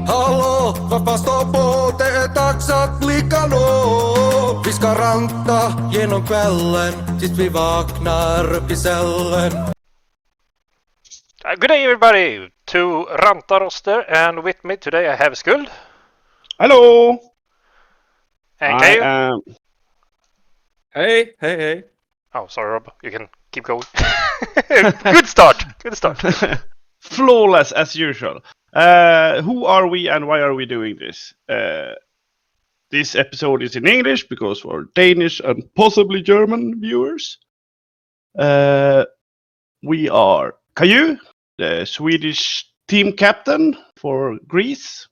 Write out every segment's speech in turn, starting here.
Hallå, vad fan står på? Det är dags att blicka nå. Vi ska ranta genom kvällen tills vi vaknar upp i cellen. Good day everybody to Ranta roster, and with me today I have Skuld. Hello! And Caillou. Hey. Oh, sorry Rob, you can keep going. Good start. Flawless as usual. Who are we and why are we doing this? This episode is in English because for Danish and possibly German viewers. We are Caillou, the Swedish team captain for Greece.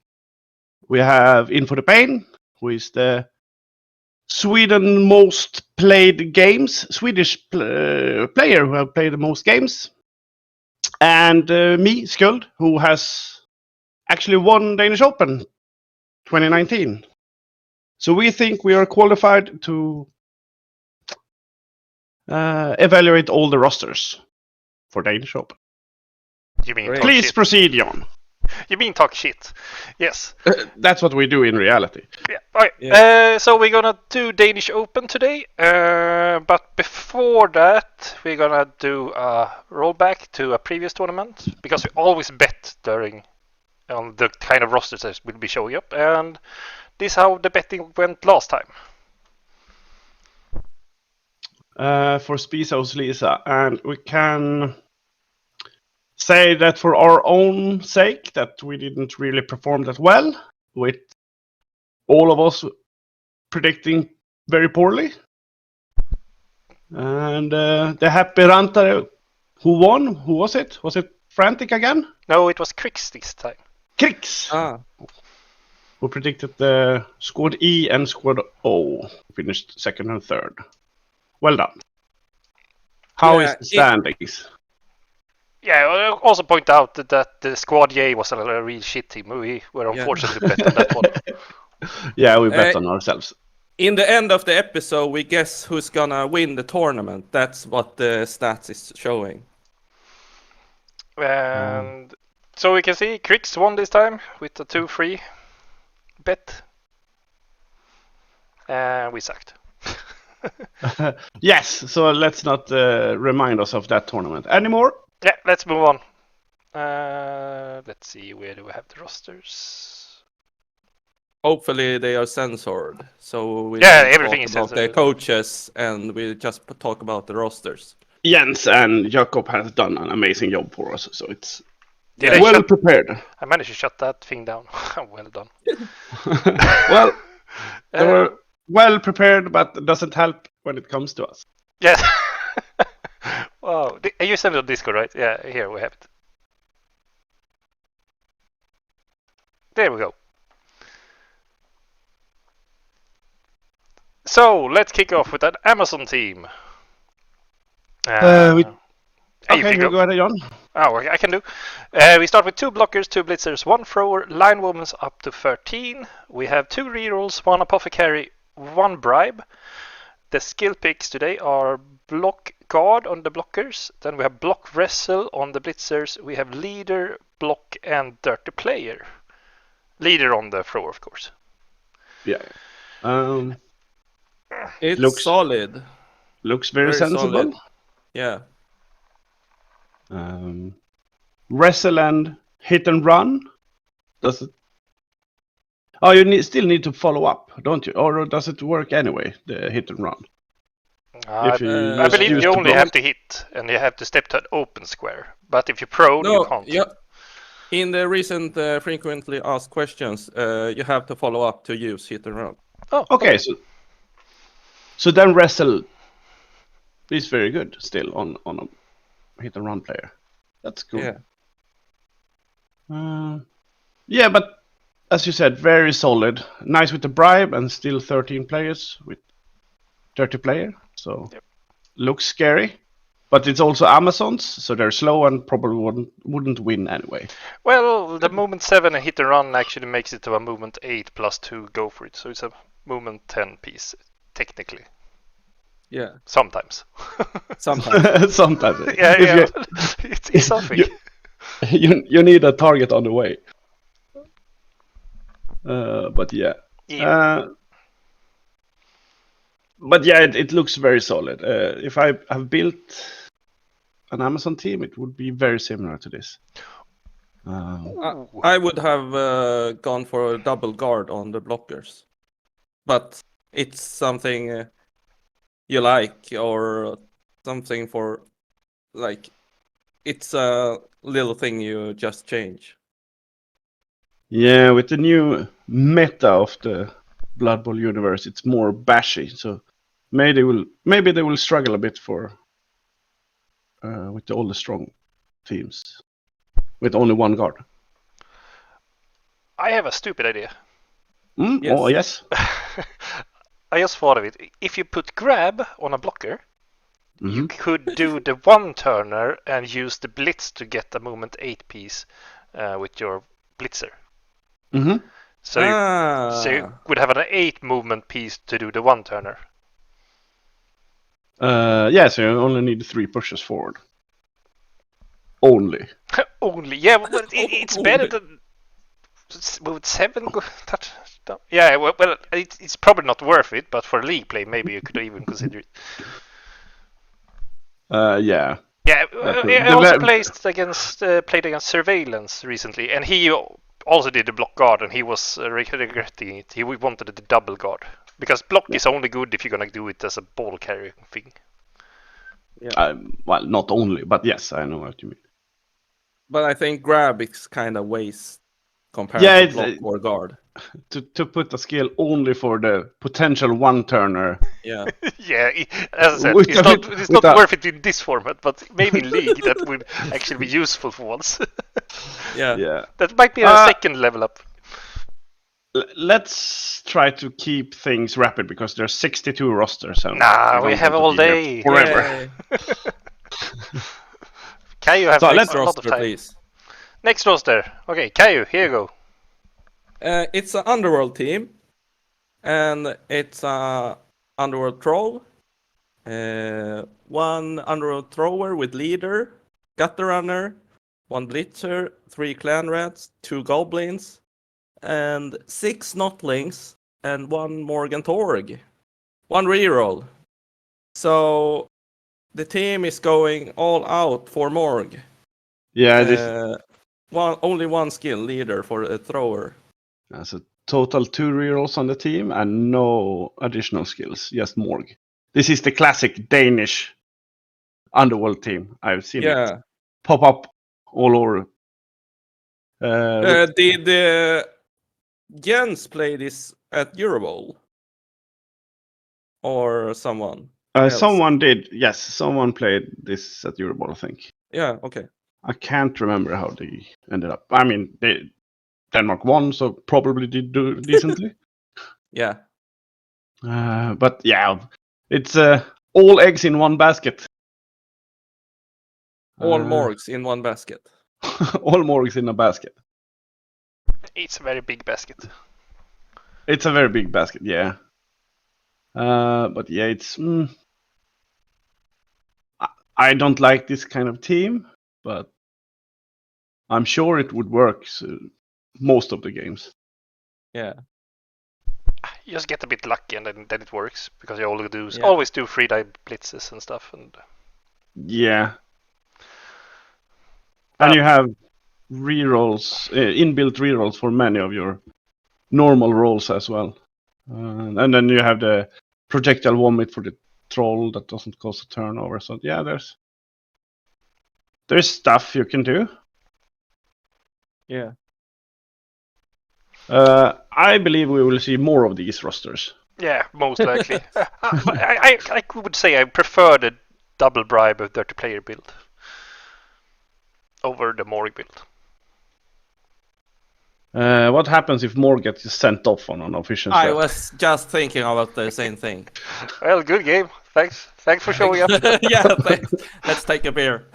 We have In for the Pain, who is the Sweden most played games, Swedish player who have played the most games. And me, Skuld, who has actually won Danish Open 2019. So we think we are qualified to evaluate all the rosters for Danish Open. You mean talk Please shit? proceed, Jon. You mean talk shit? Yes. That's what we do in reality. Yeah. Okay. Yeah. So we're gonna do Danish Open today, but before that we're gonna do a rollback to a previous tournament because we always bet during on the kind of rosters that will be showing up, and this is how the betting went last time. For Spisaus Lisa, and we can say that for our own sake that we didn't really perform that well, with all of us predicting very poorly. And the happy Ranta who won, who was it? Was it Frantic again? No, it was Krix this time. Krix! Who predicted the squad E and squad O, finished second and third. Well done. How is the standings? Yeah, I'll also point out that the squad J was a real shit team. We were unfortunately bet on that one. Yeah, we bet on ourselves. In the end of the episode, we guess who's gonna win the tournament. That's what the stats is showing. And so we can see Krix won this time with a 2-3 bet. And we sucked. Yes, so let's not remind us of that tournament anymore. Yeah, let's move on. Let's see, where do we have the rosters? Hopefully they are censored, so we everything is about the censored. coaches and we just talk about the rosters. Jens and Jakob has done an amazing job for us, so it's Did well prepared. I managed to shut that thing down. Well done. Well, they were well prepared, but it doesn't help when it comes to us. Yeah. Wow. You sent it on Discord, right? Yeah, here we have it. There we go. So, let's kick off with an Amazon team. Okay, you you go ahead, Jon. Oh, I can do. We start with 2 blockers, 2 blitzers, 1 thrower, line movements up to 13. We have 2 rerolls, 1 apothecary, 1 bribe. The skill picks today are block guard on the blockers. Then we have block wrestle on the blitzers. We have leader, block, and dirty player. Leader on the thrower, of course. Yeah. It's Looks solid. Looks very Very sensible. solid. Yeah. Wrestle and hit and run. Does it? Oh, you still need to follow up, don't you? Or does it work anyway? The hit and run. I If believe use you the only block. have to hit, and you have to step to an open square. But if you prone, you can't. Yeah. In the recent frequently asked questions, you have to follow up to use hit and run. Oh, Okay, so then wrestle is very good still on a hit and run player. That's cool. Yeah. Yeah, but as you said, very solid. Nice with the bribe and still 13 players with 30 player. So looks scary. But it's also Amazons, so they're slow and probably wouldn't win anyway. Well, the movement 7 and hit and run actually makes it to a movement 8 plus 2 go for it. So it's a movement 10 piece, technically. Yeah. Sometimes. Sometimes. Sometimes. Yeah. It's something. You need a target on the way. But yeah. Yeah. But yeah, it looks very solid. If I have built an Amazon team, it would be very similar to this. Ooh. I would have gone for a double guard on the blockers, but it's something you like or something for like it's a little thing you just change. Yeah, with the new meta of the Blood Bowl universe, it's more bashy. So maybe they will struggle a bit for with all the strong teams with only one guard. I have a stupid idea. Yes. Oh yes. I just thought of it. If you put grab on a blocker, you Mhm. could do the one turner and use the blitz to get a movement 8 piece with your blitzer. Mhm. So you would have an 8 movement piece to do the one turner. Yeah, so you only need 3 pushes forward. Only. Only, yeah, but it's better than with 7 touchdowns. Yeah, well, it's probably not worth it, but for league play, maybe you could even consider it. Yeah. Yeah, The I also ve- played against Surveillance recently, and he also did the block guard, and he was regretting it. He wanted the double guard because block is only good if you're gonna do it as a ball carrying thing. well, not only, but yes, I know what you mean. But I think grab is kind of waste compared Yeah, to it's block or guard. to put a skill only for the potential one turner. Yeah. Yeah, as I said, With it's a not bit- it's with not a- worth it in this format, but maybe in league that would actually be useful for once. Yeah. Yeah. That might be a second level up. Let's try to keep things rapid because there's 62 rosters. So Nah, we don't have want to all be here day. forever. Yay. Caillou have So a let's- lot of Roster, time. please. Next roster. Okay, Caillou, here you go. It's an underworld team, and it's a underworld troll. One underworld thrower with leader, gutter runner, one blitzer, 3 clan rats, 2 goblins, and 6 notlings, and 1 Morgan Torg. 1 reroll. So the team is going all out for Morg. Yeah, this Only 1 skill leader for a thrower. has a total 2 rerolls on the team and no additional skills, just Morg. This is the classic Danish underworld team. I've seen it pop up all over. Did Jens play this at Eurobowl? Or someone? else? Someone did, yes. Someone played this at Euroball, I think. Yeah, okay. I can't remember how they ended up. I mean, Denmark won, so probably did do decently. Yeah. But yeah, it's all eggs in one basket. All Morgs in one basket. All Morgs in a basket. It's a very big basket. It's a very big basket, yeah. But yeah, it's. I don't like this kind of team, but I'm sure it would work most of the games. Yeah. You just get a bit lucky and then it works because you always do 3-die blitzes and stuff. And yeah. And you have rerolls, inbuilt rerolls for many of your normal rolls as well. And then you have the projectile vomit for the troll that doesn't cause a turnover. So yeah, there's stuff you can do. Yeah. I believe we will see more of these rosters. Yeah, most likely. I would say I prefer the double bribe of dirty player build over the Morg build. What happens if more gets sent off on an official I threat? was just thinking about the same thing. Well, good game. Thanks for showing up. Yeah, thanks. Let's take a beer.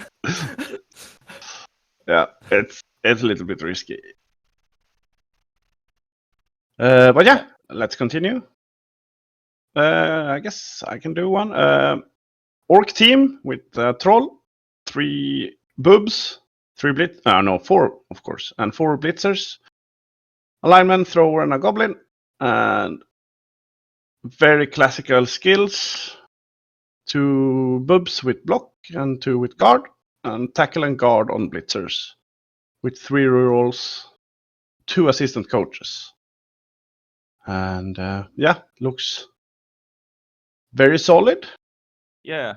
Yeah, it's a little bit risky. But yeah, let's continue. I guess I can do one. Orc team with troll, 3 boobs, 4 of course, and 4 blitzers. a lineman, thrower, and a goblin, and very classical skills. 2 bubs with block and 2 with guard, and tackle and guard on blitzers, with 3 rerolls, 2 assistant coaches, and yeah, looks very solid. Yeah.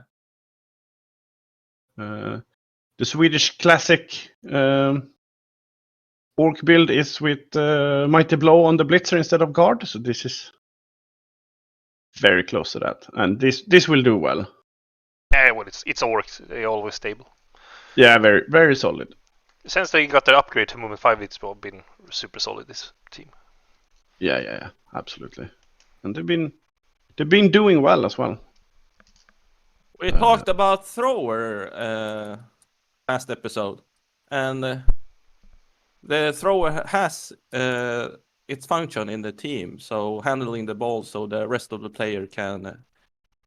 The Swedish classic orc build is with mighty blow on the blitzer instead of guard, so this is very close to that, and this will do well. Yeah, well, it's orcs. They're always stable. Yeah, very very solid. Since they got their upgrade to Movement 5, it's been super solid, this team. Yeah, absolutely, and they've been doing well as well. We talked about thrower last episode, and the thrower has its function in the team, so handling the ball so the rest of the player can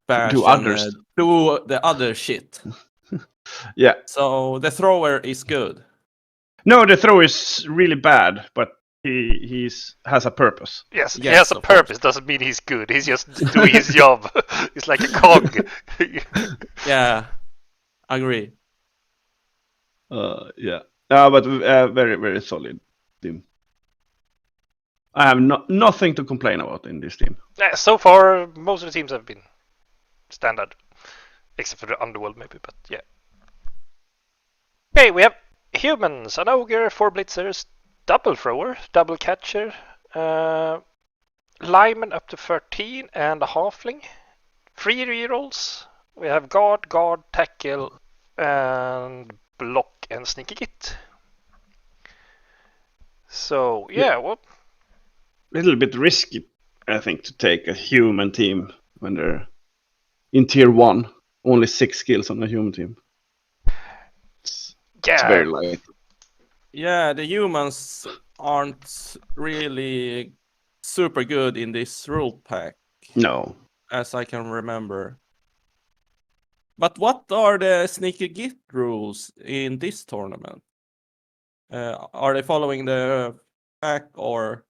bash Do and others. do the other shit. Yeah. So the thrower is good. No, the throw is really bad, but he has a purpose. Yes, he Yes, has a of course. purpose. Doesn't mean he's good. He's just doing his job. He's like a cog. Yeah, agree. Yeah. But very very solid team. I have nothing to complain about in this team. So far, most of the teams have been standard, except for the Underworld maybe. But yeah. Okay, we have humans, an ogre, 4 blitzers, double thrower, double catcher, lineman up to 13, and a halfling. 3 rerolls. We have guard, tackle, and block and sneaky git. So yeah, well, Little bit risky, I think, to take a human team when they're in tier 1. Only 6 skills on a human team. It's very light. Yeah, the humans aren't really super good in this rule pack, No. as I can remember. But what are the sneaky git rules in this tournament? Are they following the pack or?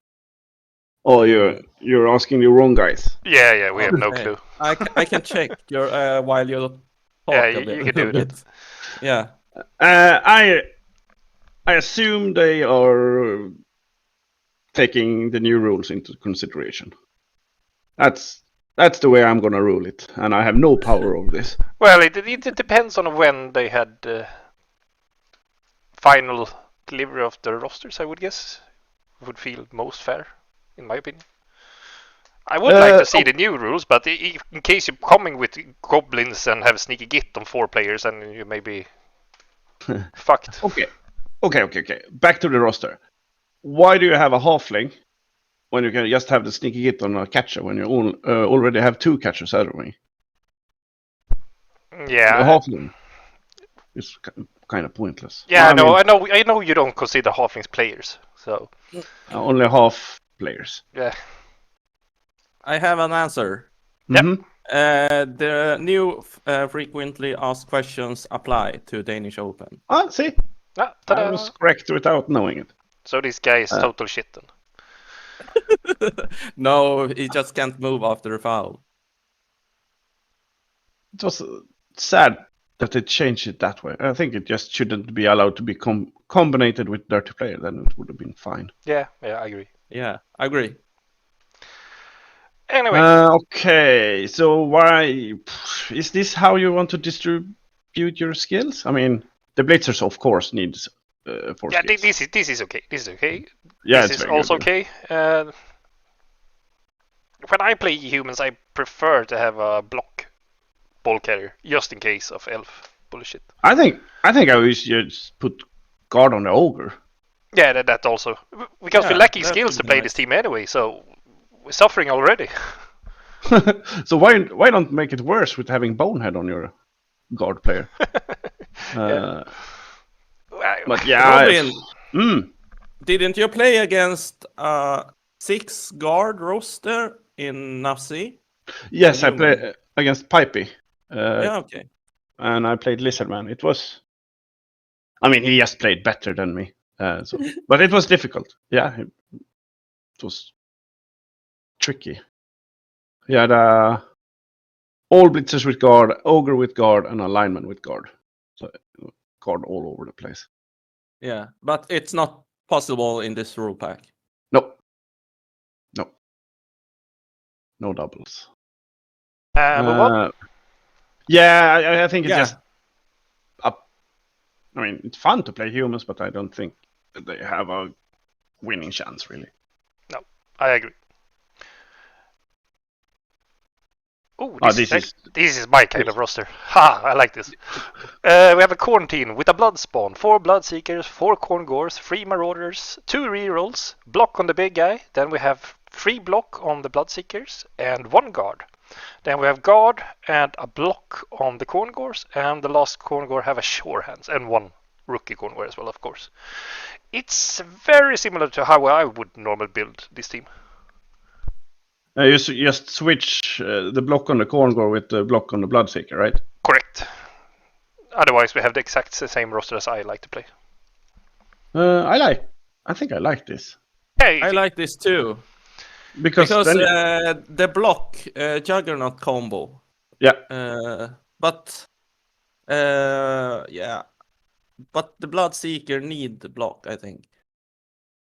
Oh, you're asking the wrong guys. Yeah, we have no Okay. clue. I can check your while you talk. Yeah, a you bit- can do a bit. Yeah. I assume they are taking the new rules into consideration. That's the way I'm gonna rule it, and I have no power over this. Well, it depends on when they had final delivery of the rosters, I would guess. Would feel most fair, in my opinion. I would like to see the new rules, but in case you're coming with goblins and have sneaky git on 4 players, and you may be fucked. Okay. Back to the roster. Why do you have a halfling when you can just have the sneaky git on a catcher when you already have 2 catchers out of me? The Yeah, halfling is kind of pointless. yeah, Well, I know you don't consider halflings players, so only half players. yeah. I have an answer. Yep. Mhm. The new frequently asked questions apply to Danish Open. See, Ah, I ta-da. was correct without knowing it. So this guy is total shit then. No, he just can't move after a foul. It was sad that they changed it that way. I think it just shouldn't be allowed to be combined with dirty player. Then it would have been fine. Yeah, I agree. Yeah, I agree. Anyway, Okay, so why is this how you want to distribute your skills? I mean, the blitzers, of course, needs 4 yeah, skills. this is okay. This is okay. Yeah, This it's is very also good, okay. When I play humans, I prefer to have a block ball carrier, just in case of elf bullshit. I think I would just put guard on the ogre. Yeah, that also. Because we're Yeah, lacking that skills to would be play nice. this team anyway, so we're suffering already. So why don't make it worse with having Bonehead on your guard player? But yeah, Robin, didn't you play against 6 guard roster in Nafsi? yes, I human. played against Pipey. Yeah, okay. And I played Lizardman. It was, I mean, he just played better than me. But it was difficult. Yeah, it was tricky. You had all blitzers with guard, ogre with guard, and alignment with guard. So guard all over the place. Yeah, but it's not possible in this rule pack. No. No doubles. Move on. Yeah, I think it's Yeah. just up. I mean, it's fun to play humans, but I don't think that they have a winning chance, really. No, I agree. Oh, this is my kind of roster. Ha! I like this. We have a quarantine with a blood spawn, 4 bloodseekers, 4 corngores, 3 marauders, 2 rerolls, block on the big guy. Then we have 3 block on the bloodseekers and 1 guard. Then we have guard and a block on the corngores, and the last corngore have a sure hands and 1 rookie corngore as well, of course. It's very similar to how I would normally build this team. You just switch the block on the corngore with the block on the bloodseeker, right? Correct. Otherwise, we have the exact same roster as I like to play. I think I like this. Hey, I like this too. Because the block Juggernaut combo. Yeah. But the Bloodseeker need the block, I think.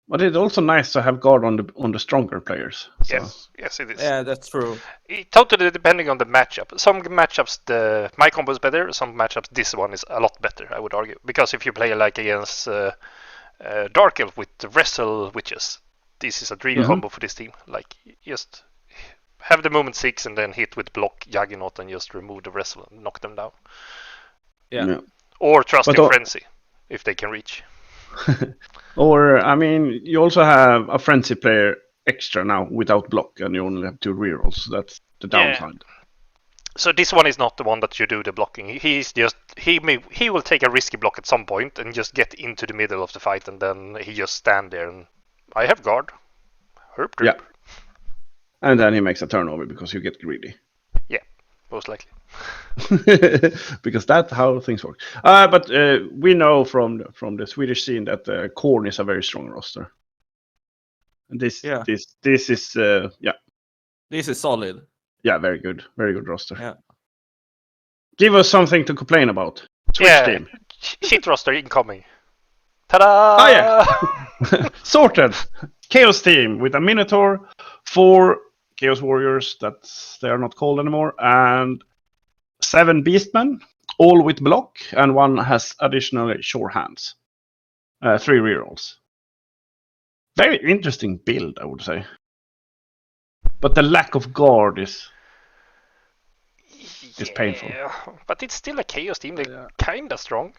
But it's also nice to have guard on the stronger players. So. Yes, it is. Yeah, that's true. It totally depending on the matchup. Some matchups my combo is better. Some matchups this one is a lot better, I would argue. Because if you play like against Dark Elf with the Wrestle Witches, this is a dream combo for this team. Like just have the movement 6 and then hit with block Juggernaut and just remove the Wrestle and knock them down. Yeah. Or trust in Frenzy if they can reach. Or, I mean, you also have a Frenzy player extra now without block, and you only have 2 rerolls. So that's the downside. So this one is not the one that you do the blocking. He's just he will take a risky block at some point and just get into the middle of the fight, and then he just stand there and I have guard. Herp drip. Yeah. And then he makes a turnover because you get greedy. Yeah, most likely. Because that's how things work. But we know from the Swedish scene that Korn is a very strong roster. And this is This is solid. Yeah, very good roster. Yeah. Give us something to complain about. Switch team. Shit roster incoming. Ta-da! Oh yeah. Sorted. Chaos team with a Minotaur, 4 Chaos Warriors they are not called anymore, and 7 Beastmen, all with block, and 1 has additionally sure hands. 3 rerolls. Very interesting build, I would say. But the lack of guard is painful. But it's still a Chaos team. They're kinda strong.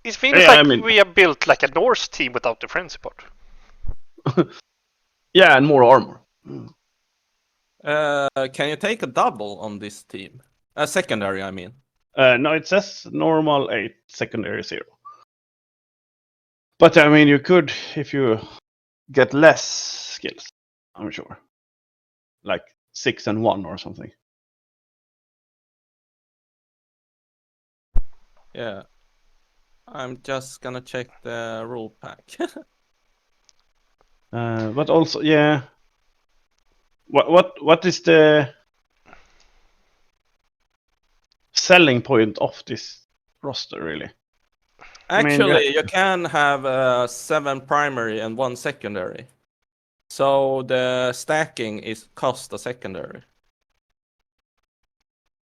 It feels we have built like a Norse team without the frenzy part. Yeah, and more armor. Can you take a double on this team? A secondary, I mean. No, it says normal 8, secondary 0. But I mean, you could if you get less skills, I'm sure. Like 6 and 1 or something. Yeah. I'm just gonna check the rule pack. But also, yeah. What is the selling point of this roster, really? Actually, you can have 7 primary and 1 secondary. So the stacking is cost a secondary.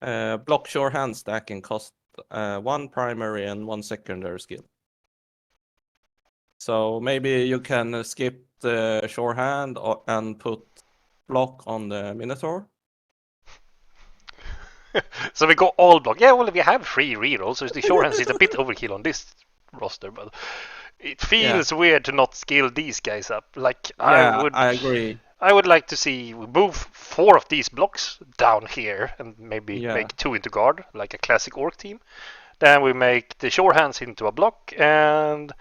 Block sure hand stacking cost 1 primary and 1 secondary skill. So maybe you can skip the sure hand and put block on the Minotaur. So we go all block. Yeah, well, we have 3 rerolls, so the sure hands is a bit overkill on this roster, but it feels weird to not scale these guys up. Like I agree. I would like to see we move 4 of these blocks down here and maybe make 2 into guard, like a classic orc team. Then we make the sure hands into a block, and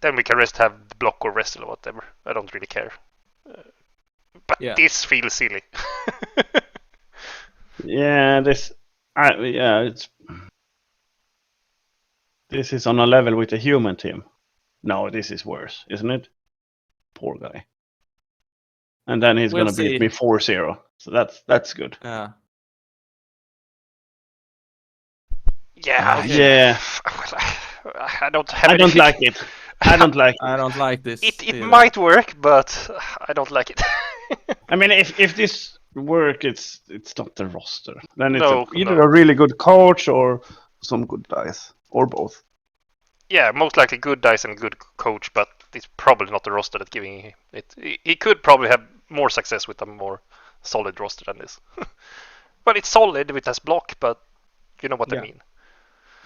then we can have the block or wrestle or whatever. I don't really care. But this feels silly. This is on a level with a human team. No, this is worse, isn't it? Poor guy. and then he's We'll gonna beat see. me 4-0. So that's good. Yeah. Yeah. Okay. Yeah. Well, I don't have I don't anything. like it. I don't like I it. don't like this. It either. might work, but I don't like it. I mean, if this work, it's not the roster. Then it's No, either no. a really good coach or some good dice, or both. Yeah, most likely good dice and good coach, but it's probably not the roster that's giving it. He could probably have more success with a more solid roster than this. But it's solid with his block, but you know what I Yeah. mean.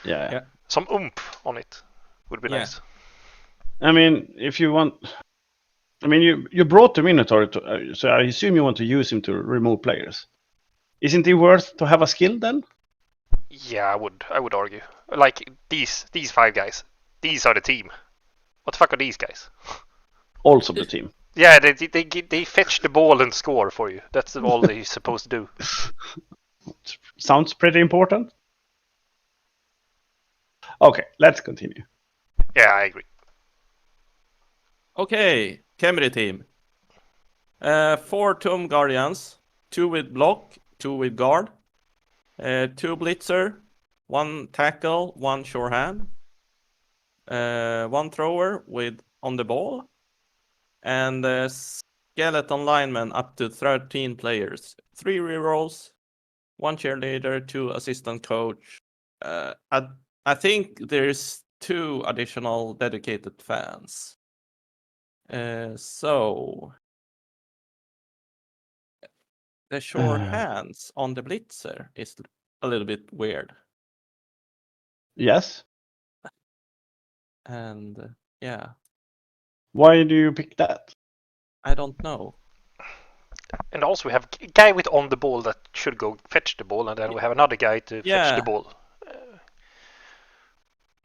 Yeah. Yeah. Some oomph on it would be Yeah. nice. I mean, if you want, I mean, you brought the Minotaur, so I assume you want to use him to remove players. Isn't he worth to have a skill then? Yeah, I would argue. Like these 5 guys. These are the team. What the fuck are these guys? Also the team. Yeah, they fetch the ball and score for you. That's all they're supposed to do. Sounds pretty important. Okay, let's continue. Yeah, I agree. Okay, Khemri team. 4 Tomb Guardians, 2 with block, 2 with guard, 2 blitzer, 1 tackle, 1 sure hand, 1 thrower with on the ball, and skeleton linemen up to 13 players, 3 rerolls, 1 cheerleader, 2 assistant coach. I think there's 2 additional dedicated fans. So the sure hands on the blitzer is a little bit weird. Yes. And yeah, Why do you pick that? I don't know. And also we have a guy with on the ball that should go fetch the ball, and then we have another guy to fetch Yeah. the ball.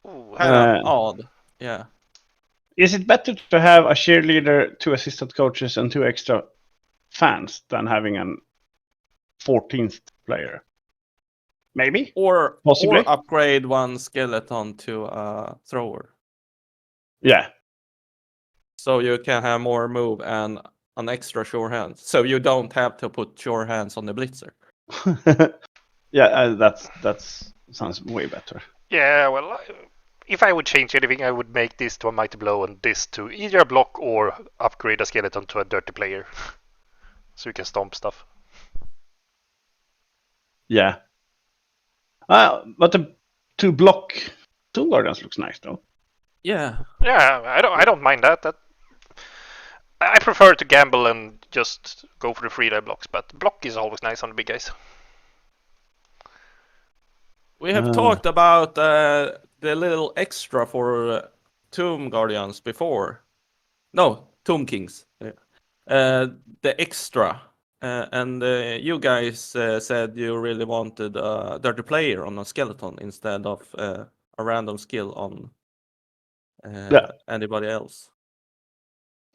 Kind of odd. Yeah. Is it better to have a cheerleader, 2 assistant coaches, and 2 extra fans than having an 14th player? Maybe. Or Possibly. upgrade 1 skeleton to a thrower. Yeah. So you can have more move and an extra sure hand. So you don't have to put sure hands on the blitzer. Yeah, that sounds way better. Yeah, well, if I would change anything, I would make this to a mighty blow and this to either a block or upgrade a skeleton to a dirty player, so you can stomp stuff. Yeah. But the 2 block Tomb Guardians looks nice though. Yeah. Yeah, I don't mind that. I prefer to gamble and just go for the free die blocks, but block is always nice on the big guys. We have talked about the little extra for Tomb Guardians before. No, Tomb Kings. The extra. And you guys said you really wanted a dirty player on a skeleton instead of a random skill on anybody else.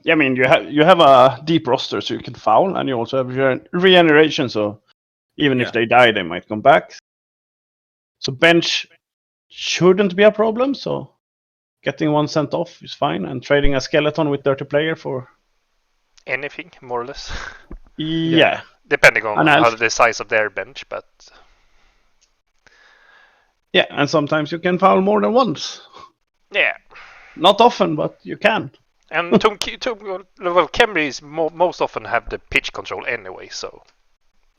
Yeah, I mean you have a deep roster, so you can foul, and you also have regeneration. So even if they die, they might come back. So bench shouldn't be a problem. So getting 1 sent off is fine, and trading a skeleton with dirty player for Anything, more or less. yeah. Depending on And how the size of their bench, but Yeah, and sometimes you can foul more than once. yeah. Not often, but you can. And Khemris most often have the pitch control anyway, so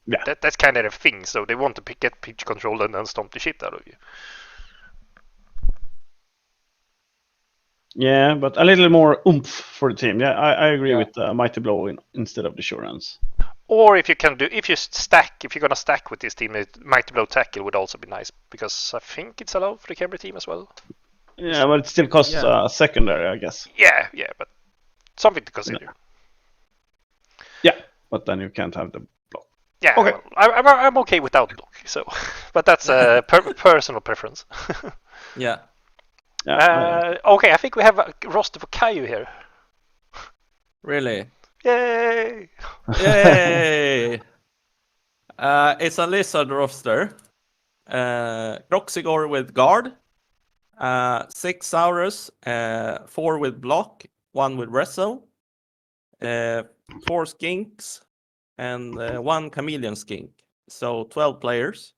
Yeah. that's kind of the thing. So they want to get pitch control and then stomp the shit out of you. Yeah, but a little more oomph for the team. Yeah, I agree with Mighty Blow instead of the sure hands. Or if you're gonna stack with this team, Mighty Blow Tackle would also be nice, because I think it's allowed for the Khemri team as well. Yeah, but it still costs a secondary, I guess. Yeah, but something to consider. Yeah, but then you can't have the block. Yeah, Okay. well, I'm okay without block, so, but that's a personal preference. Yeah. Okay, I think we have a roster for Caillou here. Really? Yay! Yay! It's a lizard roster. Croxigor with guard, 6 Saurus, 4 with block, 1 with wrestle, 4 skinks, and 1 chameleon skink. So 12 players.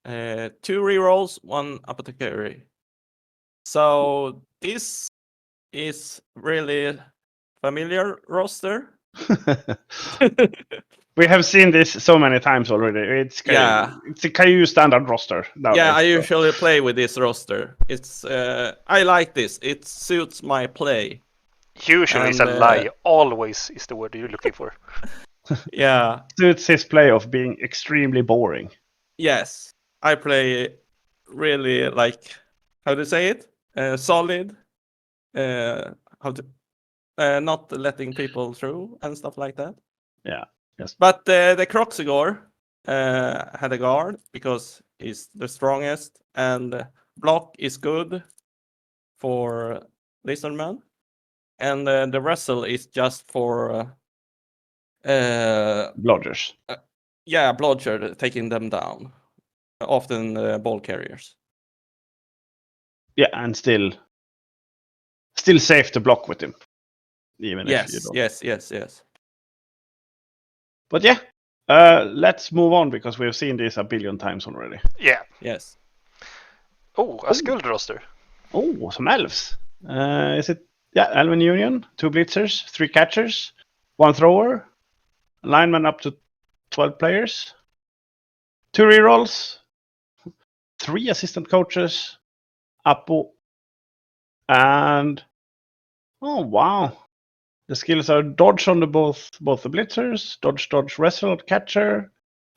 2 rerolls, 1 apothecary. So this is really familiar roster. We have seen this so many times already. It's Yeah. it's a Caillou standard roster. Yeah, I nowadays, so. usually play with this roster. It's I like this. It suits my play. Usually it's a And, lie. Always is the word you're looking for. Yeah. Suits his play of being extremely boring. Yes. I play really like, how to say it? Solid. How to not letting people through and stuff like that. Yeah. Yes. But the Croxigor had a guard because he's the strongest, and block is good for Lizardman, and the wrestle is just for Blodgers. Bloodshed, taking them down, often ball carriers. Yeah, and still safe to block with him. Even if you don't. Yes. But yeah, let's move on because we've seen this a billion times already. Yeah. Yes. Oh, a Skuld roster. Oh, some elves. Is it? Yeah, Elven Union, 2 blitzers, 3 catchers, 1 thrower, lineman up to 12 players, 2 rerolls, 3 assistant coaches, Apo, and oh wow, the skills are dodge on both the blitzers, dodge, wrestle, catcher,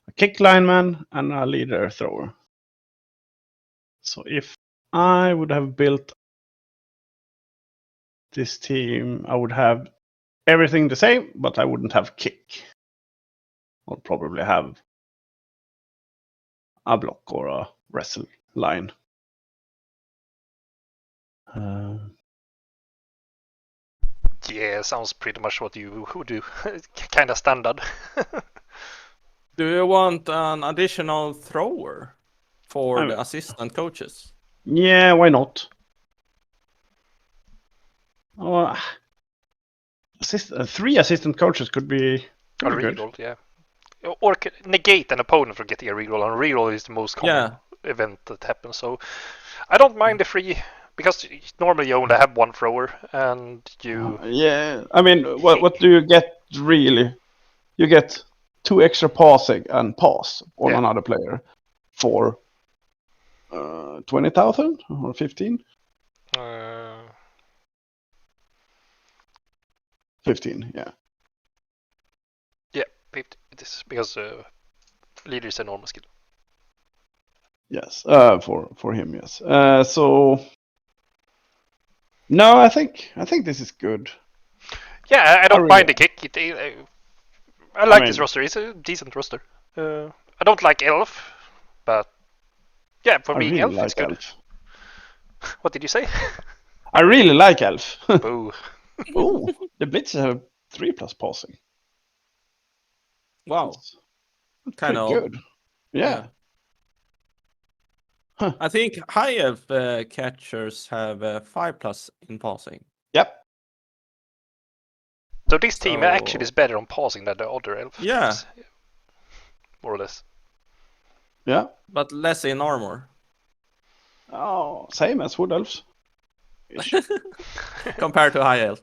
a kick lineman, and a leader thrower. So if I would have built this team, I would have everything the same, but I wouldn't have kick. I'll probably have a block or a wrestle line. Yeah, sounds pretty much what you would do. Kind of standard. Do you want an additional thrower for the assistant coaches? Yeah, why not? Oh, 3 assistant coaches could be A reroll, yeah. Or negate an opponent for getting a reroll, and reroll is the most common event that happens. So I don't mind the 3 because normally you only have 1 thrower, and you. Yeah, I mean, what do you get really? You get 2 extra passing and pass on another player for 20,000 or 15. 15, yeah. Yeah, 50. It is because leader is a normal skill. Yes, for him, yes. So no, I think this is good. Yeah, I don't mind the kick. I like this roster. It's a decent roster. I don't like Elf, but yeah, for me, really Elf like is good. Elf. What did you say? I really like Elf. Boo. Oh, the Blitzers have 3+ passing. Wow. Kind of good. Yeah. Huh. I think high elf catchers have 5+ in passing. Yep. So this team actually is better on passing than the other elf. Yeah. More or less. Yeah. But less in armor. Oh, same as wood elves. Compared to high elf.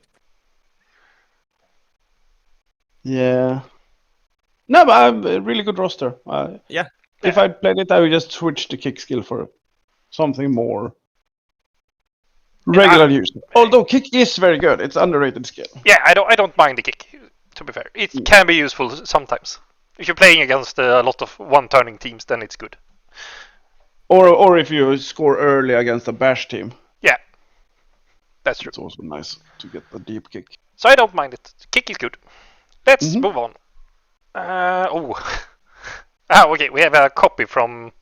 Yeah. No, but a really good roster. Yeah. If I'd played it, I would just switch the kick skill for something more regular use. Although kick is very good, it's underrated skill. Yeah, I don't mind the kick. To be fair, it can be useful sometimes. If you're playing against a lot of one-turning teams, then it's good. Or if you score early against a bash team. Yeah, that's true. It's also nice to get the deep kick. So I don't mind it. Kick is good. Let's move on. Okay, we have a copy from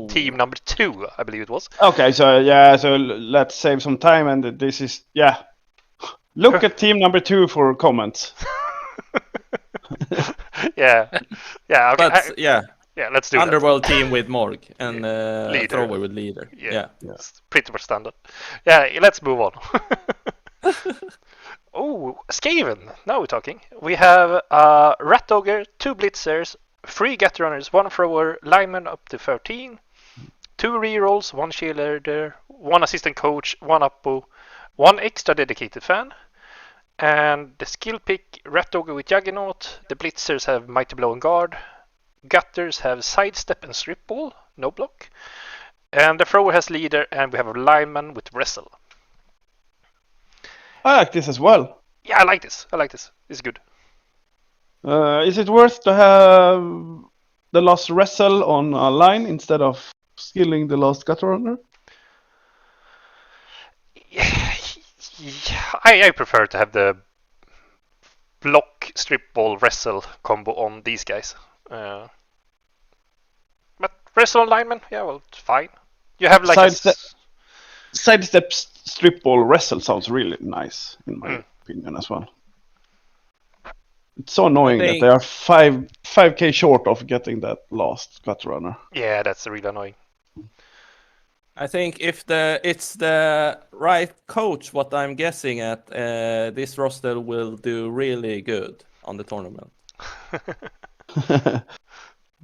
team number 2, I believe it was. Okay, so let's save some time, and this is look at team number 2 for comments. yeah, okay. But let's do Underworld team with Morg and Leader. with Leader. Yeah, it's pretty much standard. Yeah, let's move on. Oh, Skaven. Now we're talking. We have Rat Ogre, 2 Blitzers, 3 Gut Runners, 1 Thrower, Lineman up to 13, 2 rerolls, 1 cheerleader, 1 assistant coach, 1 Uppo, 1 extra dedicated fan, and the skill pick Rat Ogre with Juggernaut. The Blitzers have Mighty Blow and Guard. Gutters have Sidestep and Strip Ball, no block. And the Thrower has Leader, and we have a Lineman with Wrestle. I like this as well. Yeah, I like this. It's good. Is it worth to have the last wrestle on a line instead of skilling the last gutter runner? I prefer to have the block, strip ball, wrestle combo on these guys. But wrestle on lineman, yeah, well, it's fine. You have like Sidestep strip ball wrestle sounds really nice in my opinion as well. It's so annoying that they are 5k short of getting that last gutter runner. Yeah, that's really annoying. I think if it's the right coach, what I'm guessing at, this roster will do really good on the tournament.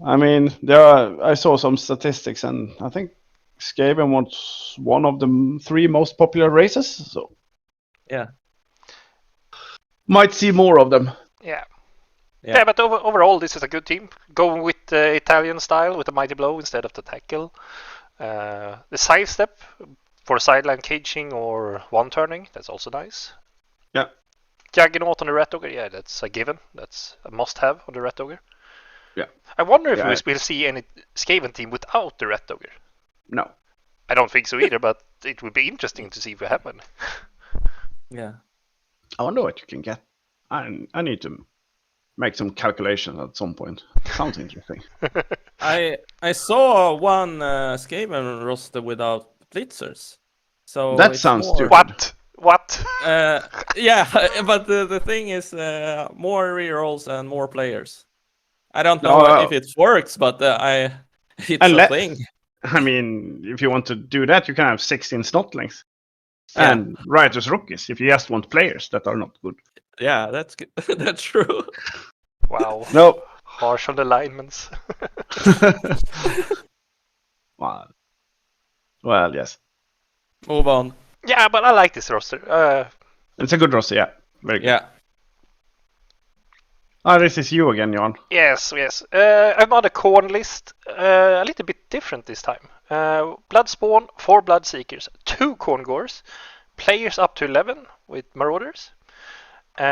I mean, I saw some statistics, and I think Skaven was one of the 3 most popular races. So yeah, might see more of them. Yeah, but overall, this is a good team. Going with the Italian style with the Mighty Blow instead of the tackle. The sidestep for sideline caging or one turning, that's also nice. Yeah. Juggernaut on the Rat Ogre, yeah, that's a given. That's a must-have on the Rat Ogre. Yeah. I wonder if we'll see any Skaven team without the Rat Ogre. No. I don't think so either, but it would be interesting to see if we have one. Yeah. I wonder what you can get. I need to make some calculations at some point. Sounds interesting. I saw one Skaven roster without blitzers. So that sounds stupid. What? Yeah, but the thing is, more rerolls and more players. I don't know if it works, but it's a thing. I mean, if you want to do that, you can have 16 snotlings. Yeah. And Riotous Rookies, if you just want players that are not good. Yeah, that's good. That's true. Wow. No. Harsh on the linemen's. Well, yes. Move on. Yeah, but I like this roster. It's a good roster, yeah. Very good. Yeah. This is you again, Jan. Yes. I'm on a corn list, a little bit different this time. Bloodspawn, 4 Bloodseekers, 2 Corngores, players up to 11 with Marauders, 3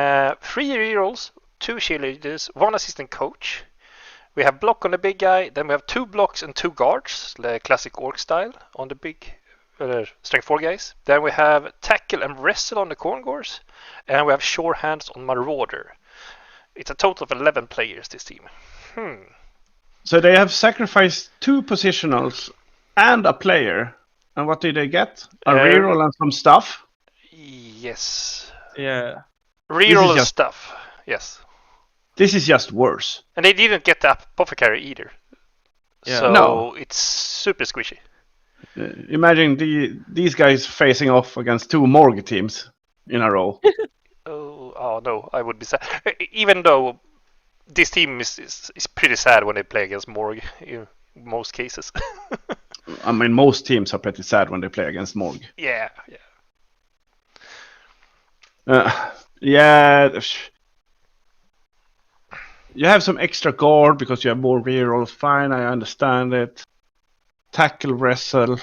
rerolls, 2 cheerleaders, 1 assistant coach. We have block on the big guy, then we have 2 blocks and 2 guards, the classic orc style on the big strength 4 guys. Then we have tackle and wrestle on the Corngores, and we have sure hands on Marauder. It's a total of 11 players, this team. So they have sacrificed 2 positionals and a player. And what did they get? A reroll and some stuff? Yes. Yeah. Reroll and stuff, yes. This is just worse. And they didn't get the apothecary either. Yeah. So it's super squishy. Imagine these guys facing off against 2 morgue teams in a row. Oh no, I would be sad. Even though this team is pretty sad when they play against Morgue in most cases. I mean, most teams are pretty sad when they play against Morgue. Yeah. You have some extra guard because you have more rerolls. Fine, I understand it. Tackle, wrestle.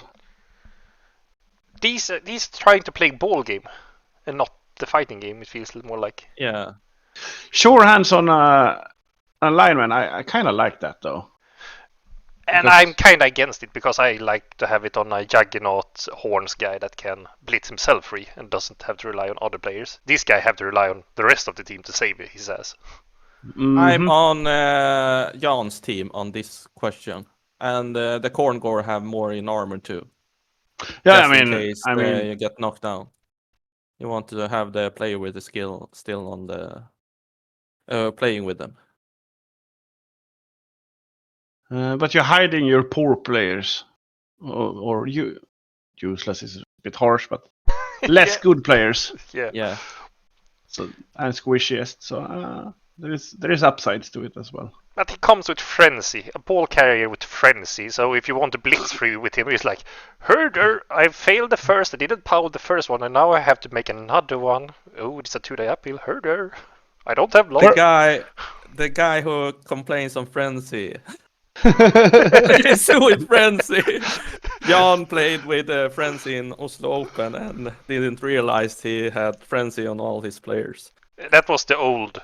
These trying to play ball game and not the fighting game. It feels more like. Yeah. Sure hands on a lineman. I kind of like that though. And I'm kind of against it because I like to have it on a Juggernaut Horns guy that can blitz himself free and doesn't have to rely on other players. This guy have to rely on the rest of the team to save his ass. Mm-hmm. I'm on Jan's team on this question, and the Corngore have more in armor too. Yeah, Just I in mean, case you get knocked down. You want to have the player with the skill still on the playing with them. But you're hiding your poor players, or you useless is a bit harsh, but less good players. Yeah. So and squishiest. So there is upsides to it as well. But he comes with frenzy, a ball carrier with frenzy. So if you want to blitz through with him, he's like, herder, I failed the first, I didn't power the first one, and now I have to make another one. Oh, it's a 2-day uphill. Herder, I don't have long. The guy who complains on frenzy. He's with frenzy. Jan played with frenzy in Oslo Open and didn't realize he had frenzy on all his players. That was the old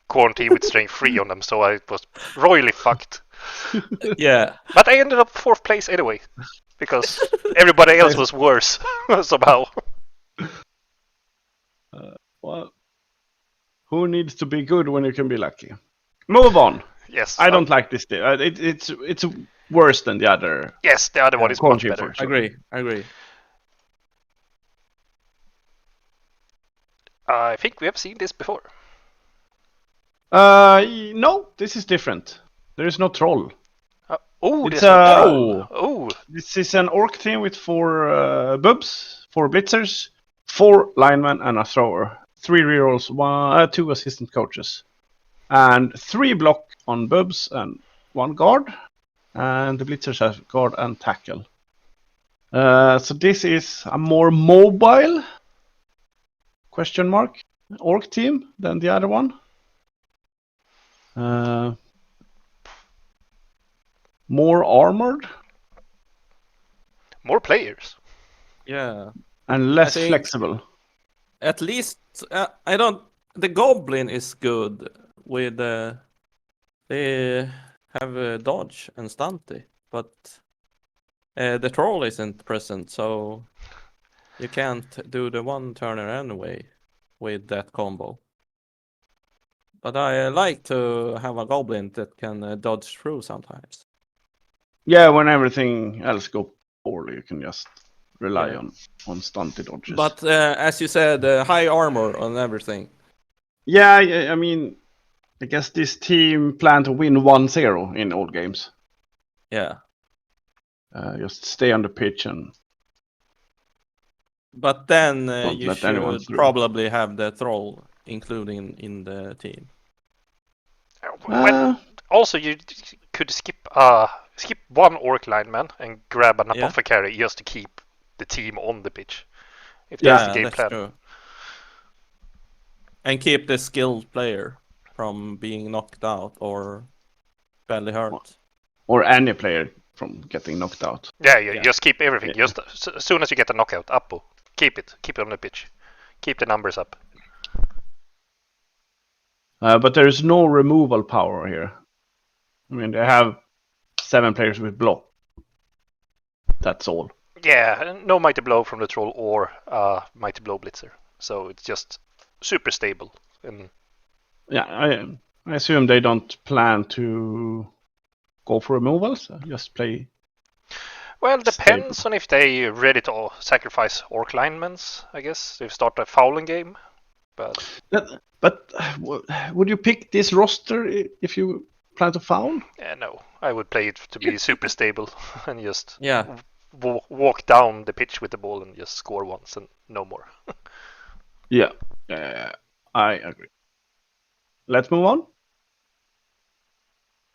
quarantine with strength 3 on them, so I was royally fucked. Yeah. But I ended up 4th place anyway, because everybody else was worse somehow. Well, who needs to be good when you can be lucky? Move on. Yes. I don't like this. It's worse than the other. Yes, the other one is much better. Sure. Agree. I think we have seen this before. No, this is different. There is no troll. This is an orc team with 4 bubs, 4 blitzers, 4 linemen, and a thrower. 3 rerolls, 2 assistant coaches, and 3 block on bubs and 1 guard. And the blitzers have guard and tackle. So this is a more mobile orc team than the other one. More armored. More players. Yeah. And less flexible. At least the goblin is good with they have dodge and stunty, but the troll isn't present, so you can't do the one turner anyway with that combo. But I like to have a goblin that can dodge through sometimes. Yeah, when everything else goes poorly, you can just rely on stunted dodges. But as you said, high armor on everything. Yeah, I mean, I guess this team plan to win 1-0 in all games. Yeah. Just stay on the pitch and. But then you let anyone should through. probably have the troll including in the team. Also, you could skip 1 orc lineman and grab an apothecary just to keep the team on the pitch. If that's the game plan. True. And keep the skilled player from being knocked out or badly hurt. Or any player from getting knocked out. Yeah, just keep everything. Just as soon as you get a knockout, Appo, keep it on the pitch. Keep the numbers up. But there is no removal power here. I mean, they have 7 players with block. That's all. Yeah, no mighty blow from the troll or mighty blow blitzer. So it's just super stable. And yeah, I assume they don't plan to go for removals. Just play. Well, depends on if they're ready to sacrifice orc linemen. I guess they start a fouling game. But would you pick this roster if you plan to foul? No, I would play it to be super stable and just Yeah. walk down the pitch with the ball and just score once and no more. Yeah, I agree. Let's move on.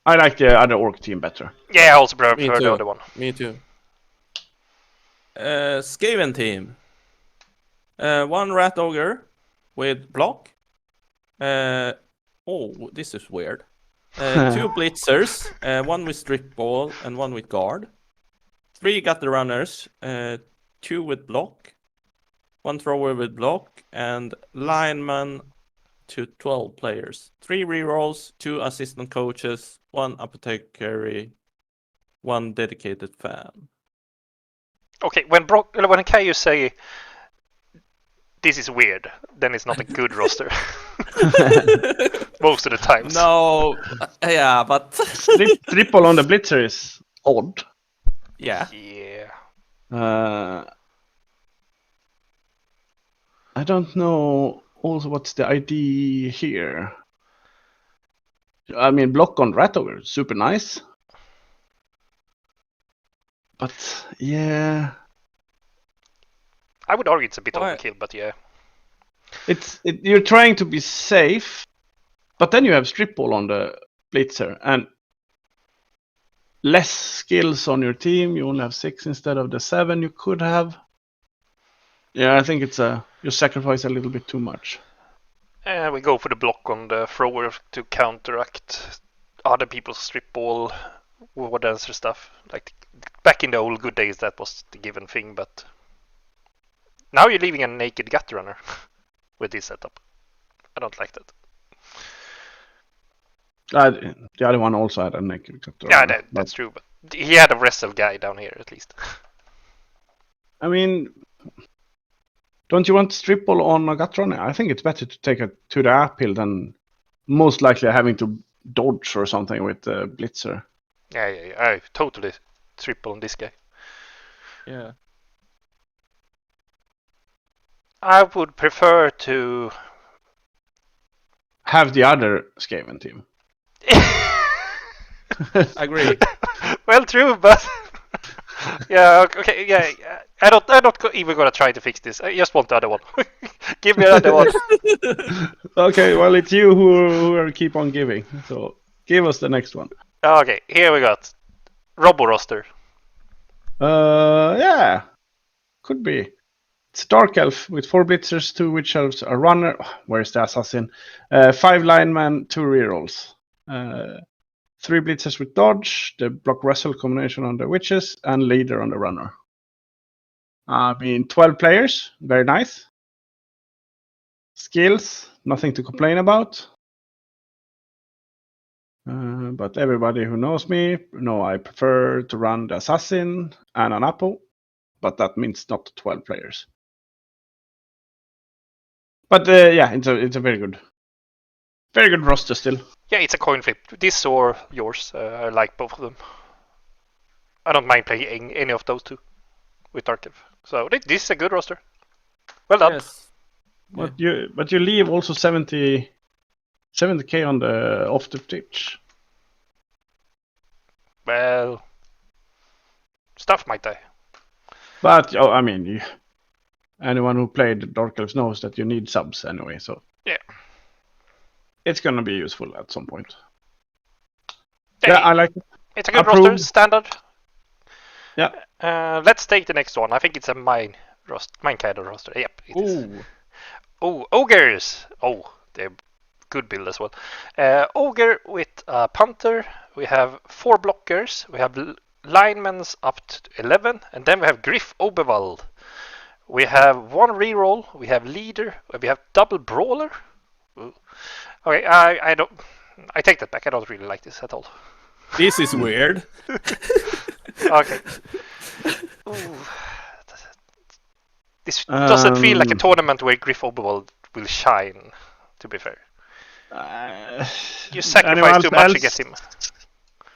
I like the other orc team better. Yeah, I also prefer the other one. Me too. Skaven team. 1 rat ogre with block. This is weird. 2 blitzers, 1 with strip ball and 1 with guard. 3 gutter runners, 2 with block, 1 thrower with block, and lineman to 12 players. 3 rerolls, 2 assistant coaches, 1 apothecary, 1 dedicated fan. Okay, when Caillou say this is weird, then it's not a good roster. Most of the times. No, yeah, but Triple on the blitzer is odd. Yeah. I don't know also what's the idea here. I mean, block on rat ogre, super nice. But yeah, I would argue it's a bit overkill, but yeah. You're trying to be safe, but then you have strip ball on the blitzer and less skills on your team. You only have 6 instead of the 7 you could have. Yeah, I think it's you sacrifice a little bit too much. And we go for the block on the thrower to counteract other people's strip ball, war dancer stuff. Like back in the old good days, that was the given thing. But now you're leaving a naked gut runner with this setup. I don't like that. The other one also had a naked cutter. Yeah, that's true. But he had a wrestle guy down here at least. I mean, don't you want strip ball on a gut runner? I think it's better to take it to the uphill than most likely having to dodge or something with the blitzer. Yeah, I totally triple on this guy. Yeah. I would prefer to have the other Skaven team. Agree. Well, true, but yeah, okay, yeah. I'm not even gonna try to fix this. I just want the other one. Give me another one. Okay, well, it's you who keep on giving. So give us the next one. Okay, here we got Robo roster. Yeah, could be. It's Dark Elf with 4 blitzers, 2 witch elves, a runner. Where's the assassin? 5 linemen, 2 rerolls. 3 blitzers with dodge, the block wrestle combination on the witches, and leader on the runner. I mean, 12 players, very nice. Skills, nothing to complain about. But everybody who knows me know I prefer to run the assassin and an Apo, but that means not 12 players. But yeah, it's a very good roster still. Yeah, it's a coin flip. This or yours. I like both of them. I don't mind playing any of those two with Dark Elf. So this is a good roster. Well done. Yes. But you leave also 70k on the off the pitch. Well, stuff might die. But I mean, anyone who played Dark Elves knows that you need subs anyway. So yeah, it's gonna be useful at some point. Hey, yeah, I like it. It's a good Approved. roster, standard. Yeah. Let's take the next one. I think it's a mine kind of roster. Yep. It is. Oh, ogres. Oh, they're good build as well. Ogre with a punter. We have 4 blockers. We have linemen up to 11, and then we have Griff Oberwald. We have 1 reroll. We have leader. We have double brawler. Ooh. Okay, I don't. I take that back. I don't really like this at all. This is weird. Okay. Ooh. This doesn't feel like a tournament where Griff Oberwald will shine, to be fair. You sacrifice too much to get him.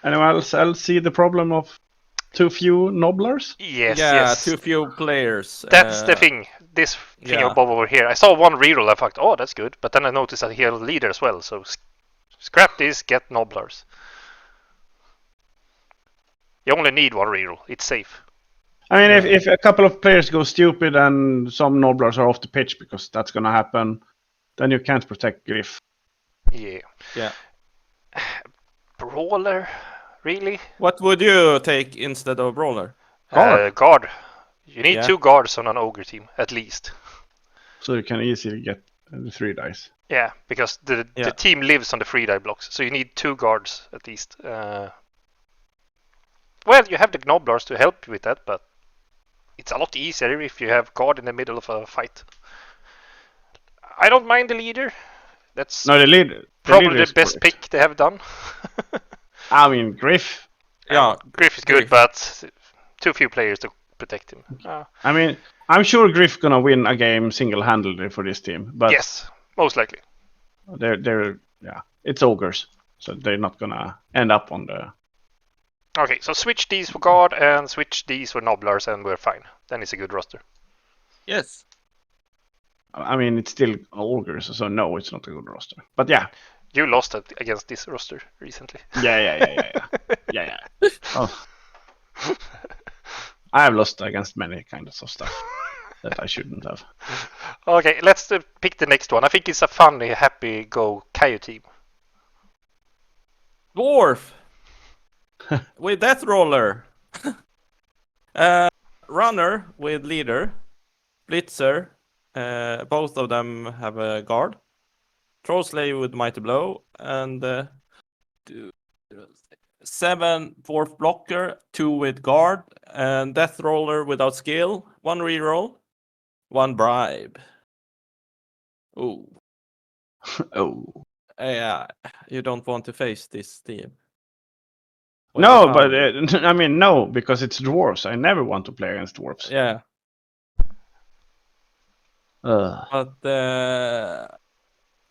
Anyone else see the problem of too few nobblers? Yes. Too few players. That's the thing. This thing above over here. I saw 1 reroll. I thought, oh, that's good. But then I noticed that he had a leader as well. So scrap this, get nobblers. You only need 1 reroll. It's safe. I mean, if a couple of players go stupid and some nobblers are off the pitch, because that's going to happen, then you can't protect Griff. Yeah. Yeah. Brawler? Really? What would you take instead of brawler? Guard. You need 2 guards on an ogre team, at least. So you can easily get the 3 dice. Yeah, because the team lives on the 3 die blocks, so you need 2 guards at least. Well, you have the gnobblers to help you with that, but it's a lot easier if you have guard in the middle of a fight. I don't mind the leader. That's the leader the best pick they have done. I mean, Griff. Yeah, Griff is good, but too few players to protect him. I mean, I'm sure Griff gonna win a game single-handedly for this team. But yes, most likely. It's ogres, so they're not gonna end up on the. Okay, so switch these for guard and switch these for nobblers, and we're fine. Then it's a good roster. Yes. I mean, it's still ogres, so no, it's not a good roster. But yeah. You lost against this roster recently. Yeah. Oh. I have lost against many kinds of stuff. that I shouldn't have. Okay, let's pick the next one. I think it's a funny, happy go Kaiju team. Dwarf with Death Roller. Runner with Leader. Blitzer. Both of them have a guard. Trollslayer with Mighty Blow. And 7 Dwarf Blocker. 2 with guard. And Death Roller without skill. 1 reroll. 1 bribe. Ooh. Oh. Yeah, you don't want to face this team. No, Wow. but I mean, no, because it's dwarves. I never want to play against dwarves. Yeah, but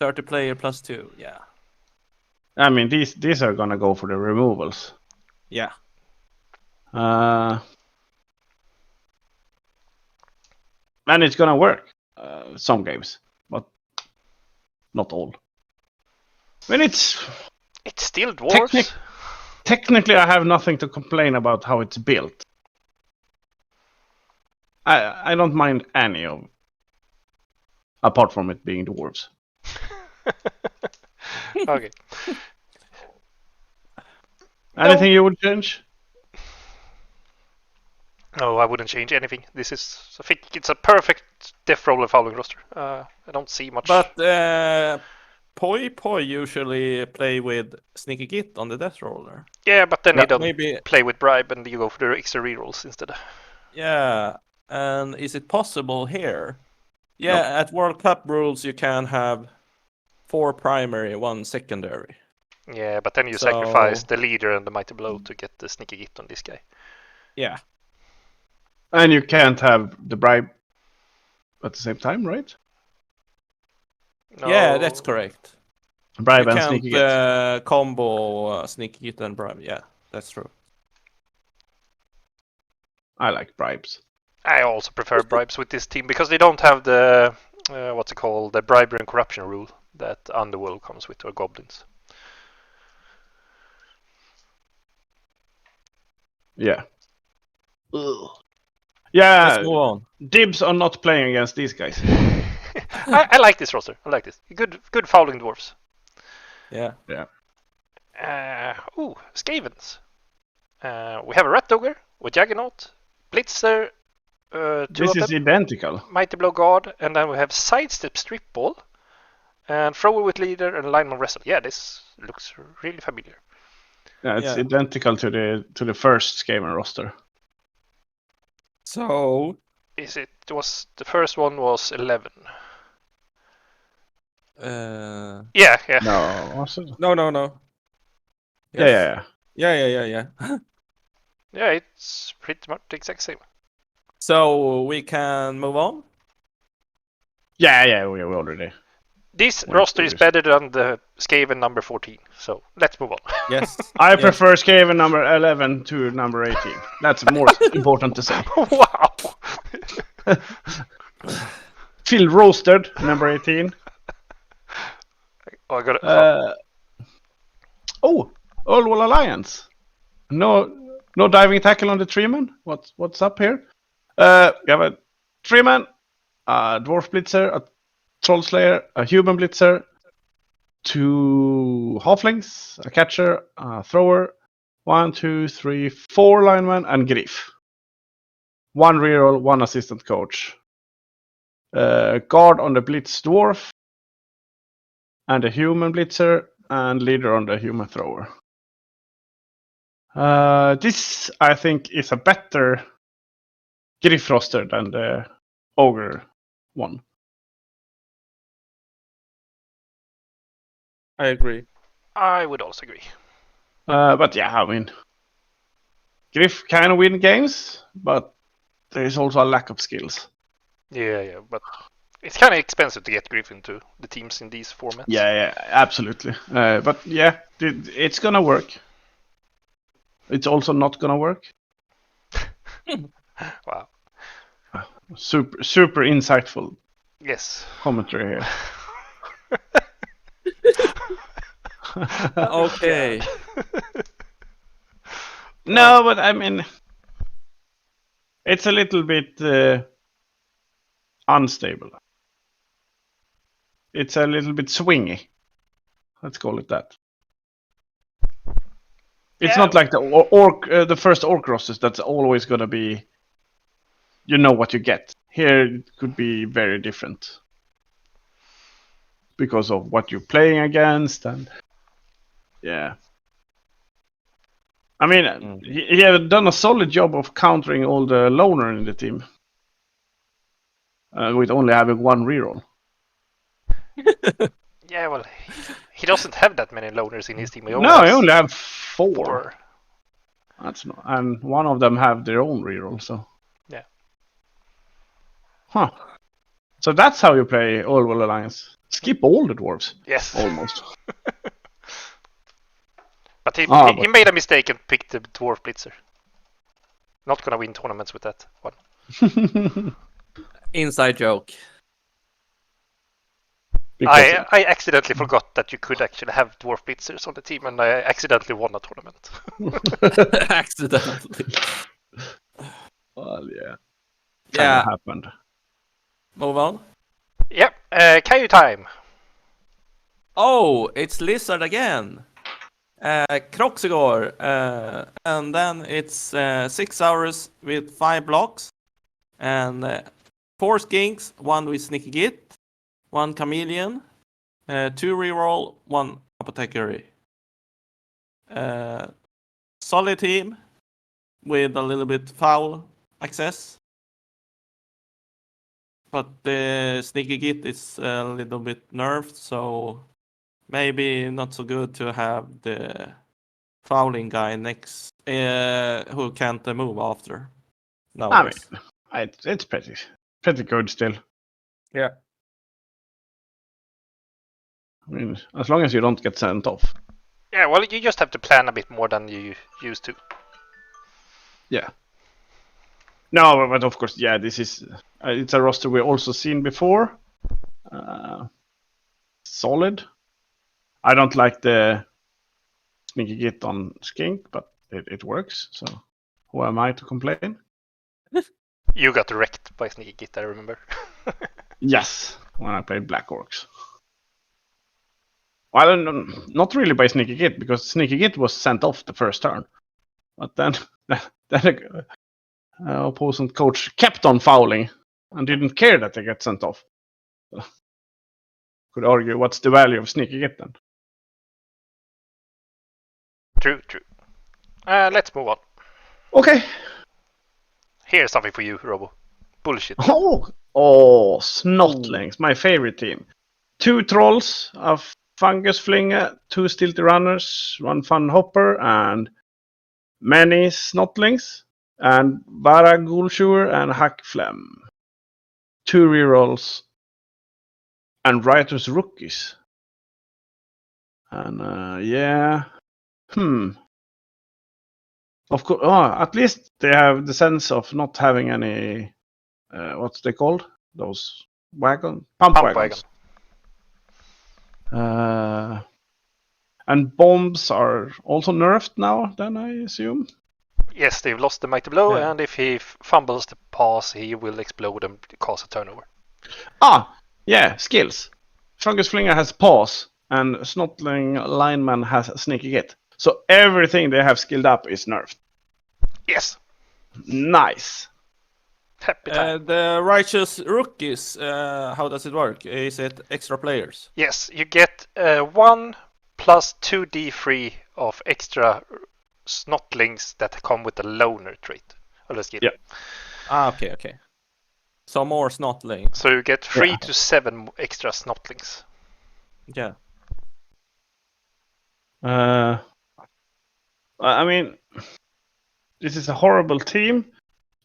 30 player plus 2. Yeah, I mean, these are gonna go for the removals. yeah. And it's gonna work. Some games, but not all. I mean, it's still dwarves. Technically, I have nothing to complain about how it's built. I don't mind any of, apart from it being dwarves. Okay. Anything you would change? No, I wouldn't change anything. I think it's a perfect Death Roller Fouling roster. I don't see much. But Poi usually play with Sneaky Git on the Death Roller. Yeah, but then you don't maybe play with Bribe and you go for the extra rerolls instead. Yeah, and is it possible here? Yeah, at World Cup rules you can have 4 primary, 1 secondary. Yeah, but then you sacrifice the Leader and the Mighty Blow to get the Sneaky Git on this guy. Yeah. And you can't have the bribe at the same time, right? No. Yeah, that's correct. Bribe You and can't Sneaky Git. combo Sneaky Git and bribe. Yeah, that's true. I like bribes. I also prefer bribes with this team because they don't have the what's it called, the bribery and corruption rule that Underworld comes with, or goblins. Yeah. Ugh. Yeah. Let's move on. Dibs on not playing against these guys. I like this roster. I like this. Good fouling dwarves. Yeah. Yeah. Skavens. We have a Rat Ogre with Juggernaut, Blitzer. This is identical. Mighty Blow Guard, and then we have Sidestep Strip Ball, and Thrower with Leader, and Lineman Wrestle. Yeah, this looks really familiar. Yeah, it's identical to the first Skaven roster. So The first one was 11. Yeah. No, was it? No. Yes. Yeah. Yeah, it's pretty much the exact same. So we can move on? Yeah, we already. This roster is better than the Skaven number 14, so let's move on. Yes. I prefer Skaven number 11 to number 18. That's more important to say. Wow! Phil Roasted, number 18. Oh, I got it. All Alliance. No diving tackle on the Treeman. What's up here? We have a Treeman, a Dwarf Blitzer, a Troll Slayer, a Human Blitzer, 2 Halflings, a Catcher, a Thrower, 1, 2, 3, 4 Linemen, and Griff. 1 reroll, 1 assistant coach. Guard on the Blitz Dwarf, and a Human Blitzer, and Leader on the Human Thrower. This, I think, is a better Griff roster than the Ogre one. I agree. I would also agree. But yeah, I mean, Griff kind of win games, but there is also a lack of skills. Yeah, but it's kind of expensive to get Griff into the teams in these formats. Yeah, absolutely. But yeah, it's gonna work. It's also not gonna work. Wow. Super insightful. Yes. Commentary here. Okay. No, but I mean, it's a little bit unstable. It's a little bit swingy. Let's call it that. It's Yeah. not like the first orc rosters that's always gonna be. You know what you get. Here it could be very different because of what you're playing against, and yeah. I mean, he had done a solid job of countering all the loner in the team with only having one reroll. Yeah, well, he doesn't have that many loners in his team. He He has only have four. 4. That's not, and one of them have their own reroll. So Yeah. Huh. So that's how you play Orwell Alliance. Skip all the dwarves. Yes. Almost. But he but- made a mistake and picked the Dwarf Blitzer. Not gonna win tournaments with that one. Inside joke. Because- I accidentally forgot that you could actually have Dwarf Blitzers on the team, and I accidentally won a tournament. Accidentally. Well, yeah. Yeah. Kinda happened. Move on. Yep, Caillou time. Oh, it's Lizard again. Croxigor. And then it's 6 hours with 5 blocks. And 4 skinks, 1 with Sneaky Git, 1 chameleon, 2 reroll, 1 apothecary. Solid team with a little bit foul access. But the Sneaky Git is a little bit nerfed, so maybe not so good to have the fouling guy next who can't move after. No. I mean, it's pretty good still. Yeah. I mean, as long as you don't get sent off. Yeah, well, you just have to plan a bit more than you used to. Yeah. No, but of course, yeah, this is it's a roster we've also seen before. Solid. I don't like the Sneaky Git on Skink, but it works. So who am I to complain? You got wrecked by Sneaky Git, I remember. Yes, when I played Black Orcs. Well, not really by Sneaky Git, because Sneaky Git was sent off the first turn. But then the opposing coach kept on fouling and didn't care that they get sent off. So, could argue, what's the value of Sneaky Git then? True. Let's move on. Okay. Here's something for you, Robo. Bullshit. Oh, Snotlings, my favorite team. 2 trolls, a fungus flinger, 2 stilty runners, 1 fun hopper, and many Snotlings, and Vara Ghoulshoer and Hackflem. 2 rerolls, and Riotous Rookies. And yeah. Of course, at least they have the sense of not having any. What's they called? Those pump wagons. And bombs are also nerfed now. Then I assume. Yes, they've lost the mighty blow, Yeah. and if he fumbles the pass, he will explode and cause a turnover. Yeah, skills. Fungus Flinger has paws, and Snotling Lineman has Sneaky Git. So everything they have skilled up is nerfed. Yes, Nice. happy time. The Righteous Rookies, how does it work? Is it extra players? Yes, you get 1 plus 2d3 of extra Snotlings that come with the loner trait. Or skill. Yeah. Okay. So more Snotling. So you get 3 Yeah. to 7 extra Snotlings. Yeah. I mean, this is a horrible team,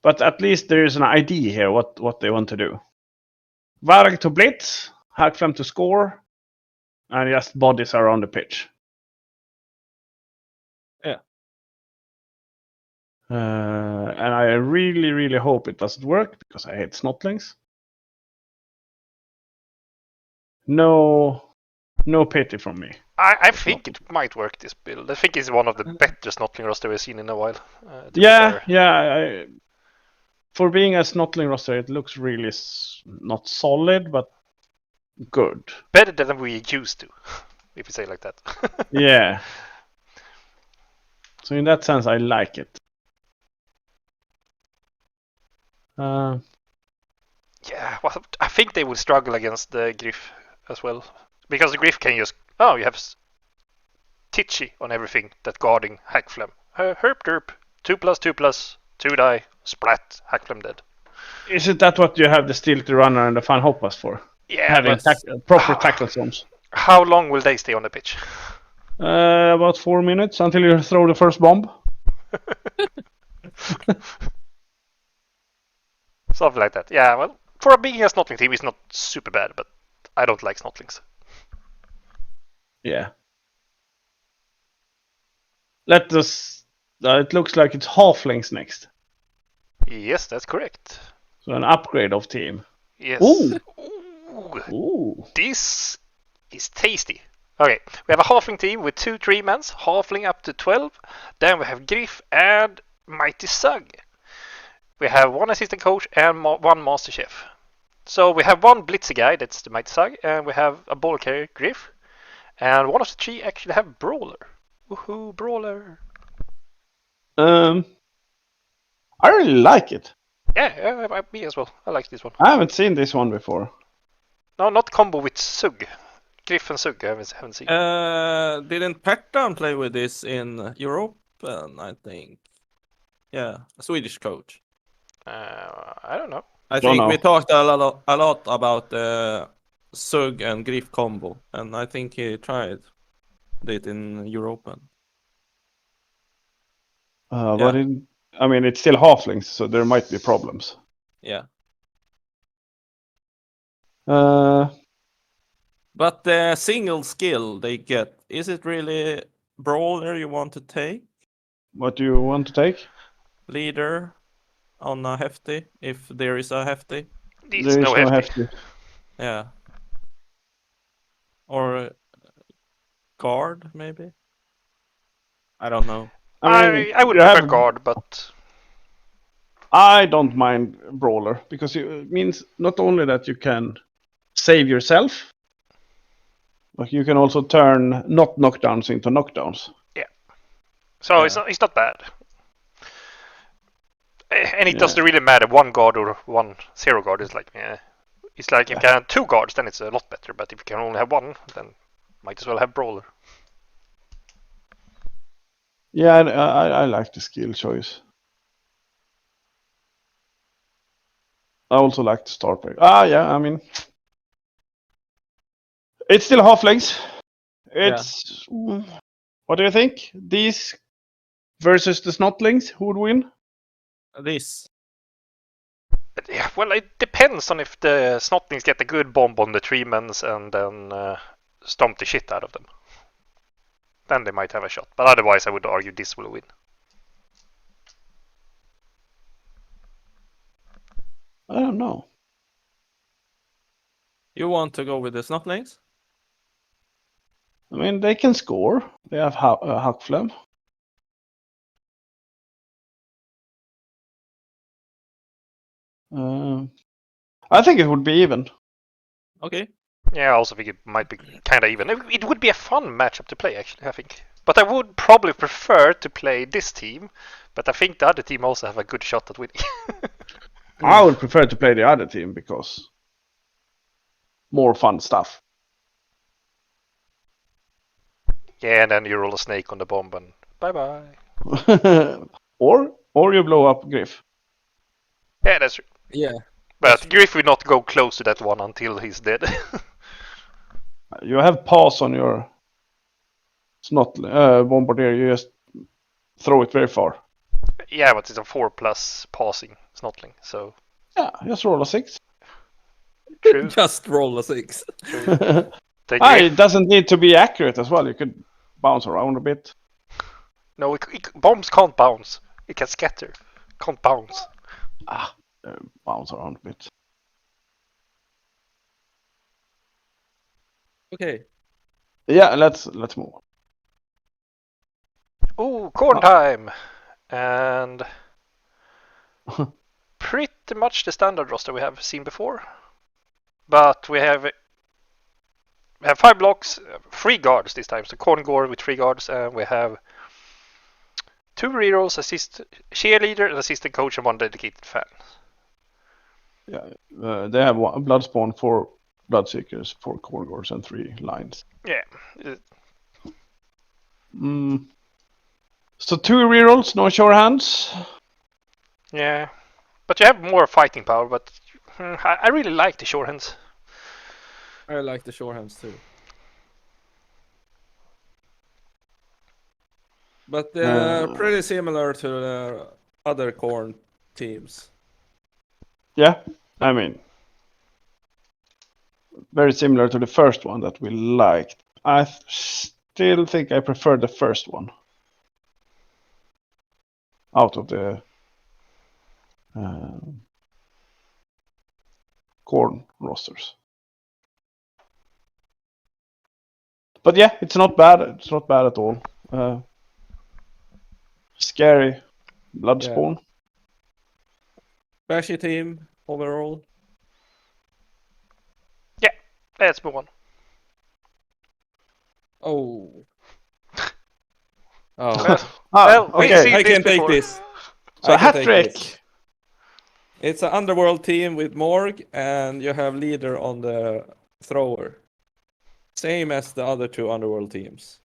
but at least there is an idea here what they want to do. Varg to blitz, Hackflem to score, and just bodies around the pitch. Yeah. And I really, really hope it doesn't work because I hate Snotlings. No pity from me. I think it might work, this build. I think it's one of the better Snotling roster we've seen in a while. to be Yeah, fair. yeah. for being a Snotling roster, it looks really not solid, but good. Better than we used to, if you say it like that. Yeah. So in that sense, I like it. Yeah, well, I think they would struggle against the Griff as well. Because the Griff can just... Oh, you have Titchy on everything that guarding Hackflem. Herp derp, 2+2+, 2 die, splat, Hackflem dead. Isn't that what you have the Stealthy Runner and the Fan Hoppas for? Yeah, Having but proper tackle zones. how long will they stay on the pitch? About 4 minutes until you throw the first bomb. Something like that. Yeah, well, for a being a Snotling team, it's not super bad, but I don't like Snotlings. Yeah. Let us. It looks like it's Halflings next. Yes, that's correct. So an upgrade of team. Yes. Ooh. Ooh. Ooh. This is tasty. Okay, we have a Halfling team with 2 3-mans, Halfling up to 12. Then we have Griff and Mighty Sug. We have 1 assistant coach and 1 master chef. So we have 1 blitzer guy, that's the Mighty Sug, and we have a ball carrier, Griff. And 1 of the 3 actually have Brawler. Woohoo, Brawler. I really like it. Yeah, me as well. I like this one. I haven't seen this one before. No, not combo with Sug. Griff and Sug I haven't seen. Didn't Pactan play with this in Europe? I think. Yeah, a Swedish coach. I don't know. I Don't think know. we talked a lot about the Sug and Griff combo, and I think he tried it in European. But I mean, it's still Halflings, so there might be problems. Yeah. Uh, But the single skill they get, is it really Brawler you want to take? what do you want to take? Leader on a hefty, if there is a hefty? This There is is no no hefty. hefty. Yeah. Or guard, maybe? I don't know. I would you prefer have- guard, but I don't mind Brawler because it means not only that you can save yourself, but you can also turn not knockdowns into knockdowns. so Yeah. it's not bad. And it Yeah. doesn't really matter 1 guard or 1 0 guard. It's like it's like if you can have 2 guards, then it's a lot better. But if you can only have 1, then might as well have Brawler. Yeah, I like the skill choice. I also like the star player. Yeah, I mean, it's still Halflings. It's what do you think? These versus the Snotlings, who would win? This. But, yeah, well, it depends on if the Snotlings get a good bomb on the 3-mans and then stomp the shit out of them. Then they might have a shot. But otherwise, I would argue this will win. I don't know. You want to go with the Snotlings? I mean, they can score. They have Hackflem. I think it would be even. Okay. Yeah, I also think it might be kind of even. It would be a fun matchup to play, actually, I think. But I would probably prefer to play this team, but I think the other team also have a good shot at winning. I would prefer to play the other team because more fun stuff. Yeah, and then you roll a snake on the bomb and bye-bye. or you blow up Griff. Yeah, that's true. Yeah. But Griff will not go close to that one until he's dead. You have pass on your bombardier. You just throw it very far. Yeah, but it's a 4+ passing Snotling, so Yeah, just roll a 6. true. Just roll a 6. True. The Griff, It doesn't need to be accurate as well. You could bounce around a bit. no, bombs can't bounce. It can scatter. Can't bounce. Bounce around a bit. Okay. Yeah, let's move. Ooh, corn time! And pretty pretty much the standard roster we have seen before. But we have 5 blocks, 3 guards this time. So corn gore with 3 guards, and we have 2 rerolls, cheerleader, an assistant coach, and 1 dedicated fan. Yeah, they have 1 Bloodspawn, 4 Bloodseekers, 4 Corgors, and 3 lines. Yeah. So 2 rerolls, no sure hands. Yeah. But you have more fighting power, but I really like the sure hands. I like the short hands too. But they're pretty similar to the other corn teams. Yeah, I mean, very similar to the first one that we liked. I still think I prefer the first one out of the corn rosters. But yeah, it's not bad. It's not bad at all. Scary Bloodspawn. Bashy team overall. Yeah, let's move on. Oh. Well, okay. I can take this. So hat trick. It's an underworld team with Morg, and you have leader on the thrower. Same as the other 2 underworld teams.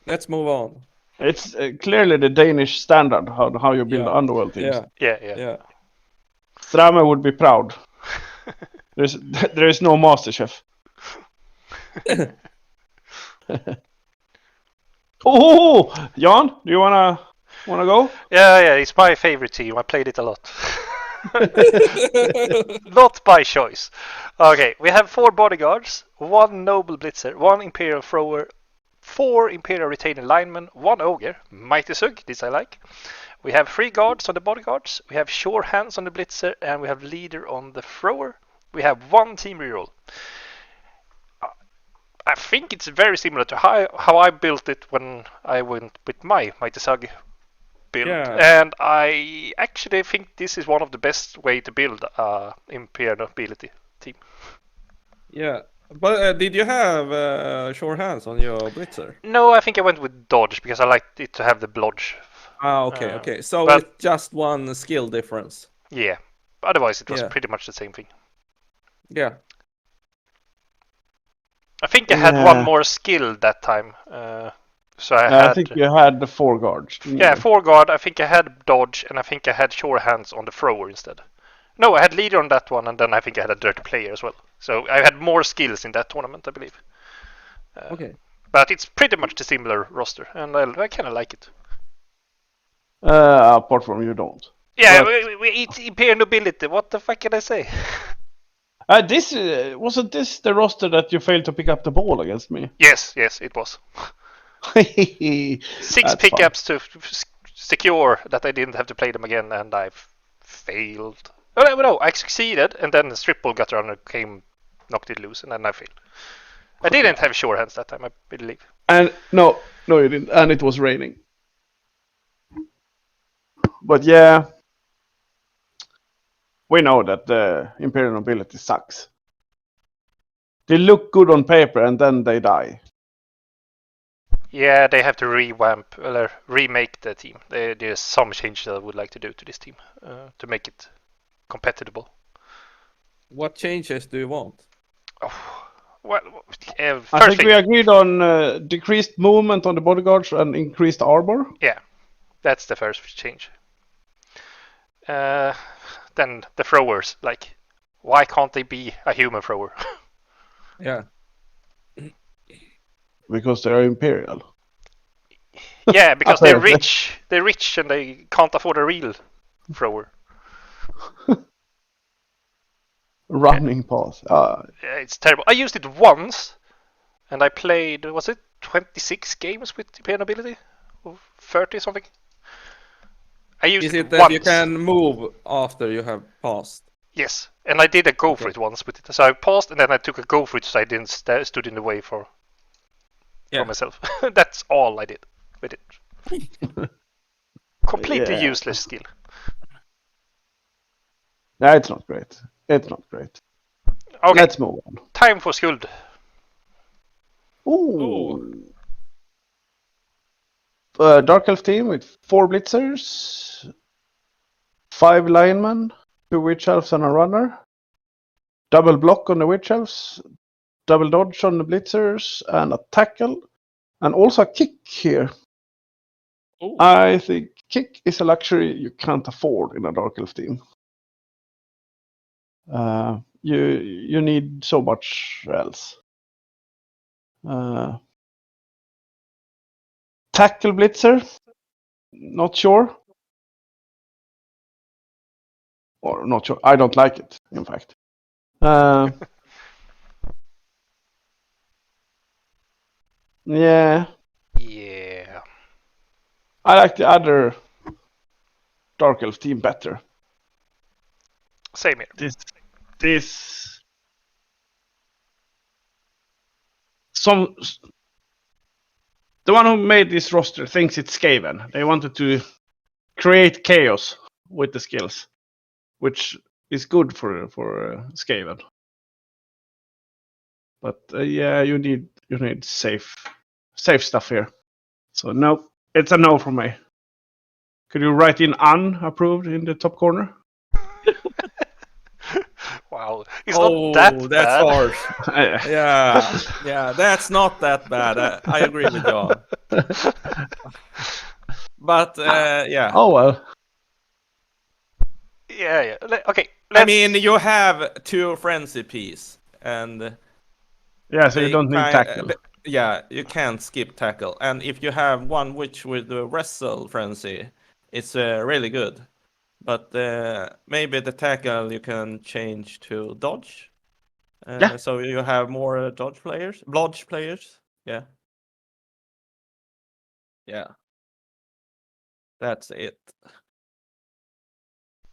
Let's move on. It's clearly the Danish standard how you build underworld teams. Yeah. Strame would be proud. There is no master chef. Oh, Jan, do you wanna go? Yeah, it's my favorite team. I played it a lot. Not by choice. Okay, we have 4 bodyguards, 1 noble blitzer, 1 imperial thrower, 4 imperial retaining linemen, 1 ogre, mighty sug, this I like. We have 3 guards on the bodyguards, we have sure hands on the blitzer, and we have leader on the thrower. We have 1 team reroll. I think it's very similar to how I built it when I went with my mighty sug build, and I actually think this is one of the best way to build a imperial nobility team. Yeah, but did you have sure hands on your blitzer? No, I think I went with dodge because I liked it to have the blodge. Okay. So it's just 1 skill difference. Yeah, otherwise it was pretty much the same thing. Yeah. I think I had 1 more skill that time. So I think you had the 4 guards. Yeah, 4 guard. I think I had dodge, and I think I had sure hands on the thrower instead. No, I had leader on that one, and then I think I had a dirty player as well. So I had more skills in that tournament, I believe. Okay. But it's pretty much the similar roster, and I kind of like it. Apart from you don't. Yeah, we eat imperial nobility. What the fuck can I say? This wasn't this the roster that you failed to pick up the ball against me? Yes, it was. 6 pickups to secure that I didn't have to play them again, and I failed. No, I succeeded, and then the triple gut runner came, knocked it loose, and then I failed. I didn't have sure hands that time, I believe. And no, you didn't. And it was raining. But yeah, we know that the imperial nobility sucks. They look good on paper, and then they die. Yeah, they have to remake the team. There's some changes that I would like to do to this team to make it compatible. What changes do you want? Well, I think we agreed on decreased movement on the bodyguards and increased armor. Yeah, that's the first change. Then the throwers, why can't they be a human thrower? Yeah. Because they are imperial. Yeah, because they're rich. They're rich and they can't afford a real thrower. Running pass. It's terrible. I used it once, and I played, was it 26 games with imperial nobility? Or 30 something? I used it that once. You can move after you have passed? Yes, and I did a go for it once with it. So I paused, and then I took a go for it, so I didn't stood in the way for myself. That's all I did with it. Completely useless skill. No, it's not great. It's not great. Okay, Let's move on. time for Skuld. Ooh. Dark Elf team with 4 Blitzers, 5 Linemen, 2 Witch Elves and a Runner. Double block on the Witch Elves, double dodge on the Blitzers, and a tackle. And also a kick here. Ooh. I think kick is a luxury you can't afford in a Dark Elf team. You need so much else. Tackle Blitzer, not sure. Or not sure. I don't like it, in fact. Yeah. Yeah. I like the other Dark Elf team better. Same here. This the one who made this roster thinks it's Skaven. They wanted to create chaos with the skills, which is good for Skaven. But yeah, you need safe stuff here. So no, it's a no from me. Could you write in unapproved in the top corner? Wow, it's not that that's bad. harsh. Yeah, that's not that bad. I agree with John. But yeah. Oh well. Yeah. Okay. I mean, you have 2 frenzy piece, and yeah, so you don't need tackle. Yeah, you can't skip tackle. And if you have 1 witch with the wrestle frenzy, it's really good. But maybe the tackle you can change to dodge. So you have more dodge players, blodge players. Yeah. Yeah. That's it.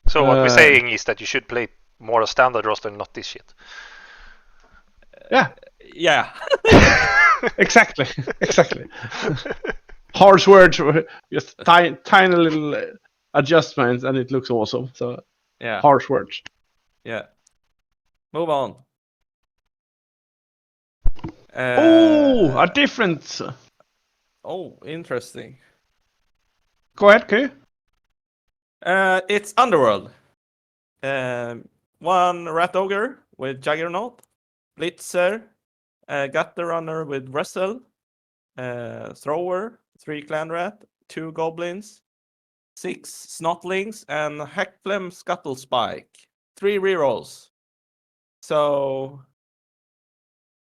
So what we're saying is that you should play more a standard roster, not this shit. Yeah. Yeah. Exactly. Harsh words, just tiny little adjustments, and it looks awesome. So Yeah. harsh words. Yeah. Move on. A different. Oh, interesting. Go ahead, Kay. It's Underworld. 1 Rat Ogre with Juggernaut, Blitzer, Gutter Runner with Wrestle, Thrower, 3 Clan Rat, 2 Goblins, 6 Snotlings, and Hackflem Scuttle Spike. 3 rerolls. So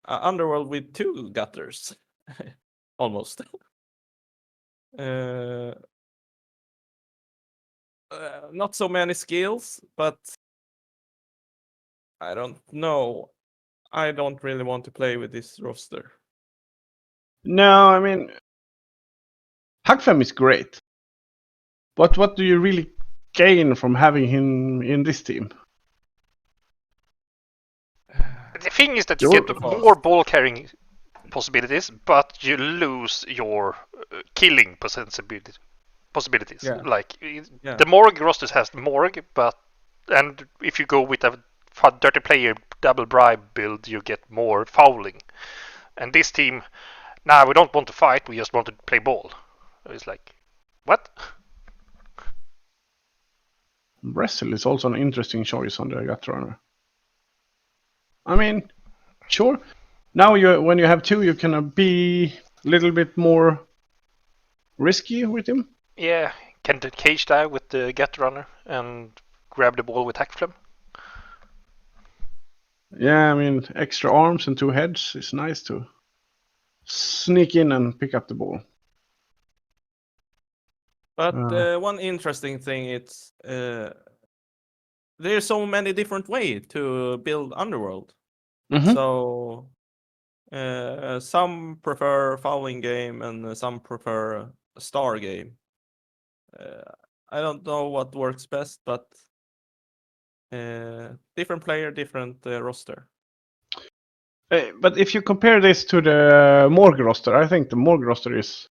Underworld with 2 Gutters. Almost. Not so many skills, but I don't know. I don't really want to play with this roster. No, I mean, Hagfem is great. But what do you really gain from having him in this team? The thing is that you get more ball carrying possibilities, but you lose your killing possibilities. Yeah. Like the Morg rosters has Morg, and if you go with a dirty player double bribe build, you get more fouling. And this team, we don't want to fight, we just want to play ball. It's like, what? Wrestle is also an interesting choice on the Gut Runner. I mean, sure. Now when you have 2, you can be a little bit more risky with him. Yeah, can the cage dive with the Gut Runner and grab the ball with Hackflem? Yeah, I mean, extra arms and 2 heads is nice to sneak in and pick up the ball. But one interesting thing, it's there's so many different ways to build Underworld. Mm-hmm. So some prefer fouling game and some prefer a star game. I don't know what works best, but different player, different roster. But if you compare this to the Morg roster, I think the Morg roster is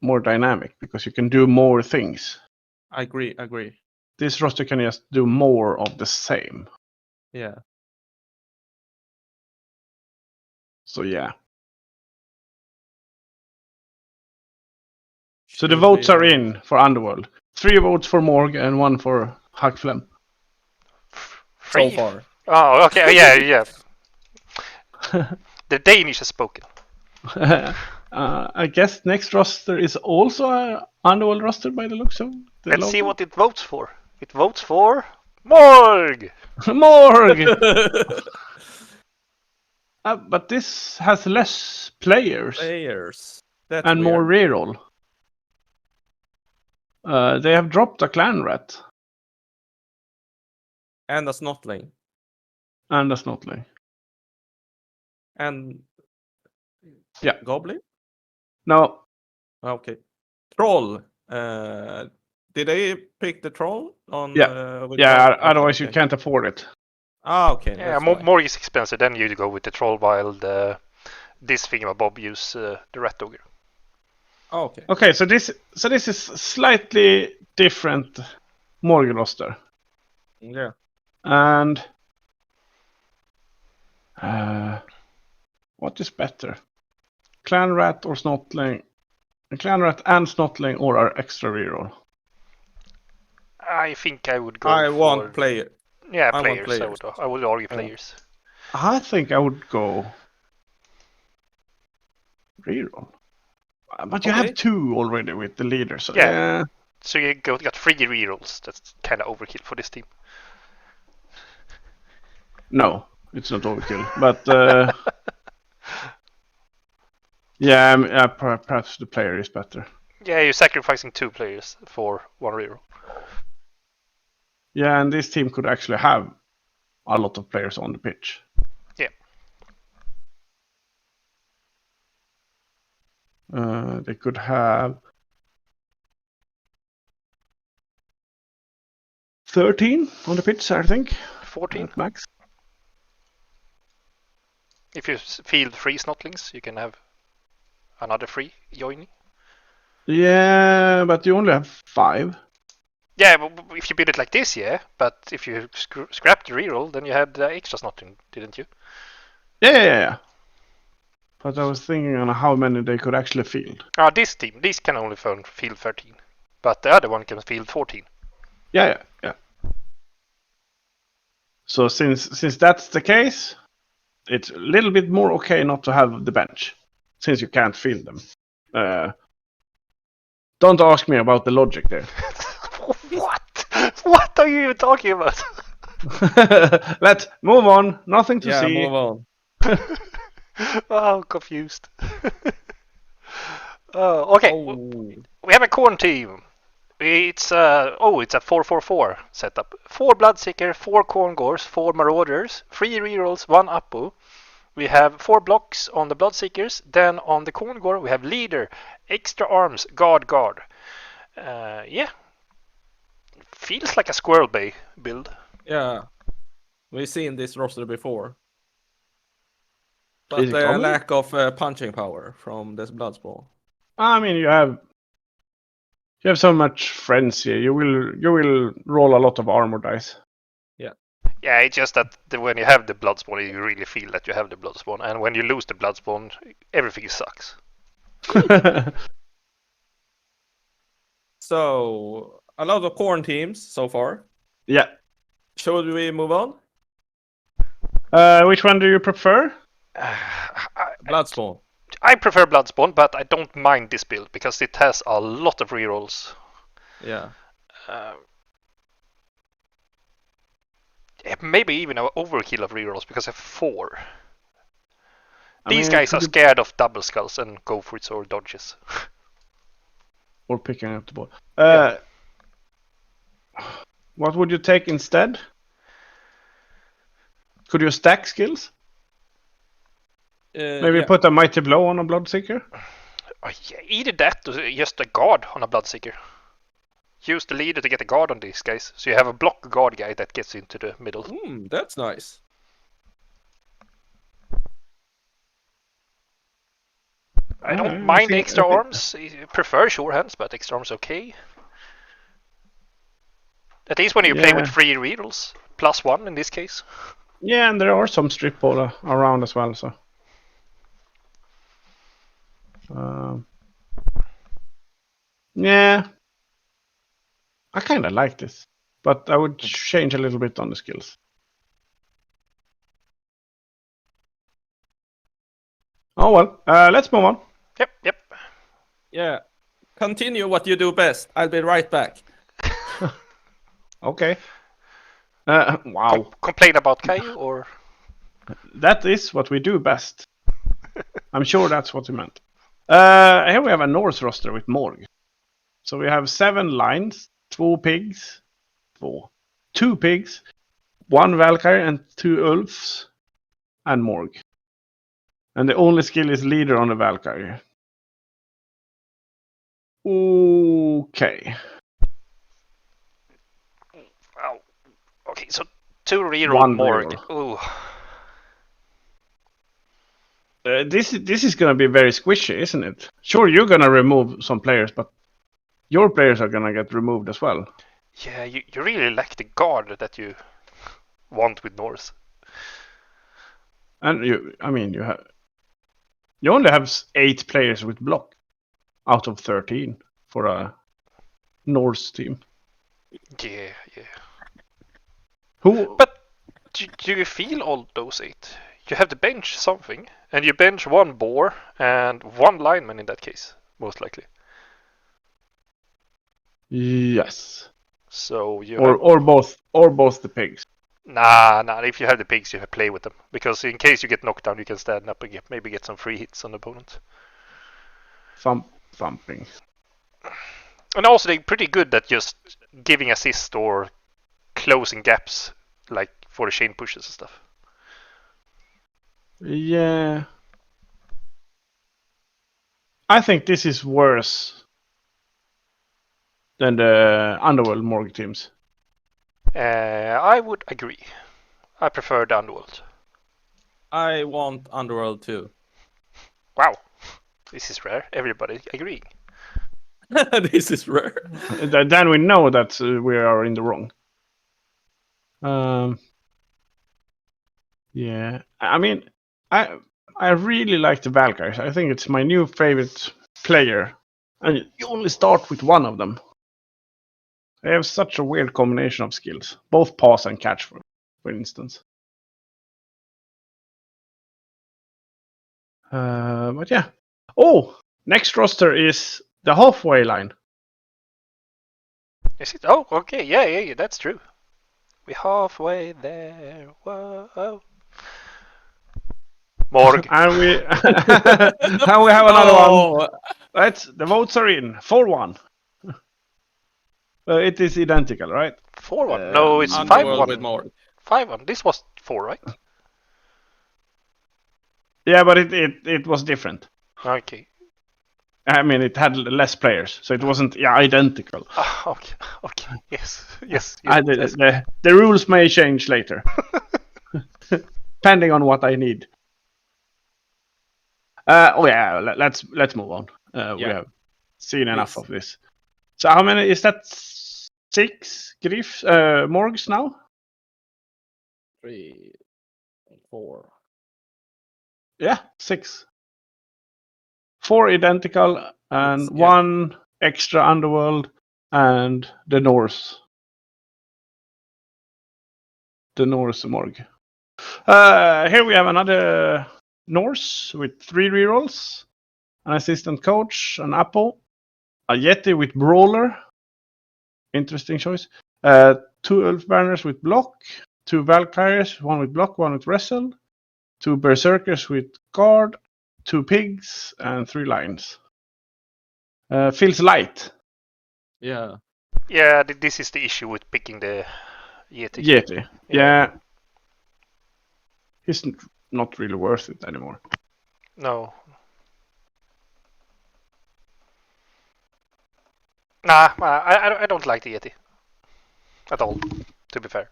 more dynamic because you can do more things. I agree. this roster can just do more of the same. Yeah. So yeah. So Should the votes be are more- in for Underworld. 3 votes for Morg and 1 for Hackflem. so far. Oh, okay. Yeah. The Danish has spoken. I guess next roster is also a Underworld roster by the looks of the Let's logo. see what it votes for. It votes for Morg! Morg! But this has less players Players. That's and weird. more reroll. They have dropped a clan rat And a snotling. and a snotling. And Yeah. goblin? Now, Okay. Troll. Did they pick the troll on? With yeah. gold? Otherwise, you Okay. can't afford it. Ah, okay. Yeah, That's why. Morg is expensive. Then you go with the troll while this thingamabob use the rat ogre. Oh, okay. Okay, so this is slightly different Morg roster, Yeah. and what is better, clan rat or snotling? Clan rat and snotling or our extra reroll? I think I would go I for... want player. Yeah, I want players. players. I would argue Yeah. players. I think I would go reroll. But you Okay. have 2 already with the leader, so Yeah. yeah. So you got 3 rerolls. That's kind of overkill for this team. No, it's not overkill. But yeah, perhaps the player is better. Yeah, you're sacrificing 2 players for 1 reroll. Yeah, and this team could actually have a lot of players on the pitch. Yeah. They could have 13 on the pitch, I think. 14. At max. If you field 3 snotlings, you can have another 3 joining. Yeah, but you only have 5. Yeah, but if you build it like this, yeah. But if you scrap the reroll, then you had the extra snotling, didn't you? Yeah. But I was thinking on how many they could actually field. This team, this can only field 13. But the other one can field 14. Yeah. So since that's the case, it's a little bit more okay not to have the bench, since you can't field them. Don't ask me about the logic there. What? What are you even talking about? Let's move on. Nothing to Yeah, see. move on. Oh, I'm confused. Okay, Oh. we have a corn team. It's a 4-4-4 setup. 4 Bloodseeker, 4 Corn Gores, 4 Marauders, 3 rerolls, 1 Apu. We have 4 blocks on the Bloodseekers. Then on the Corn Gore we have Leader, Extra Arms, Guard. Yeah. Feels like a Squirrel Bay build. Yeah. We've seen this roster before. Is But it the common? lack of punching power from this Bloodspawn. I mean, you have so much frenzy. You will roll a lot of armor dice. Yeah, it's just that when you have the Bloodspawn, you really feel that you have the Bloodspawn. And when you lose the Bloodspawn, everything sucks. So, a lot of corn teams so far. Yeah. Should we move on? Which one do you prefer? Bloodspawn. I prefer Bloodspawn, but I don't mind this build because it has a lot of rerolls. Yeah. Maybe even an overkill of rerolls because I have 4. I These mean, guys could are you- scared of double skulls and go for it or dodges. Or picking up the ball. Yeah. What would you take instead? Could you stack skills? Maybe Yeah. put a mighty blow on a Bloodseeker? Yeah, either that or just a guard on a Bloodseeker. Use the leader to get a guard on these guys. So you have a block guard guy that gets into the middle. That's nice. I don't I mind think- extra I think- arms. I prefer sure hands, but extra arms okay. At least when you play with Yeah. 3 rerolls, +1 in this case. Yeah, and there are some strip ball around as well. So. Yeah. I kind of like this, but I would change a little bit on the skills. Oh well, let's move on. Yep. Yeah. Continue what you do best. I'll be right back. Okay. Wow, Complain about Caillou, or that is what we do best. I'm sure that's what you meant. Here we have a Norse roster with Morg. So we have 7 lines, 2 pigs, 2 pigs, 1 Valkyrie and 2 Ulfs, and Morg. And the only skill is leader on the Valkyrie. Okay. wow. Okay, so 2 reroll One Morg. reroll. Ooh. This is gonna be very squishy, isn't it? Sure, you're gonna remove some players, but your players are gonna get removed as well. Yeah, you really lack the guard that you want with Norse. And you only have 8 players with block out of 13 for a Norse team. Yeah. Who? But do you feel all those 8? You have to bench something, and you bench 1 boar and 1 lineman in that case, most likely. Yes. So you Or both the pigs. Nah. If you have the pigs, you have to play with them, because in case you get knocked down, you can stand up and maybe get some free hits on the opponent. Thumping. And also, they're pretty good at just giving assist or closing gaps, like for the chain pushes and stuff. Yeah. I think this is worse than the Underworld Morg teams. I would agree. I prefer the Underworld. I want Underworld too. Wow, this is rare. Everybody agreeing. This is rare. Then we know that we are in the wrong. Yeah. I mean, I really like the Valkyries. I think it's my new favorite player. And you only start with one of them. They have such a weird combination of skills. Both pass and catch, for instance. But yeah. Oh! Next roster is the halfway line. Is it? Oh, okay. Yeah, that's true. We're halfway there. Whoa. Morg. And we and we have another one. Right, the votes are in. 4-1. It is identical, right? 4-1. No, it's Underworld 5-1. with more. 5-1. This was 4, right? Yeah, but it was different. Okay. I mean, it had less players, so it wasn't identical. Okay. Yes. The rules may change later, depending on what I need. Let's move on. We have seen enough of this. So how many is that? 6 Griffs, Morgs now? 3, 4. Yeah, 6. 4 identical and 1 extra Underworld and the Norse. The Norse Morg. Here we have another Norse with 3 rerolls, an assistant coach, an Apple, a Yeti with Brawler. Interesting choice. 2 Ulf Banners with block, 2 Valkyries, 1 with block, 1 with wrestle, 2 Berserkers with guard, 2 pigs, and 3 lions. Feels light. Yeah. Yeah, this is the issue with picking the Yeti. Yeti. Yeah. He's not really worth it anymore. No. Nah, I don't like the Yeti. At all, to be fair.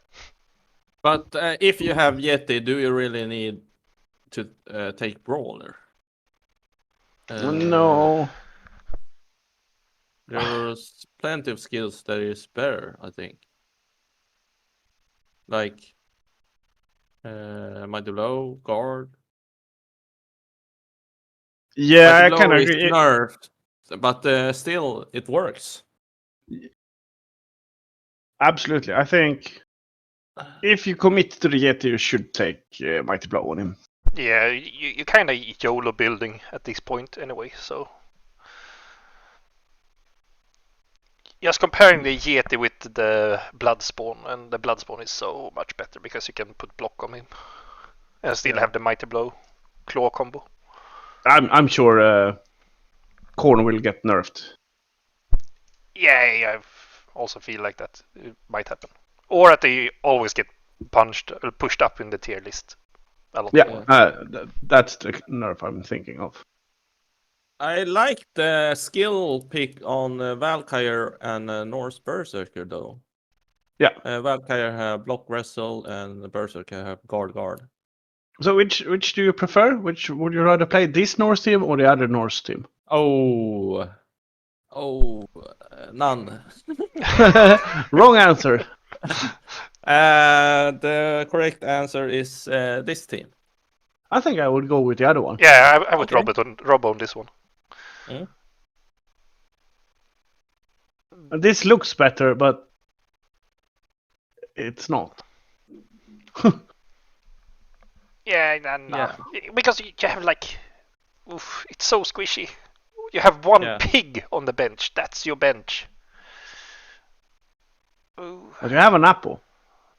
But if you have Yeti, do you really need to take Brawler? No. There's plenty of skills that is better, I think. Like Mighty Blow, Guard. Yeah, I Mighty kind Blow of is agree. nerfed, but still it works. Absolutely. I think if you commit to the Yeti, you should take Mighty Blow on him. Yeah, you kind of YOLO building at this point anyway, so. Just comparing the Yeti with the Bloodspawn, and the Bloodspawn is so much better because you can put block on him and still have the Mighty Blow claw combo. I'm sure Korn will get nerfed. Yeah, I also feel like that it might happen, or that they always get pushed up in the tier list a lot more. That's the nerf I'm thinking of. I like the skill pick on Valkyrie and Norse Berserker though. Yeah. Valkyrie have block wrestle and Berserker have guard. So which do you prefer? Which would you rather play, this Norse team or the other Norse team? None. Wrong answer. The correct answer is this team. I think I would go with the other one. Yeah, I would Okay. Rob on this one. This looks better, but it's not. Yeah, because you have like, it's so squishy. You have one pig on the bench. That's your bench. Ooh. But you have an apple.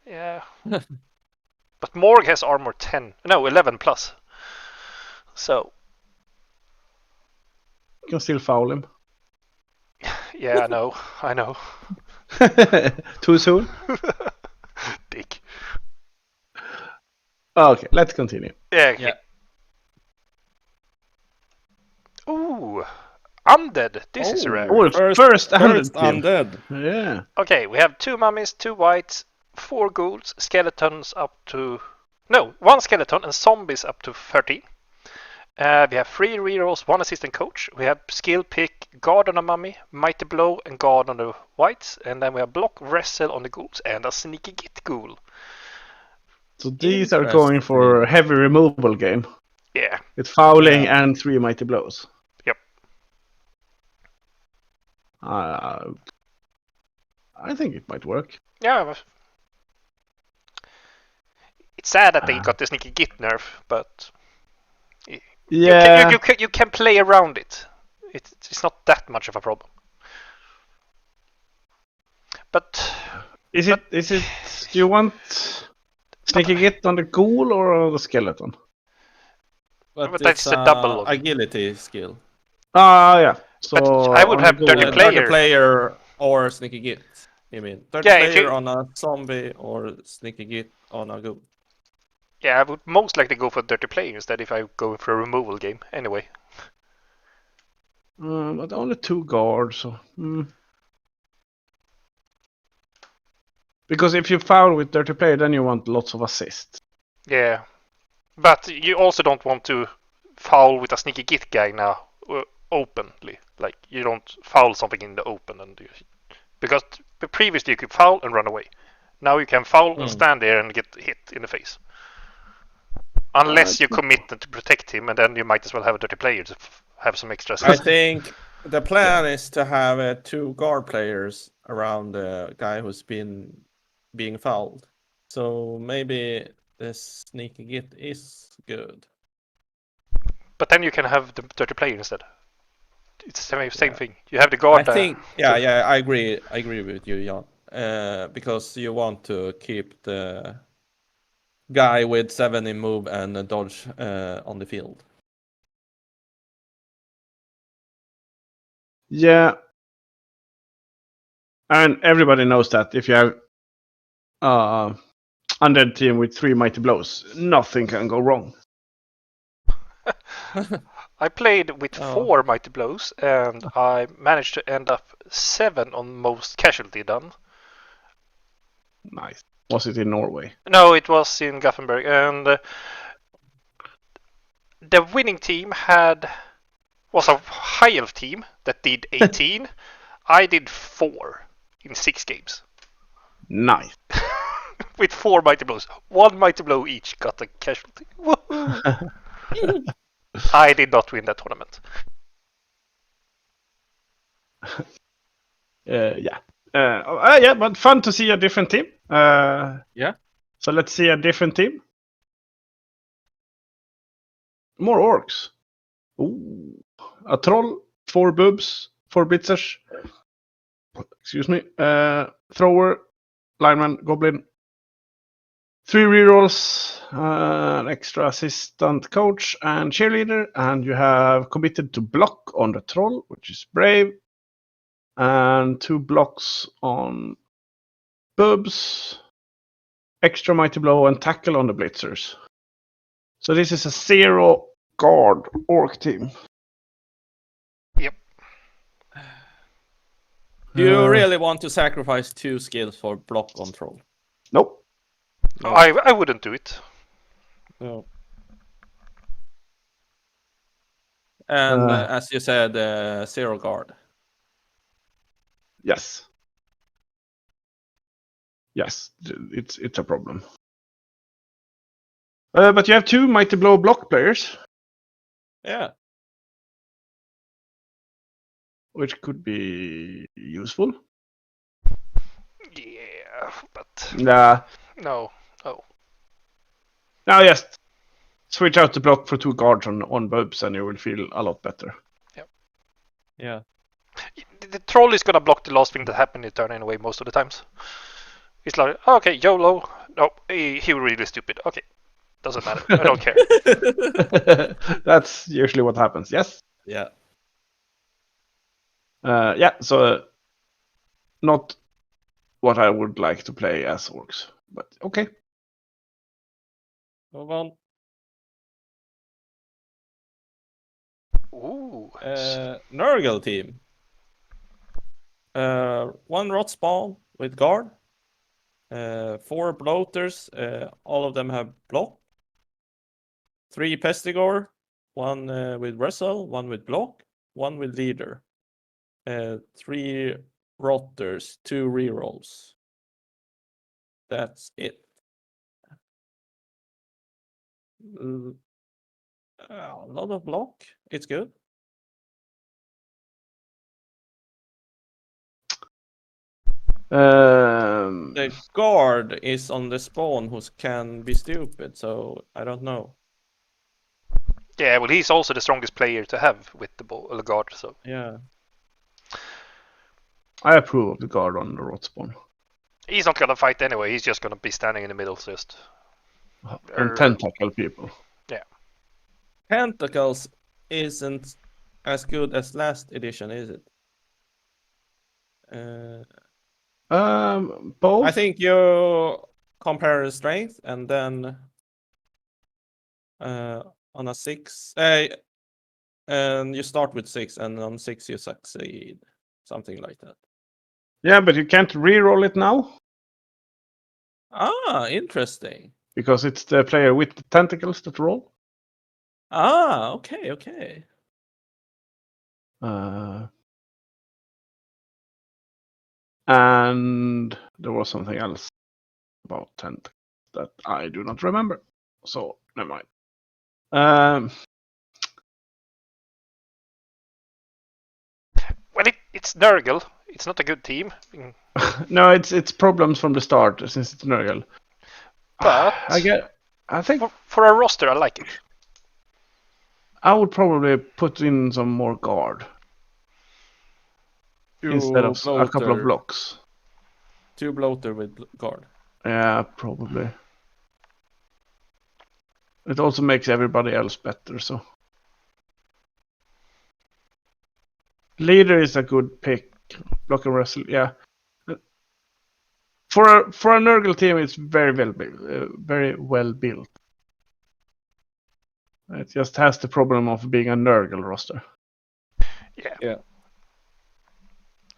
Yeah. But Morg has armor 10. No, 11 plus. So. You can still foul him. Yeah, I know. Too soon? Dick. Okay, let's continue. Yeah. Ooh. Undead. This is rare. Oh, first undead. Yeah. Okay, we have 2 mummies, 2 whites, 4 ghouls, skeletons up to... No, 1 skeleton and zombies up to 13. We have 3 rerolls, 1 assistant coach. We have skill pick, guard on a mummy, mighty blow and guard on the whites. And then we have block wrestle on the ghouls and a sneaky git ghoul. So these are going for a heavy removal game. Yeah. With fouling and 3 mighty blows. Yep. I think it might work. Yeah. It's sad that they got the sneaky git nerf, but... Yeah. You can play around it. It's not that much of a problem. But is it? Do you want sneaky git on the ghoul or on the skeleton? But that's a double agility skill. Yeah. So but I would have dirty player or sneaky git. You mean dirty player on a zombie or sneaky git on a ghoul? Yeah, I would most likely go for dirty player instead if I go for a removal game. Anyway. But only 2 guards. So, Because if you foul with dirty player, then you want lots of assists. Yeah, but you also don't want to foul with a sneaky git guy now openly. Like you don't foul something in the open, because previously you could foul and run away. Now you can foul and stand there and get hit in the face. Unless you commit to protect him, and then you might as well have a dirty player to have some extra assists. I think the plan is to have 2 guard players around the guy who's being fouled. So maybe the sneaky git is good. But then you can have the dirty player instead. It's the same thing. You have the guard. I think. I agree. I agree with you, Jan. Because you want to keep the guy with 7 in move and dodge on the field. Yeah. And everybody knows that if you have undead team with 3 mighty blows, nothing can go wrong. I played with 4 mighty blows and I managed to end up 7 on most casualty done. Nice. Was it in Norway? No, it was in Gothenburg, and the winning team was a high elf team that did 18. I did 4 in 6 games. Nice. with 4 mighty blows. 1 mighty blow each got a casualty. Woohoo! I did not win that tournament. Yeah. Yeah, but fun to see a different team. Yeah. So let's see a different team. More orcs. Ooh. A troll, 4 boobs, 4 blitzers. Excuse me. Thrower, lineman, goblin. 3 rerolls, an extra assistant coach and cheerleader, and you have committed to block on the troll, which is brave, and 2 blocks on boobs, extra mighty blow, and tackle on the blitzers. So this is a 0 guard orc team. Yep. Do you really want to sacrifice 2 skills for block on troll? Nope. No. I wouldn't do it. No. And as you said, 0 guard. Yes. Yes, it's a problem. But you have 2 mighty blow block players, Yeah. which could be useful. Yeah, but Nah. no. Now just switch out the block for 2 guards on boobs, and you will feel a lot better. Yeah. The troll is gonna block the last thing that happened in the turn anyway most of the times. He's like, oh, okay, YOLO. No, he really stupid. Okay, doesn't matter. I don't care. That's usually what happens. Yes. Yeah. Yeah. So not what I would like to play as orcs, but okay. Move on. Ooh. Nurgle team. 1 rot spawn with guard. 4 bloaters. All of them have block. 3 pestigore. 1 with wrestle. 1 with block. 1 with leader. 3 rotters. 2 rerolls. That's it. A lot of block. It's good. The guard is on the spawn who can be stupid, so I don't know. Yeah, well, he's also the strongest player to have with the guard, so. Yeah. I approve of the guard on the rot spawn. He's not gonna fight anyway, he's just gonna be standing in the middle, just. And tentacle people. Yeah. Tentacles isn't as good as last edition, is it? Both. I think you compare the strength and then on a 6, and you start with 6, and on 6 you succeed, something like that. Yeah, but you can't re-roll it now Ah, interesting. because it's the player with the tentacles that roll. Ah, okay. And there was something else about tentacles that I do not remember. So never mind. Well, it's Nurgle. It's not a good team. No, it's problems from the start since it's Nurgle. But I think for a roster, I like it. I would probably put in some more guard instead of a couple of blocks. 2 bloater with guard. Yeah, probably. It also makes everybody else better, so. Leader is a good pick. Block and wrestle, yeah. For a Nurgle team, it's very well built. It just has the problem of being a Nurgle roster. Yeah.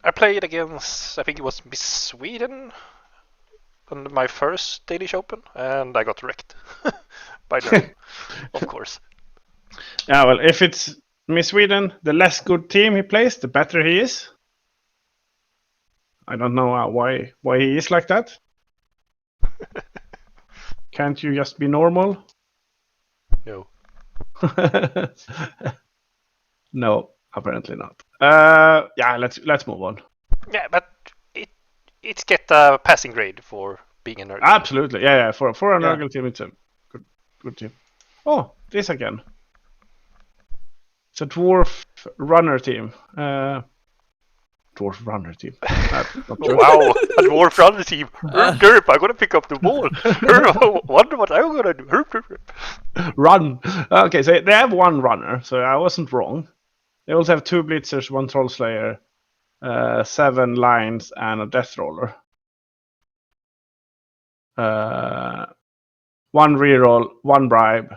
I played against, I think it was Miss Sweden on my first Danish Open, and I got wrecked by Nurgle, of course. Yeah, well, if it's Miss Sweden, the less good team he plays, the better he is. I don't know why he is like that. Can't you just be normal? No. No, apparently not. Yeah, let's move on. Yeah, but it's get a passing grade for being a nerd. Absolutely, yeah. For a Yeah. Nurgle team, it's a good team. Oh, this again. It's a dwarf runner team. Dwarf runner team. That's not true. Wow, a dwarf runner team. Derp, I'm gonna pick up the ball. Wonder what I'm gonna do. Run. Okay, so they have one runner, so I wasn't wrong. They also have 2 blitzers, 1 troll slayer, 7 lines, and a death roller. 1 reroll, 1 bribe.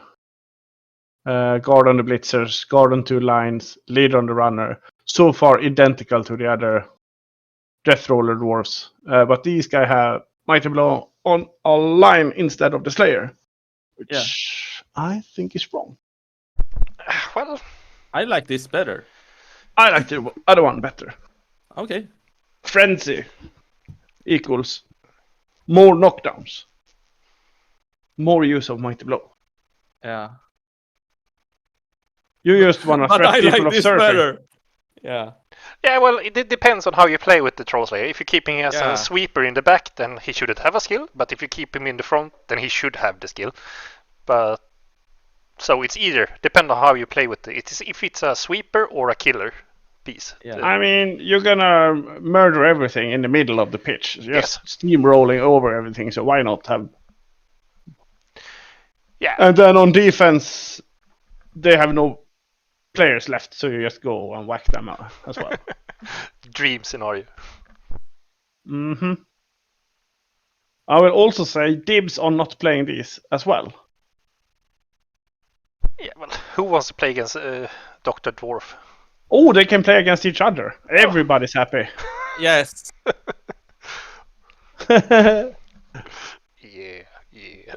Guard on the blitzers, guard on 2 lines, lead on the runner. So far identical to the other death roller dwarves, but these guys have mighty blow on a line instead of the slayer, which I think is wrong. Well, I like this better. I like the other one better. Okay. Frenzy equals more knockdowns, more use of mighty blow. Yeah. You just want to But threat I people like of this surfing. better. Yeah. yeah, well, it depends on how you play with the troll slayer. If you're keeping him as Yeah. a sweeper in the back, then he shouldn't have a skill. But if you keep him in the front, then he should have the skill. But so it's either depend on how you play with it. It's if it's a sweeper or a killer piece. Yeah. I mean, you're gonna murder everything in the middle of the pitch. Just Yes. steamrolling over everything. So why not have? Yeah. And then on defense, they have no players left, so you just go and whack them out as well. Dream scenario. Mm-hmm. I will also say dibs on not playing these as well. Yeah, well, who wants to play against Dr. Dwarf? Oh, they can play against each other. Everybody's happy. Yes. Yeah, yeah.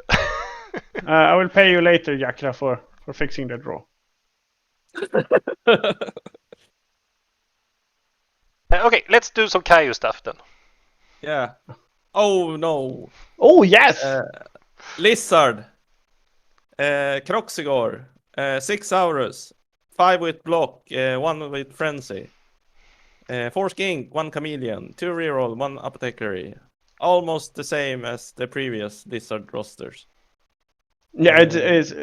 I will pay you later, Jakra, for fixing the draw. Okay, let's do some Caillou stuff then. Yeah. Oh no. Oh, yes! Lizard. Croxigor. 6 Aurus. 5 with block. 1 with frenzy. 4 skink. 1 chameleon. 2 reroll. 1 apothecary. Almost the same as the previous lizard rosters. Yeah, it is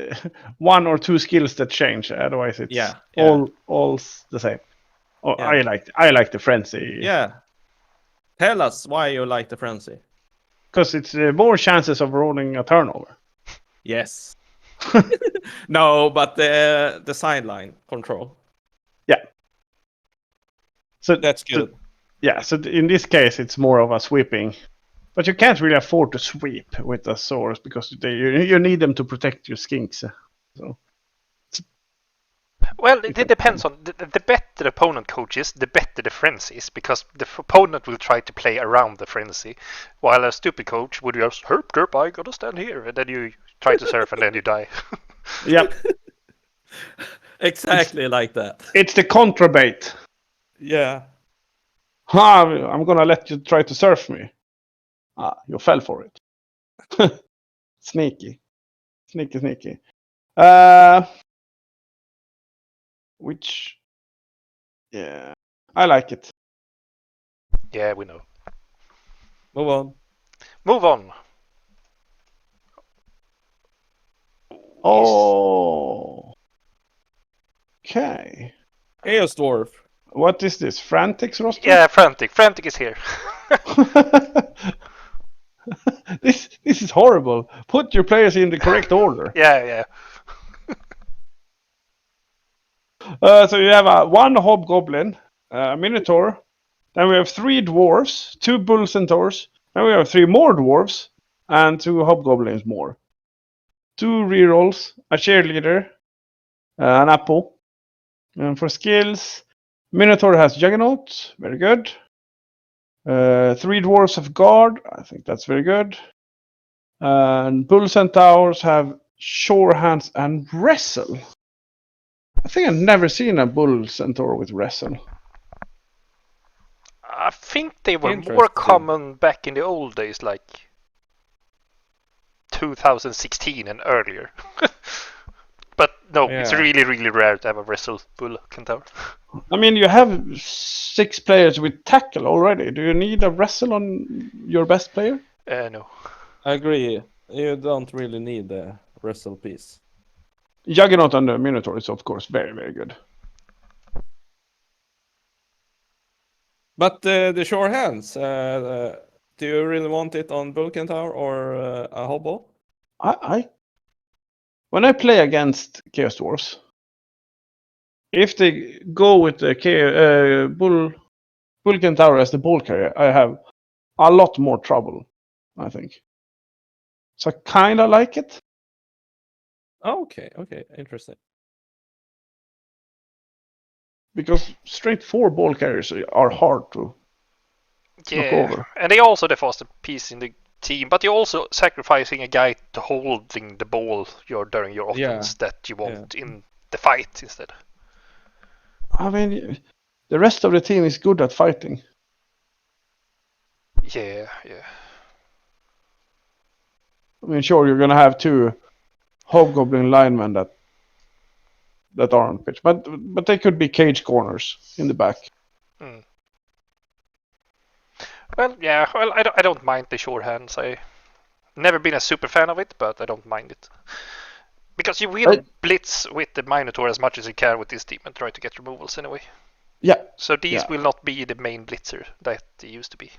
1 or 2 skills that change. Otherwise, it's Yeah. all the same. Oh, Yeah. I like the frenzy. Yeah. Tell us why you like the frenzy. Because it's more chances of rolling a turnover. Yes. No, but the sideline control. Yeah. So That's good. So in this case, it's more of a sweeping. But you can't really afford to sweep with the swords because you need them to protect your skinks. So Well, it depends on the better the opponent coaches, the better the frenzy is, because the opponent will try to play around the frenzy, while a stupid coach would just herp derp, I gotta stand here, and then you try to surf and then you die. yeah, Exactly like that. it's the contrabait. Yeah. I'm gonna let you try to surf me. You fell for it. Sneaky. Which, yeah, I like it. Yeah, we know. Move on. Move on. Oh, okay. Chaos Dwarf. What is this? Frantic's roster? Yeah, Frantic. Frantic is here. This is horrible. Put your players in the correct order. Yeah. So you have one hobgoblin, a minotaur, then we have 3 dwarves, 2 bull centaurs, then we have 3 more dwarves, and 2 hobgoblins more. 2 rerolls, a cheerleader, an apple. And for skills, minotaur has juggernaut, very good. 3 dwarves have guard, I think that's very good. And bull centaurs have sure hands and wrestle. I think I've never seen a bull centaur with wrestle. I think they were more Interesting. common back in the old days, like 2016 and earlier. But no, it's Yeah. really, really rare to have a wrestle bull centaur. I mean, you have 6 players with tackle already. Do you need a wrestle on your best player? No. I agree. You don't really need the wrestle piece. Juggernaut and the Minotaur is of course very, very good. But the sure hands, do you really want it on Bull Centaur or a hobo? When I play against Chaos Dwarfs, if they go with the Bull Centaur as the ball carrier, I have a lot more trouble, I think. So I kind of like it. Oh, okay, interesting. Because straight 4 ball carriers are hard to knock over. And they also the faster piece in the team, but you're also sacrificing a guy to holding the ball during your offense that you want in the fight instead. I mean, the rest of the team is good at fighting. Yeah. I mean, sure, you're gonna have 2 hobgoblin linemen that aren't pitched, but they could be cage corners in the back. Well, yeah. Well, I don't mind the sure hands. I never been a super fan of it, but I don't mind it because you will blitz with the Minotaur as much as you can with this team and try to get removals anyway. Yeah. So these will not be the main blitzer that they used to be.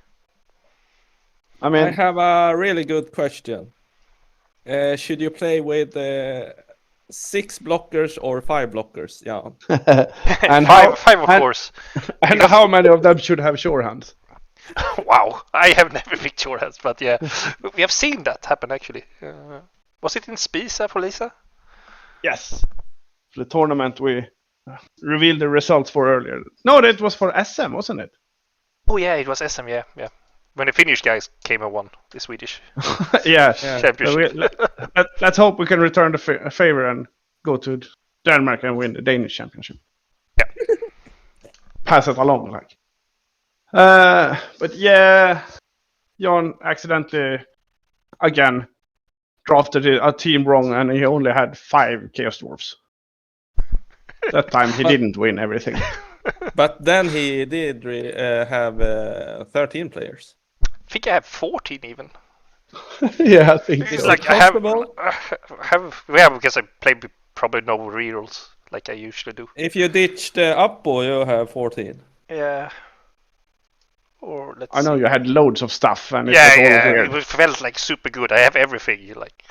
I mean, I have a really good question. Should you play with 6 blockers or 5 blockers? Yeah. and five of course. And how many of them should have sure hands? Wow, I have never picked sure hands, but yeah, we have seen that happen actually. Was it in Spisa for Lisa? Yes. The tournament we revealed the results for earlier. No, that was for SM, wasn't it? Oh yeah, it was SM. Yeah. When the Finnish guys came and won the Swedish yeah. championship. Let's hope we can return the favor and go to Denmark and win the Danish championship. Yeah. Pass it along, like. But yeah, Jan accidentally again drafted a team wrong, and he only had 5 Chaos Dwarfs. That time he didn't win everything. But then he did have 13 players. I think I have 14 even. Yeah, I think It's so. like I have because I play probably no rerolls like I usually do. If you ditch the Uppo, you have 14. Yeah. Or let's I know see. you had loads of stuff, and it was all weird. It felt like super good. I have everything like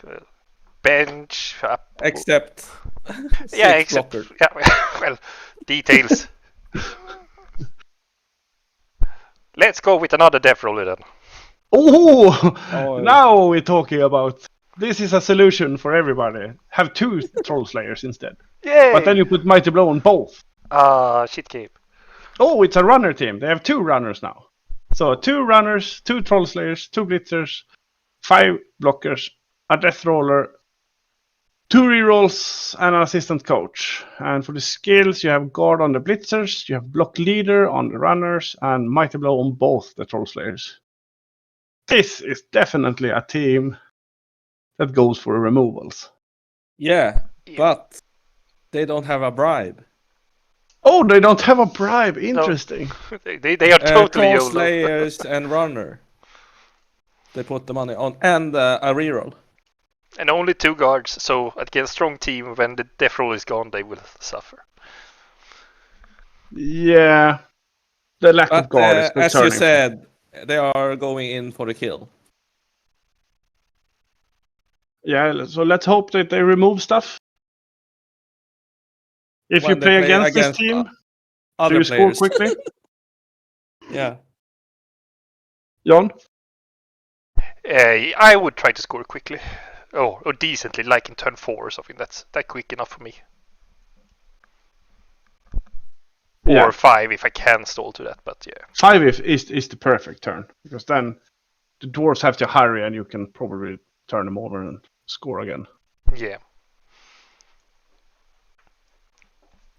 bench up. Except except blocker. well, details. Let's go with another death roller then. Oh, now we're talking about. This is a solution for everybody. Have 2 Troll Slayers instead. Yay! But then you put Mighty Blow on both. Shit cape. Oh, it's a runner team. They have 2 runners now. So 2 runners, 2 Troll Slayers, 2 Blitzers, 5 blockers, a Death Roller, 2 rerolls, and an assistant coach. And for the skills, you have Guard on the Blitzers, you have Block Leader on the runners, and Mighty Blow on both the Troll Slayers. This is definitely a team that goes for removals. Yeah, but they don't have a bribe. Oh, they don't have a bribe. Interesting. No. They are totally Troll YOLO. Slayers and runner. They put the money on, and a reroll. And only 2 guards, so against strong team, when the death roll is gone, they will suffer. Yeah. The lack of guard is concerning. As you said, they are going in for the kill. Yeah, so let's hope that they remove stuff. If you play against this team, do you score quickly? Yeah. Jan? I would try to score quickly. Or decently, like in turn 4 or something. That's quick enough for me. Yeah. Or 5 if I can stall to that, but yeah. 5 is the perfect turn, because then the dwarves have to hurry and you can probably turn them over and score again. Yeah.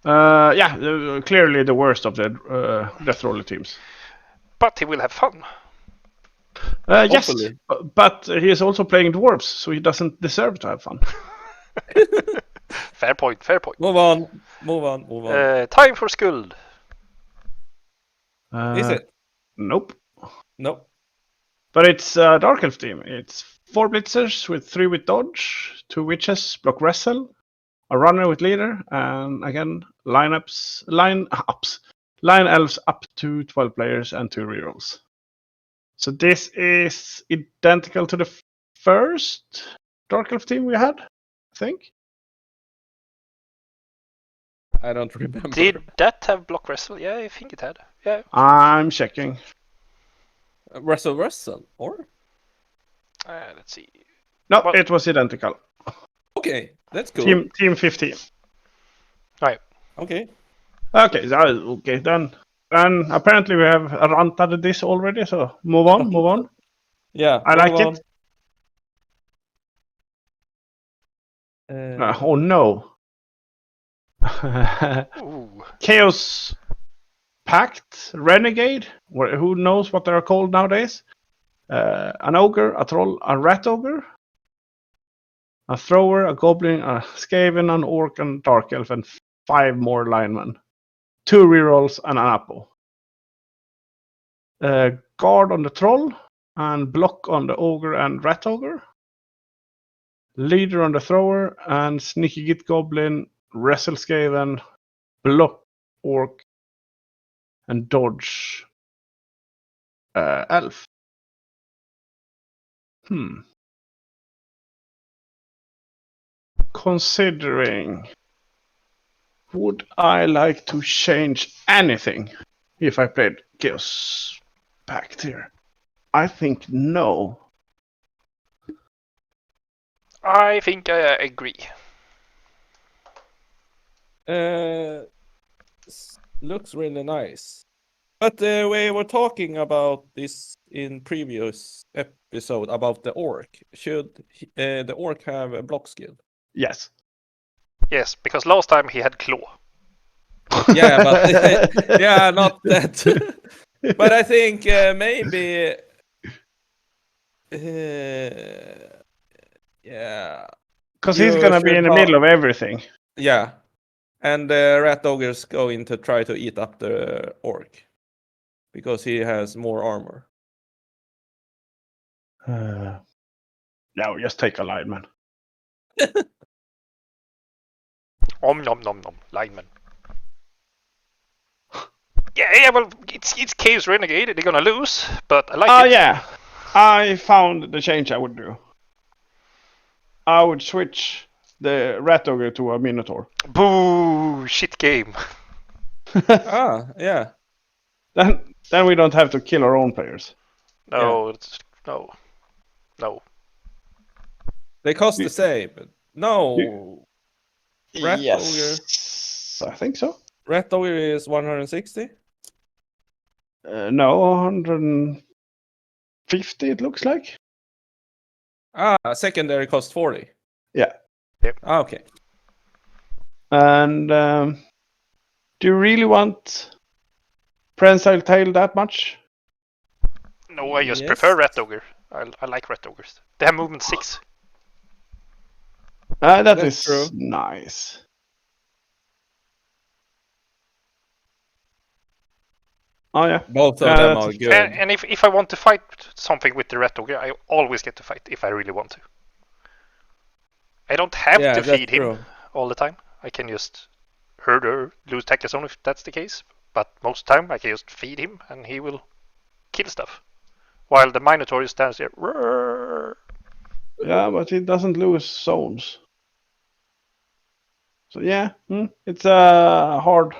Clearly the worst of the Death Roller teams. But he will have fun. Yes, Hopefully. but he is also playing dwarves, so he doesn't deserve to have fun. Fair point, fair point. Move on. Time for Skuld. Is it? Nope. No. But it's a Dark Elf team. It's 4 blitzers with 3 with dodge, 2 witches, block wrestle, a runner with leader, and again line elves up to 12 players and 2 rerolls. So this is identical to the first Dark Elf team we had, I think. I don't remember. Did that have block wrestle? Yeah, I think it had. Yeah. I'm checking. Wrestle, or? Let's see. No, Well- it was identical. Okay, that's cool. Team 15. Okay. Okay, then apparently we have Ranta did this already, so move on. Yeah. I like move it. on. Oh no. Ooh. Chaos Pact, Renegade, who knows what they're called nowadays? An ogre, a troll, a rat ogre, a thrower, a goblin, a skaven, an orc, and dark elf, and 5 more linemen. 2 rerolls and an apple. Guard on the troll, and block on the ogre and rat ogre. Leader on the thrower, and sneaky git goblin, wrestle skaven, block orc, and dodge elf. Considering, would I like to change anything if I played Chaos Pact here? I think no. I think I agree. Looks really nice. But we were talking about this in previous episode about the orc. Should the orc have a block skill? Yes. Yes, because last time he had claw. Yeah, but yeah, not that. But I think maybe. Yeah. Because he's gonna be should in the middle of everything. Yeah. And the rat ogre's going to try to eat up the orc. Because he has more armor. No, just take a lineman. Nom nom nom, lineman. Yeah, well, it's Chaos Renegade. They're gonna lose, but I like it. Oh yeah, I found the change I would do. I would switch the rat ogre to a minotaur. Boo! Shit game. Yeah. Then we don't have to kill our own players. No, no. They cost the same. No. Rat yes, I think so. Rat ogre is 160. No, 150 it looks like. Secondary cost 40. Yeah. Yep. Okay. And do you really want Prehensile Tail that much? No, I just Yes. prefer Rat Ogre. I like Rat Ogres. They have movement 6. That That's is true. nice. Oh yeah. Both of Yeah, them that's- are good. And if I want to fight something with the Rat Ogre, I always get to fight if I really want to. I don't have Yeah, to that's feed him true. all the time. I can just herd or lose attack zone if that's the case. But most of the time I can just feed him and he will kill stuff. While the Minotaur stands there. "Roar." Yeah, but he doesn't lose zones. So yeah, it's a hard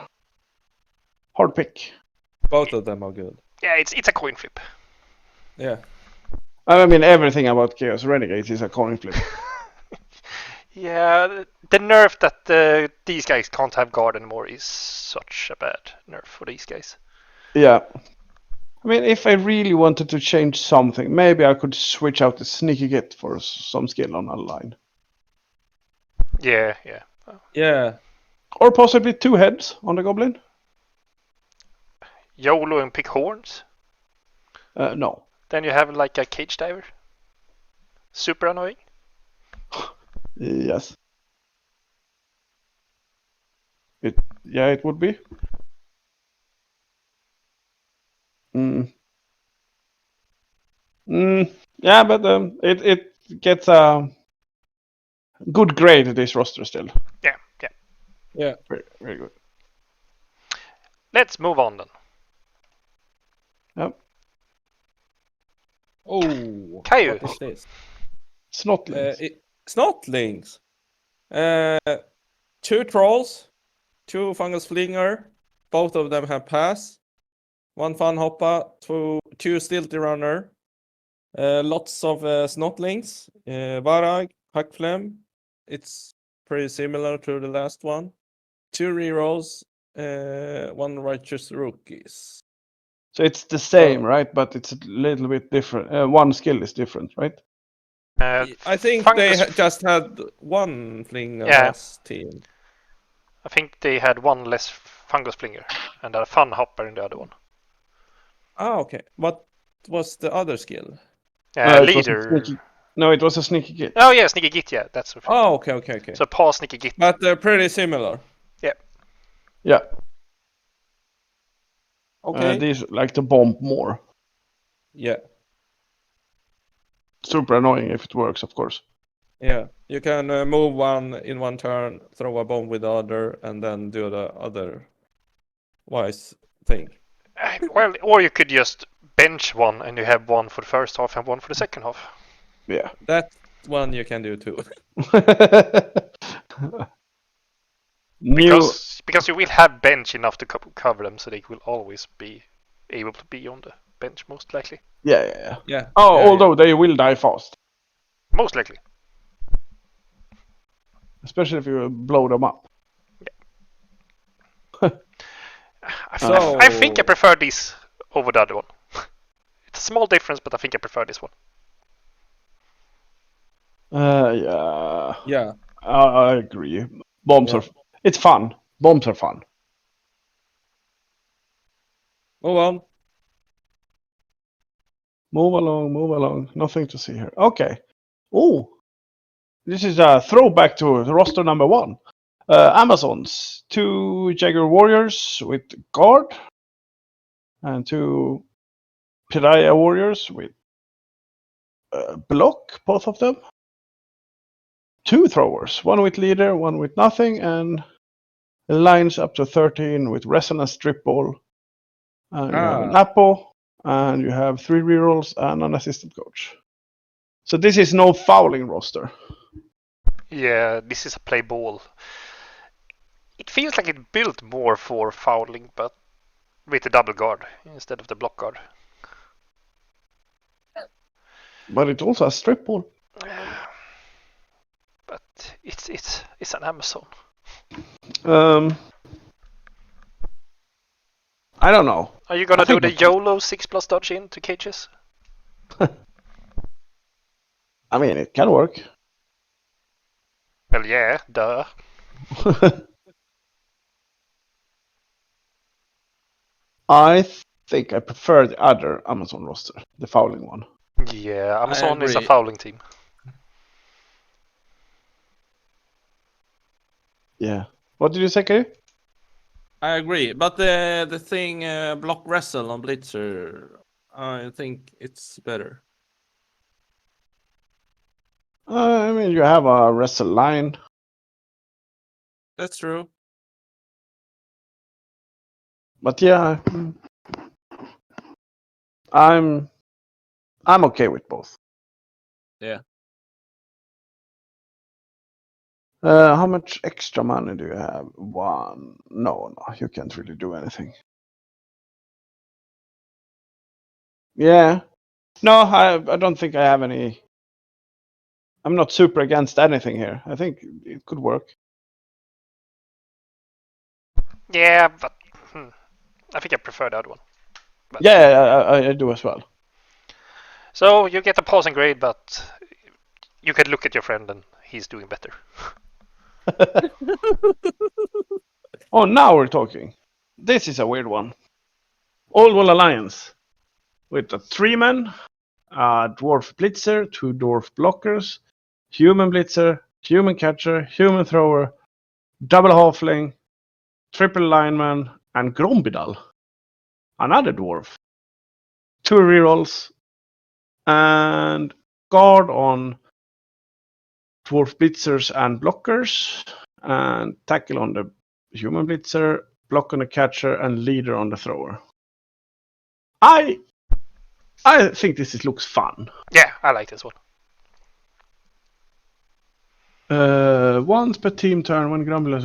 pick. Both of them are good. Yeah, it's a coin flip. Yeah. I mean, everything about Chaos Renegades is a coin flip. Yeah, the nerf that these guys can't have guard anymore is such a bad nerf for these guys. Yeah. I mean, if I really wanted to change something, maybe I could switch out the Sneaky Git for some skill on a line. Yeah. Yeah. Or possibly 2 heads on the Goblin. YOLO and pick horns. No. Then you have like a cage diver. Super annoying. Yes. It would be. Yeah, but it gets a good grade, this roster still. Yeah. Yeah. Very, very good. Let's move on then. Yep. Oh, Caillou. what is this? Snotlings. Snotlings. 2 trolls, 2 fungus flinger. Both of them have pass. 1 fun hopper, 2 stilty runner. Lots of snotlings. Varag, Hackflem. It's pretty similar to the last one. 2 rerolls, 1 righteous rookies. So it's the same, right? But it's a little bit different. One skill is different, right? I think fungus they just had 1 flinger Yeah. last team. I think they had 1 less fungus flinger and a fun hopper in the other one. Ah, okay. What was the other skill? It was a Leader. sneaky... No, it was a sneaky git. Oh yeah, sneaky git. Yeah, that's what. Oh, okay. So paw sneaky git. But they're pretty similar. Yeah. Okay. These like to bomb more. Yeah. Super annoying if it works, of course. Yeah. You can move 1 in 1 turn, throw a bomb with the other, and then do the other wise thing. Well, or you could just bench 1 and you have 1 for the first half and 1 for the second half. Yeah. That one you can do too. Because you will have bench enough to cover them, so they will always be able to be on the bench, most likely. Yeah. Yeah. Oh, Yeah, although they will die fast. Most likely. Especially if you blow them up. I think I prefer this over the other one. It's a small difference, but I think I prefer this one. Yeah. Yeah. I agree. Bombs Yeah. are... It's fun. Bombs are fun. Move on. Move along. Nothing to see here. Okay. Oh. This is a throwback to the roster number 1. Amazons. 2 Jaguar Warriors with guard. And 2 Pariah Warriors with block, both of them. 2 throwers. 1 with leader, 1 with nothing. And lines up to 13 with resonance strip ball. And you have an apple. And you have 3 rerolls and an assistant coach. So this is no fouling roster. Yeah, this is a play ball. It feels like it built more for fouling, but with the double guard instead of the block guard. But it also has strip ball. But it's an Amazon. I don't know. Are you gonna do the YOLO 6+ dodge into cages? I mean, it can work. Well, yeah, duh. I think I prefer the other Amazon roster, the fouling one. Yeah, Amazon is a agree. fouling team. Yeah. What did you say, Kay? I agree. But the thing block wrestle on Blitzer, I think it's better. I mean, you have a wrestle line. That's true. But yeah, I'm okay with both. Yeah. How much extra money do you have? 1. No, you can't really do anything. Yeah. No, I don't think I have any. I'm not super against anything here. I think it could work. Yeah, but I think I prefer the other one. But, Yeah, I do as well. So you get a passing grade, but you can look at your friend and he's doing better. Oh, now we're talking. This is a weird one. Old Wall Alliance with a 3-man dwarf blitzer, 2 dwarf blockers, human blitzer, human catcher, human thrower, double halfling, triple lineman, and Grombidal, another dwarf. 2 rerolls, and guard on dwarf blitzers and blockers, and tackle on the human blitzer, block on the catcher, and leader on the thrower. I think looks fun. Yeah, I like this one. Once per team turn when Grumble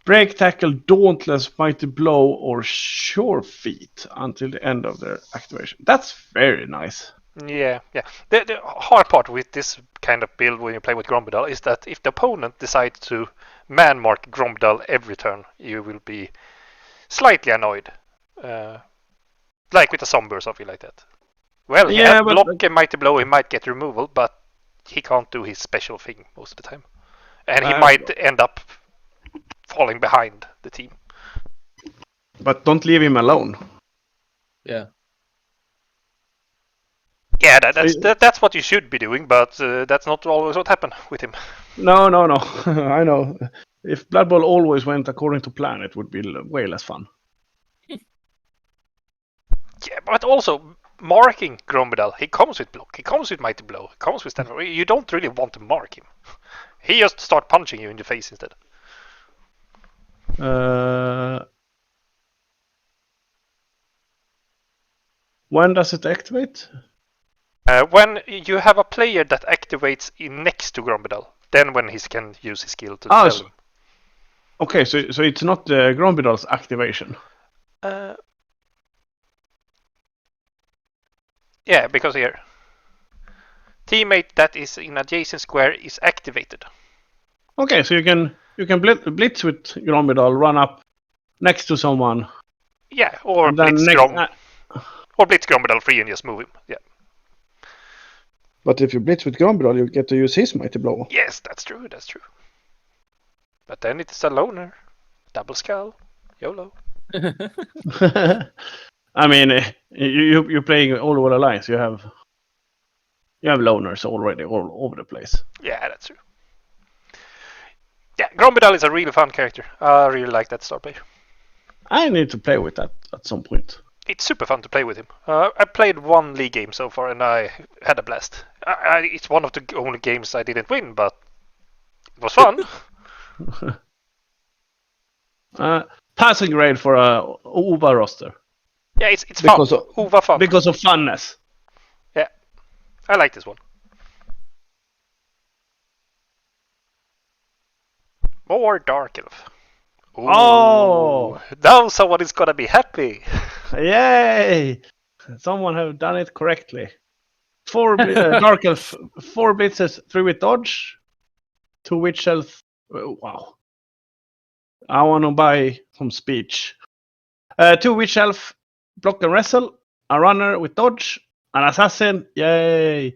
break, tackle, dauntless, mighty blow, or sure feet until the end of their activation. That's very nice. Yeah. The hard part with this kind of build when you play with Grombidal is that if the opponent decides to man mark Grombidal every turn, you will be slightly annoyed. Like with a zombie or something like that. Well, he has block and mighty blow, he might get removal, but he can't do his special thing most of the time. And he might end up falling behind the team. But don't leave him alone. Yeah. Yeah, that's what you should be doing, but that's not always what happened with him. No. I know. If Blood Bowl always went according to plan, it would be way less fun. Yeah, but also marking Grombidal, he comes with block, he comes with mighty blow, he comes with stand. You don't really want to mark him. He just start punching you in the face instead. When does it activate? When you have a player that activates next to Grombidal, then when he can use his skill to tell him. Okay, so it's not the Grombidal's activation. Yeah, because here, teammate that is in adjacent square is activated. Okay, so you can blitz with Grombidal, run up next to someone. Yeah, or blitz Grombidal free and just move him. Yeah. But if you blitz with Grombidal, you get to use his mighty blow. Yes, that's true. But then it's a loner, double skull, YOLO. I mean, you're playing all over the lines. You have loners already all over the place. Yeah, that's true. Yeah, Grombidal is a really fun character. I really like that star player. I need to play with that at some point. It's super fun to play with him. I played one league game so far and I had a blast. It's one of the only games I didn't win, but it was fun. Passing grade for a UVA roster. Yeah, it's fun. UVA fun. Because of funness. Yeah, I like this one. More Dark Elf. Ooh. Oh! Now someone is gonna be happy. Yay! Someone have done it correctly. 4 Dark Elf, 4 blitzes, 3 with dodge, 2 witch elf. Wow. I want to buy some speech. 2 witch elf, block and wrestle, a runner with dodge, an assassin, yay!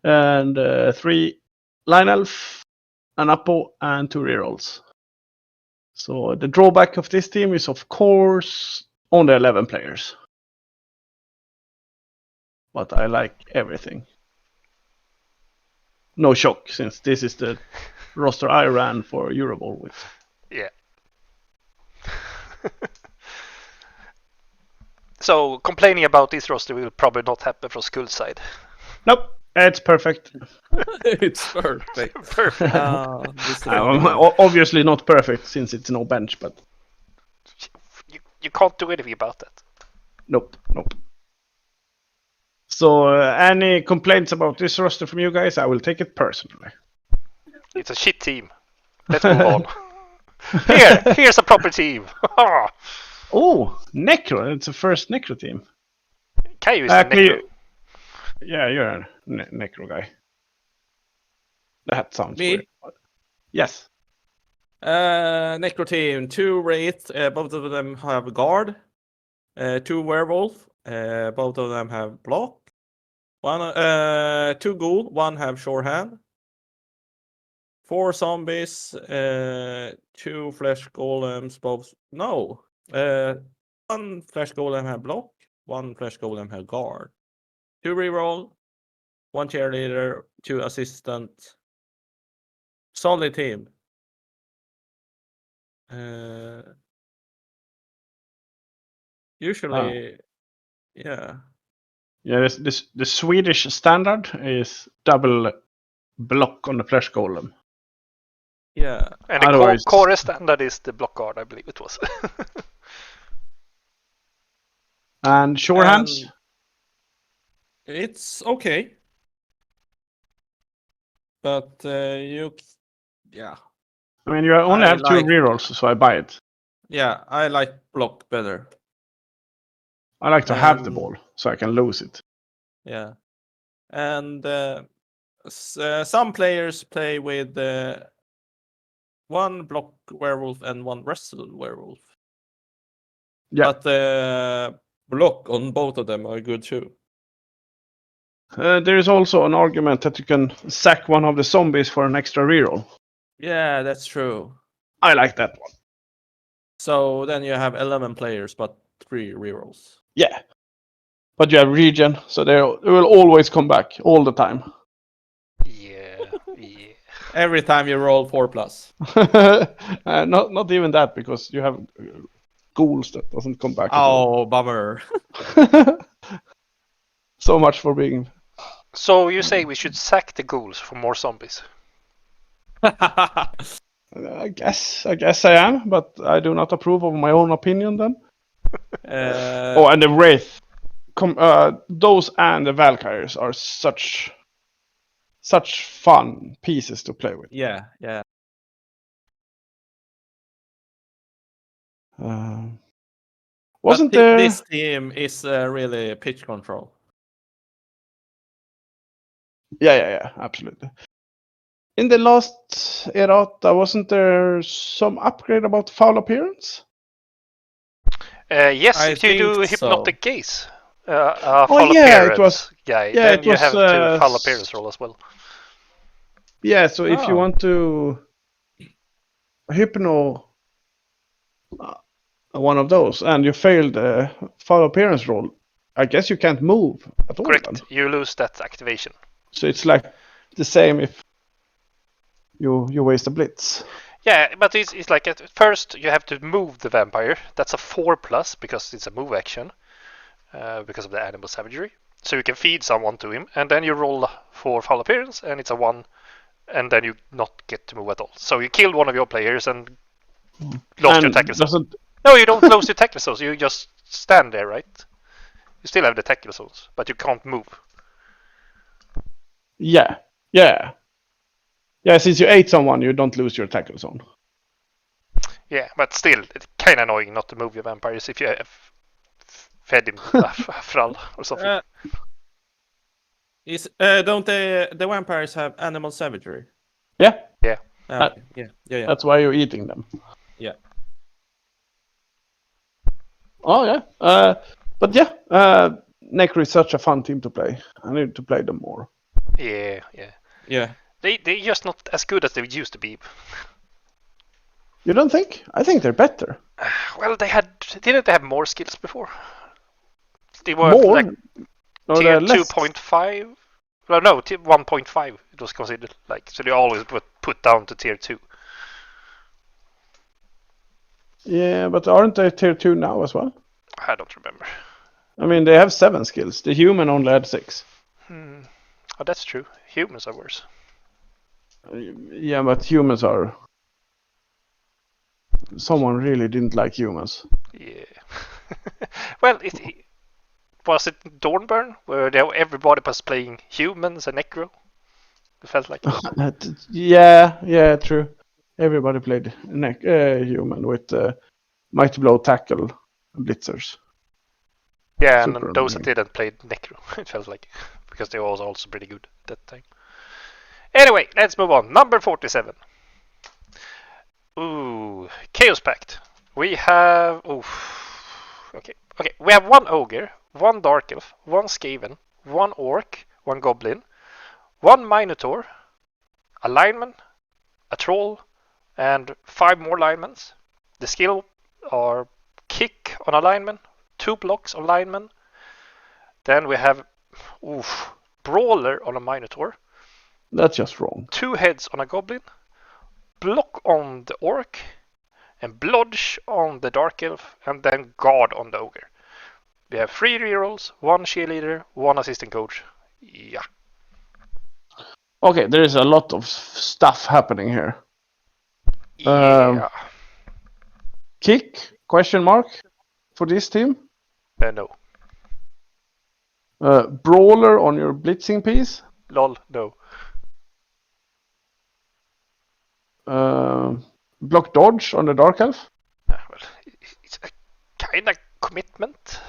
And 3 line elf, an Apo, and 2 rerolls. So the drawback of this team is, of course, only 11 players. But I like everything. No shock, since this is the roster I ran for Euroball with. Yeah. So complaining about this roster will probably not happen from Skull's side. Nope, it's perfect. It's perfect. Perfect. Obviously not perfect since it's no bench, but You can't do anything about that. Nope. So any complaints about this roster from you guys, I will take it personally. It's a shit team. Let's move on. Here's a proper team. Oh, Necro. It's the first Necro team. Caillou is the Necro. Yeah, you're a Necro guy. That sounds Me? weird. Yes. Necro team, 2 Wraith, both of them have guard. 2 Werewolf, both of them have block. 2 Ghoul, 1 have sure hand. 4 Zombies, 2 Flesh Golems, both... No! 1 Flesh Golem have block, 1 Flesh Golem have guard. 2 reroll, 1 cheerleader, 2 assistant. Solid team. Usually, yeah. Yeah, the Swedish standard is double block on the flesh golem. Yeah. And the Otherwise- core standard is the block guard, I believe it was. And sure hands. And it's okay. But yeah. I mean, you only I have 2 like- rerolls, so I buy it. Yeah, I like block better. I like to have the And- ball, so I can lose it. Yeah. And some players play with 1 block werewolf and 1 wrestle werewolf. Yeah. But the block on both of them are good too. There is also an argument that you can sack one of the zombies for an extra reroll. Yeah, that's true. I like that one. So then you have 11 players, but 3 rerolls. Yeah. But you have regen, so they will always come back all the time. yeah. Every time you roll 4+. Not even that, because you have ghouls that doesn't come back. at all. Oh, bummer. So much for being. So you say we should sack the ghouls for more zombies? I guess I am, but I do not approve of my own opinion. Then. Oh, and the wraith. Those and the Valkyries are such fun pieces to play with. yeah. Wasn't But there? this team is really pitch control. Yeah, absolutely. In the last errata, wasn't there some upgrade about foul appearance? Yes, I if you do think hypnotic so. gaze, Oh, full yeah, it appearance was- guy, yeah, then it you was, have to full appearance roll as well. Yeah, so if you Oh. want to hypno one of those and you fail the foul appearance roll, I guess you can't move at all. Correct, Then. you lose that activation. So it's like the same if you waste a blitz. Yeah, but it's like at first you have to move the vampire. That's a 4+ because it's a move action, because of the animal savagery. So you can feed someone to him, and then you roll for foul appearance, and it's a 1, and then you not get to move at all. So you killed one of your players and lost your And tackle zone. doesn't No, you don't lose your tackle zones. You just stand there, right? You still have the tackle zones, but you can't move. Yeah. Since you ate someone, you don't lose your tackle zone. Yeah, but still, it's kind of annoying not to move your vampires if you have fed him a frall or something. Don't the vampires have animal savagery? Yeah, Okay. Yeah. that's why you're eating them. Yeah. Oh yeah. But yeah, Necro is such a fun team to play. I need to play them more. Yeah. Yeah. They're just not as good as they used to be. You don't think? I think they're better. Well, didn't they have more skills before? They were More? like No, tier they're less. 2.5. Well, no, 1.5. It was considered like, so they always put down to tier 2. Yeah, but aren't they tier 2 now as well? I don't remember. I mean, they have 7 skills. The human only had 6. Oh, that's true. Humans are worse. Yeah, but humans are. Someone really didn't like humans. Yeah. Well, was it Dawnburn where everybody was playing humans and necro? It felt like. Yeah, true. Everybody played human with mighty blow, tackle, and blitzers. Yeah, and Super those that annoying. didn't play necro, it felt like, because they were also pretty good at that time. Anyway, let's move on. Number 47. Ooh, Chaos Pact. We have. Okay. We have 1 ogre, 1 dark elf, 1 skaven, 1 orc, 1 goblin, 1 minotaur, a lineman, a troll, and 5 more linemen. The skill are kick on a lineman, 2 blocks on lineman. Then we have Oof. Brawler on a Minotaur. That's just wrong. 2 heads on a Goblin. Block on the Orc. And Blodge on the Dark Elf. And then Guard on the Ogre. We have 3 rerolls, 1 cheerleader, 1 assistant coach. Yeah. Okay, there is a lot of stuff happening here. Yeah. Kick? Question mark for this team. No. Brawler on your blitzing piece. Lol, no. Block dodge on the Dark Elf. Well, it's a kind of commitment.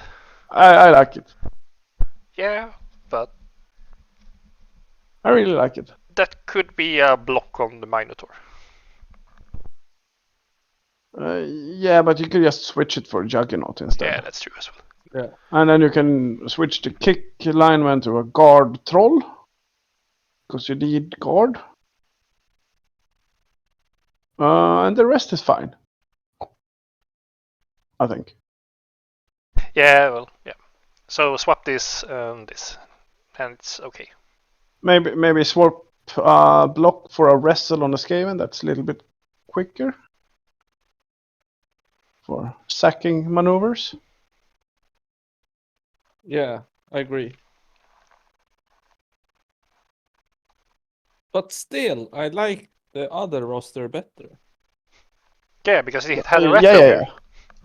I like it. Yeah, but I really like it. that could be a block on the Minotaur. Yeah, but you could just switch it for Juggernaut instead. Yeah, that's true as well. Yeah. And then you can switch the kick lineman to a guard troll. Because you need guard. And the rest is fine. I think. Yeah, well, yeah. So swap this and this, and it's okay. Maybe swap block for a wrestle on the Skaven. That's a little bit quicker. For sacking maneuvers. Yeah, I agree. But still, I like the other roster better. Yeah, because it has a yeah, rat yeah, ogre.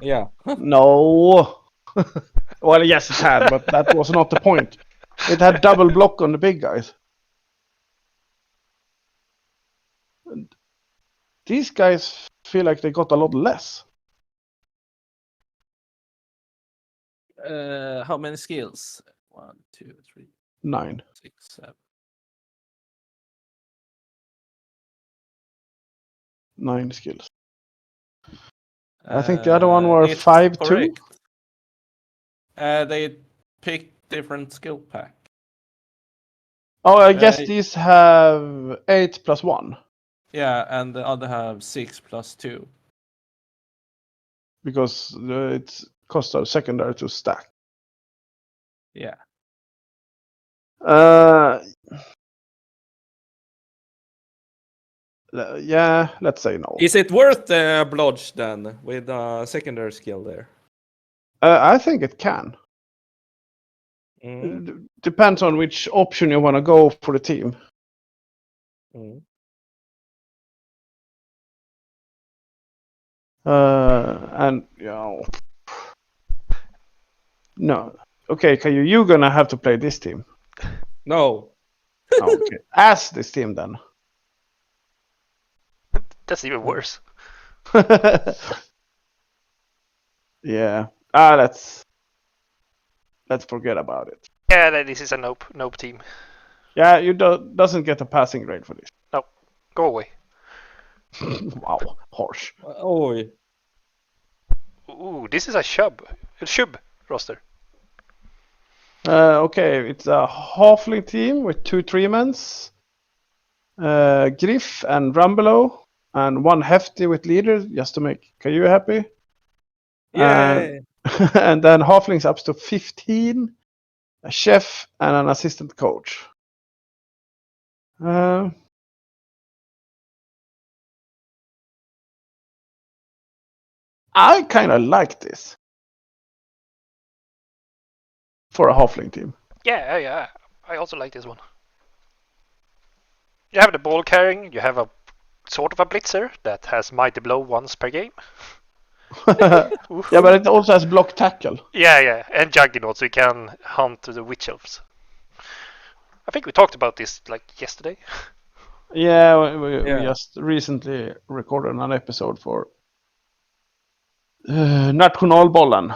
yeah. Yeah. No. Well, yes, it had, but that was not the point. It had double block on the big guys. And these guys feel like they got a lot less. How many skills? 1, 2, 3, 9. 6, 7. 9 skills. I think the other one were It's 5, 2. correct. They picked different skill pack. Oh, I guess these have 8 plus 1. Yeah, and the other have 6 plus 2. Because it costs a secondary to stack. Yeah. Yeah, let's say no. Is it worth the blodge then with a secondary skill there? I think it can. Depends on which option you want to go for the team. And no. Okay, Caillou, you're gonna have to play this team. No. Okay, as this team then. That's even worse. Yeah. Let's forget about it. Yeah, this is a nope team. Yeah, you doesn't get a passing grade for this. No, go away. Wow, harsh. Oh. Ooh, this is a shub roster. Okay, it's a halfling team with 2 3-mans, Griff and Rumbelow, and 1 hefty with leader just to make Caillou happy. Yeah. And then halflings up to 15, a chef and an assistant coach. I kind of like this for a halfling team. Yeah, I also like this one. You have the ball carrying, you have a sort of a blitzer that has mighty blow once per game. Yeah, but it also has block tackle. Yeah, and Juggernaut, so you can hunt the witch elves. I think we talked about this like yesterday. Yeah, we just recently recorded an episode for Nationalbollen,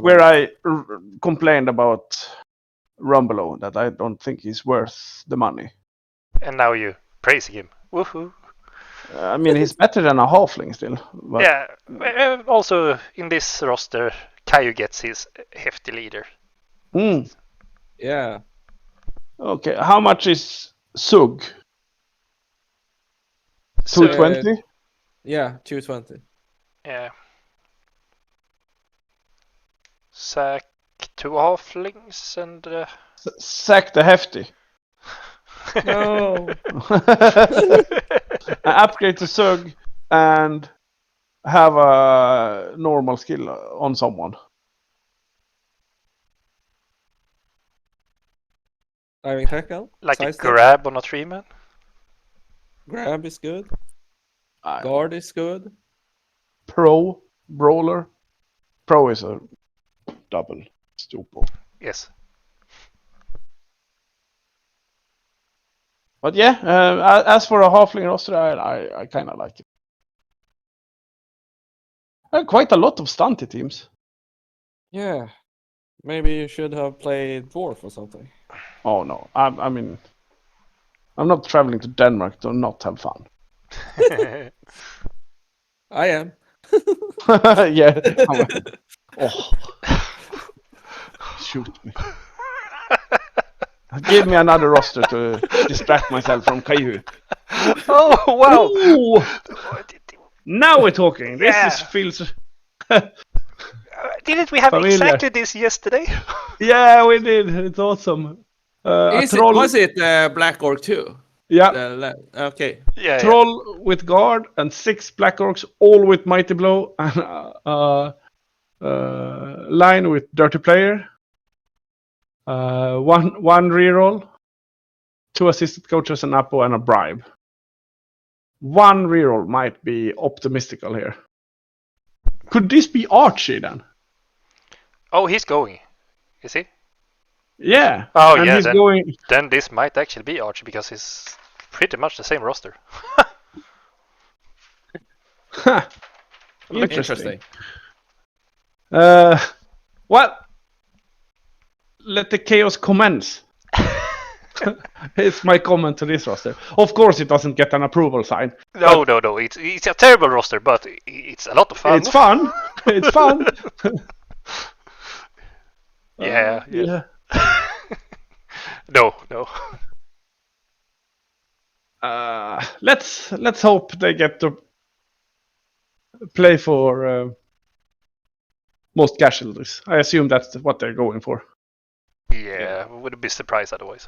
where I complained about Rumbelow that I don't think he's worth the money. And now you praising him. Woohoo! I mean, he's better than a halfling still. But... Yeah. Also, in this roster, Caillou gets his hefty leader. Yeah. Okay, how much is Sug? 220? Yeah, 220. Yeah. Sack 2 halflings and Sack the hefty. No. Upgrade to Zug and have a normal skill on someone. Diving tackle. like a sidestep. grab on a 3-man. Grab is good. I- Guard is good. Pro brawler. Pro is a double stupo. Yes. But yeah, as for a halfling roster, I kind of like it. Quite a lot of stunty teams. Yeah. Maybe you should have played dwarf or something. Oh no, I mean, I'm not traveling to Denmark to not have fun. I am. Yeah. Oh, shoot me. Give me another roster to distract myself from Caillou. Oh wow! Ooh, now we're talking. This Yeah. feels. Didn't we have Familiar. exactly this yesterday? Yeah, we did. It's awesome. A troll. Was it Black Orc 2? Yeah, Okay. Yeah. troll with guard and 6 black orcs, all with mighty blow, and line with dirty player. One reroll, 2 assisted coaches, an Apo, and a bribe. 1 reroll might be optimistical here. Could this be Archie then? Oh, he's going. Is he? Yeah. Oh, and yeah, he's then- going. Then this might actually be Archie because he's pretty much the same roster. Interesting. Well, let the chaos commence. It's my comment to this roster. Of course, it doesn't get an approval sign. No. It's a terrible roster, but it's a lot of fun. It's fun. It's fun. Yeah. Yeah. No. Let's hope they get to play for most casualties. I assume that's what they're going for. Yeah, would be surprised otherwise.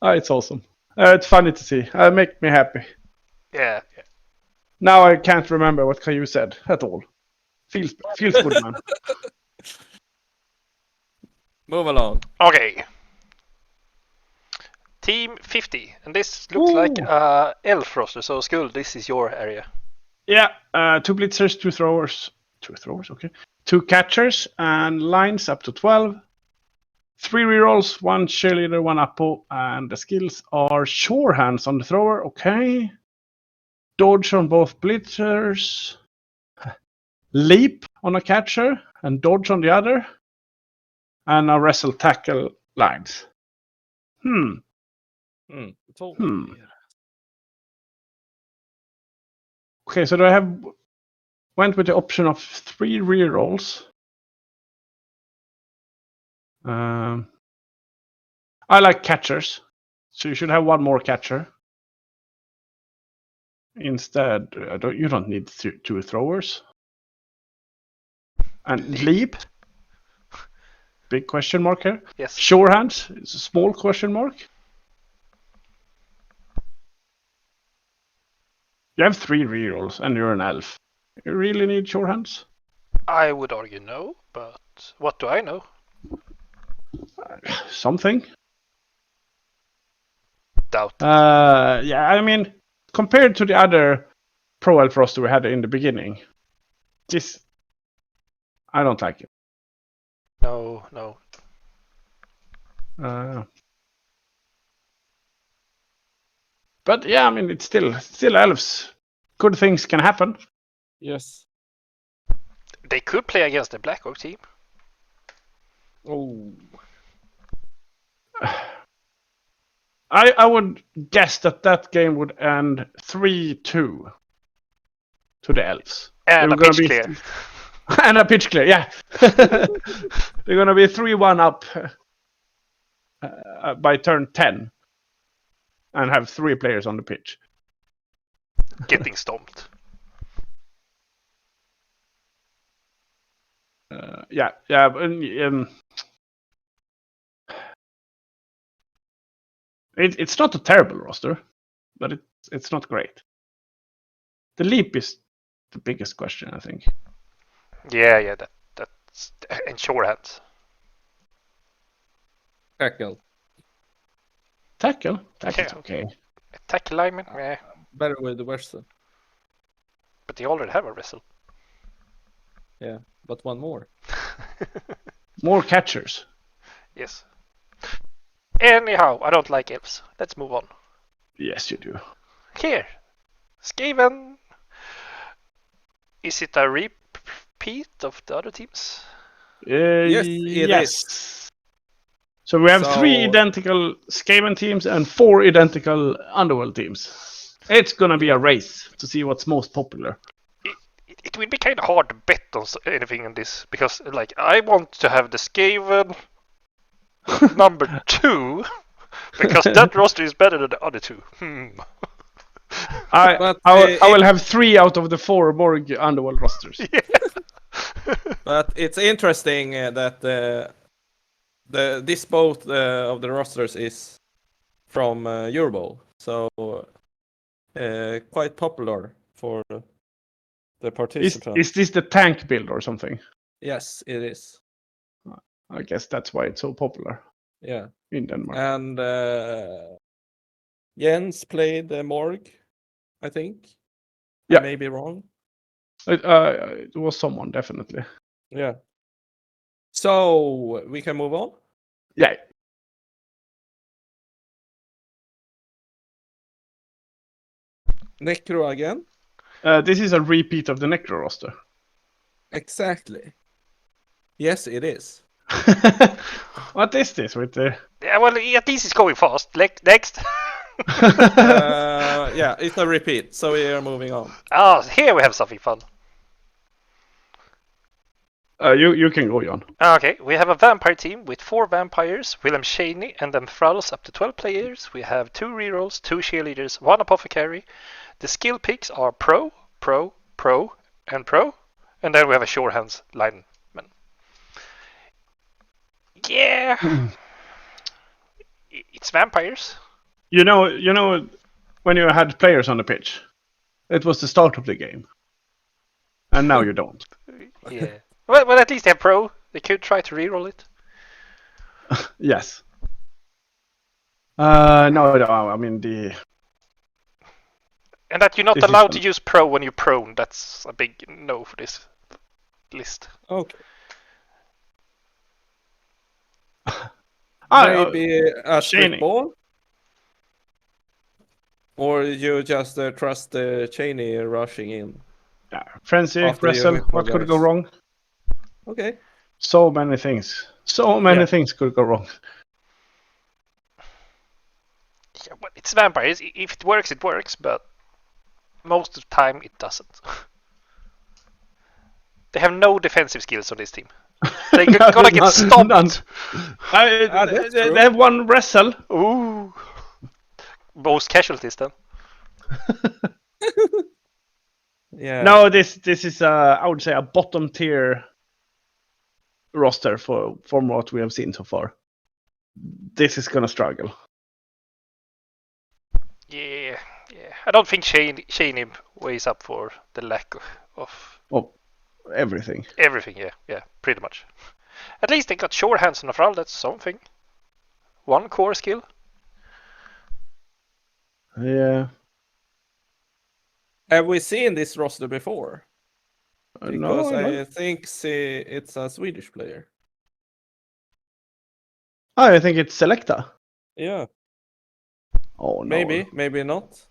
It's awesome. It's funny to see. Make me happy. Yeah. Now I can't remember what Caillou said at all. Feels good, man. Move along. Okay. Team 50, and this looks like Ooh. elf roster. So Skull, this is your area. Yeah, 2 blitzers, 2 throwers. 2 throwers, okay. 2 catchers and lines up to 12. 3 rerolls, 1 cheerleader, 1 Apo, and the skills are sure hands on the thrower, okay. Dodge on both blitzers. Leap on a catcher and dodge on the other. And a wrestle tackle lines. Okay, so do I have went with the option of 3 rerolls. I like catchers, so you should have 1 more catcher. Instead, you don't need 2 throwers. And leap. Big question mark here. Yes. Sure hands is a small question mark. You have 3 rerolls and you're an elf. You really need sure hands? I would argue no, but what do I know? Something. Doubt. Yeah, I mean, compared to the other pro elf roster we had in the beginning, this I don't like it. No. But yeah, I mean, it's still elves. Good things can happen. Yes. They could play against the Black Orc team. Oh. I would guess that game would end 3-2 to the elves. And They a were gonna pitch be- clear. And a pitch clear, yeah. They're gonna be 3-1 up by turn 10 and have 3 players on the pitch. Getting stomped. Yeah. It's not a terrible roster, but it's not great. The leap is the biggest question, I think. Yeah, that's and sure hands. Tackle. Tackle is Yeah. okay. Tackle lineman, yeah. Better with the wrestle. But they already have a wrestle. Yeah, but one more. More catchers. Yes. Anyhow, I don't like elves. Let's move on. Yes, you do. Here, Skaven. Is it a repeat of the other teams? Yes, it yes. So we have 3 identical Skaven teams and 4 identical Underworld teams. It's gonna be a race to see what's most popular. It will be kind of hard to bet on anything in this because, like, I want to have the Skaven number 2 because that roster is better than the other 2. I will have 3 out of the 4 Borg Underworld rosters. Yeah. But it's interesting that this both of the rosters is from Eurobowl, so quite popular for the participants. Is this the tank build or something? Yes, it is. I guess that's why it's so popular. Yeah. In Denmark. And Jens played Morg, I think. Yeah. I may be wrong. It was someone, definitely. Yeah. So we can move on. Yeah. Necro again. This is a repeat of the Necro roster. Exactly. Yes, it is. What is this with the? Yeah, well, at least it's going fast. Next. Yeah, it's a repeat, so we are moving on. Oh, here we have something fun. You can go, Jan. Okay, we have a vampire team with 4 vampires, Willem Shaney, and then thralls up to 12 players. We have 2 rerolls, 2 cheerleaders, 1 apothecary. The skill picks are pro, pro, pro, and pro. And then we have a sure hands lineman. Yeah. It's vampires. You know, when you had players on the pitch, it was the start of the game. And now you don't. Yeah. Well, at least they have pro. They could try to reroll it. Yes. No, I mean the. And that you're not This is allowed to fun. use pro when you're prone. That's a big no for this list. Okay. Ah, Maybe a Cheney. strip ball? Or you just trust Cheney rushing in? Yeah, frenzy, After you wrestle. hit What could go guys. wrong? Okay. So many things. So many things could go wrong. Yeah, but it's vampires. If it works, it works. But most of the time, it doesn't. They have no defensive skills on this team. They're gonna get stomped. None. That's true. They have 1 wrestle. Ooh. Most casualties then. Yeah. No, this is I would say a bottom tier roster from what we have seen so far. This is gonna struggle. Yeah. I don't think Shaney weighs up for the lack of Everything. everything. Yeah, pretty much. At least they got sure hands on the thrall. That's something. 1 core skill. Yeah. Have we seen this roster before? Because No, I think it's a Swedish player. I think it's Selecta. Yeah. Oh no. Maybe not.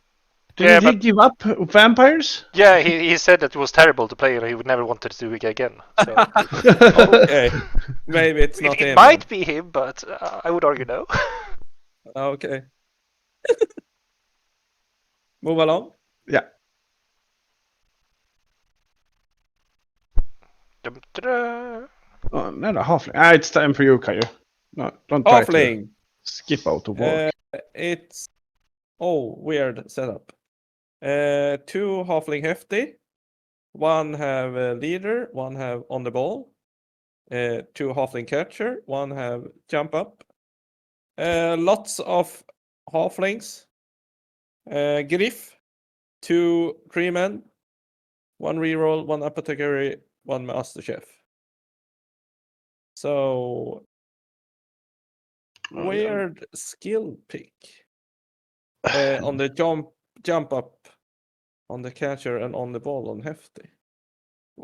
Did he give up vampires? Yeah, he said that it was terrible to play and he would never want to do it again. So Okay. Maybe it's not it him. might be him, but I would argue no. Okay. Move along. Yeah. Oh, not a halfling. It's time for you, Kaiju. No, don't try to Halfling. skip out of work. It's weird setup. 2 halfling hefty. 1 have a leader. 1 have on the ball. two halfling catcher, one have jump up. Lots of halflings. Griff, two crewmen, one reroll, one apothecary, one master chef. So weird skill pick on the jump up on the catcher and on the ball on hefty.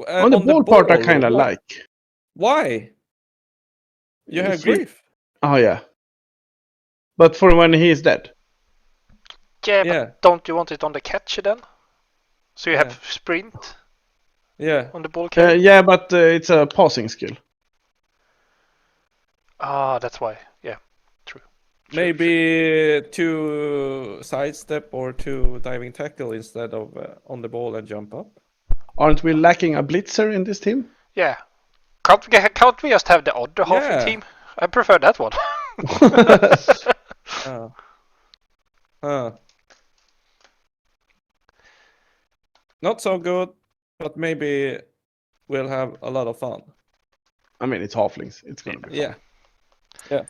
On the ball part, I kind of like. Why? You have Griff. Oh yeah. But for when he is dead. Yeah, Yeah. but don't you want it on the catcher then? So you Yeah. have sprint Yeah. on the ball carrier? Yeah, but it's a passing skill. Ah, that's why. Yeah, true. Maybe two sidestep or two diving tackle instead of on the ball and jump up. Aren't we lacking a blitzer in this team? Yeah. Can't we just have the other half of the team? I prefer that one. Not so good, but maybe we'll have a lot of fun. I mean, it's halflings. It's gonna be fun. Yeah.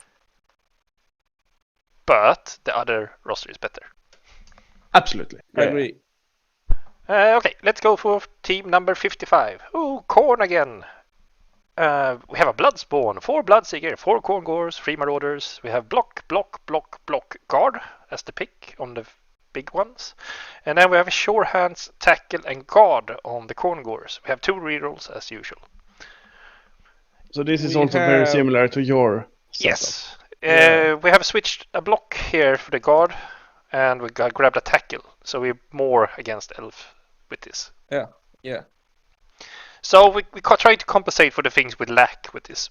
But the other roster is better. Absolutely. I agree. Okay, let's go for team number 55. Ooh, Corn again. We have a Bloodspawn, 4 Bloodseeker, 4 Corn Gores, 3 Marauders. We have block, guard as the pick on the big ones. And then we have Sure Hands, Tackle, and Guard on the Corn Gores. We have 2 rerolls as usual. So this is also very similar to your setup. Yes. We have switched a block here for the Guard, and we grabbed a Tackle. So we're more against Elf with this. Yeah. So we try to compensate for the things we lack with this.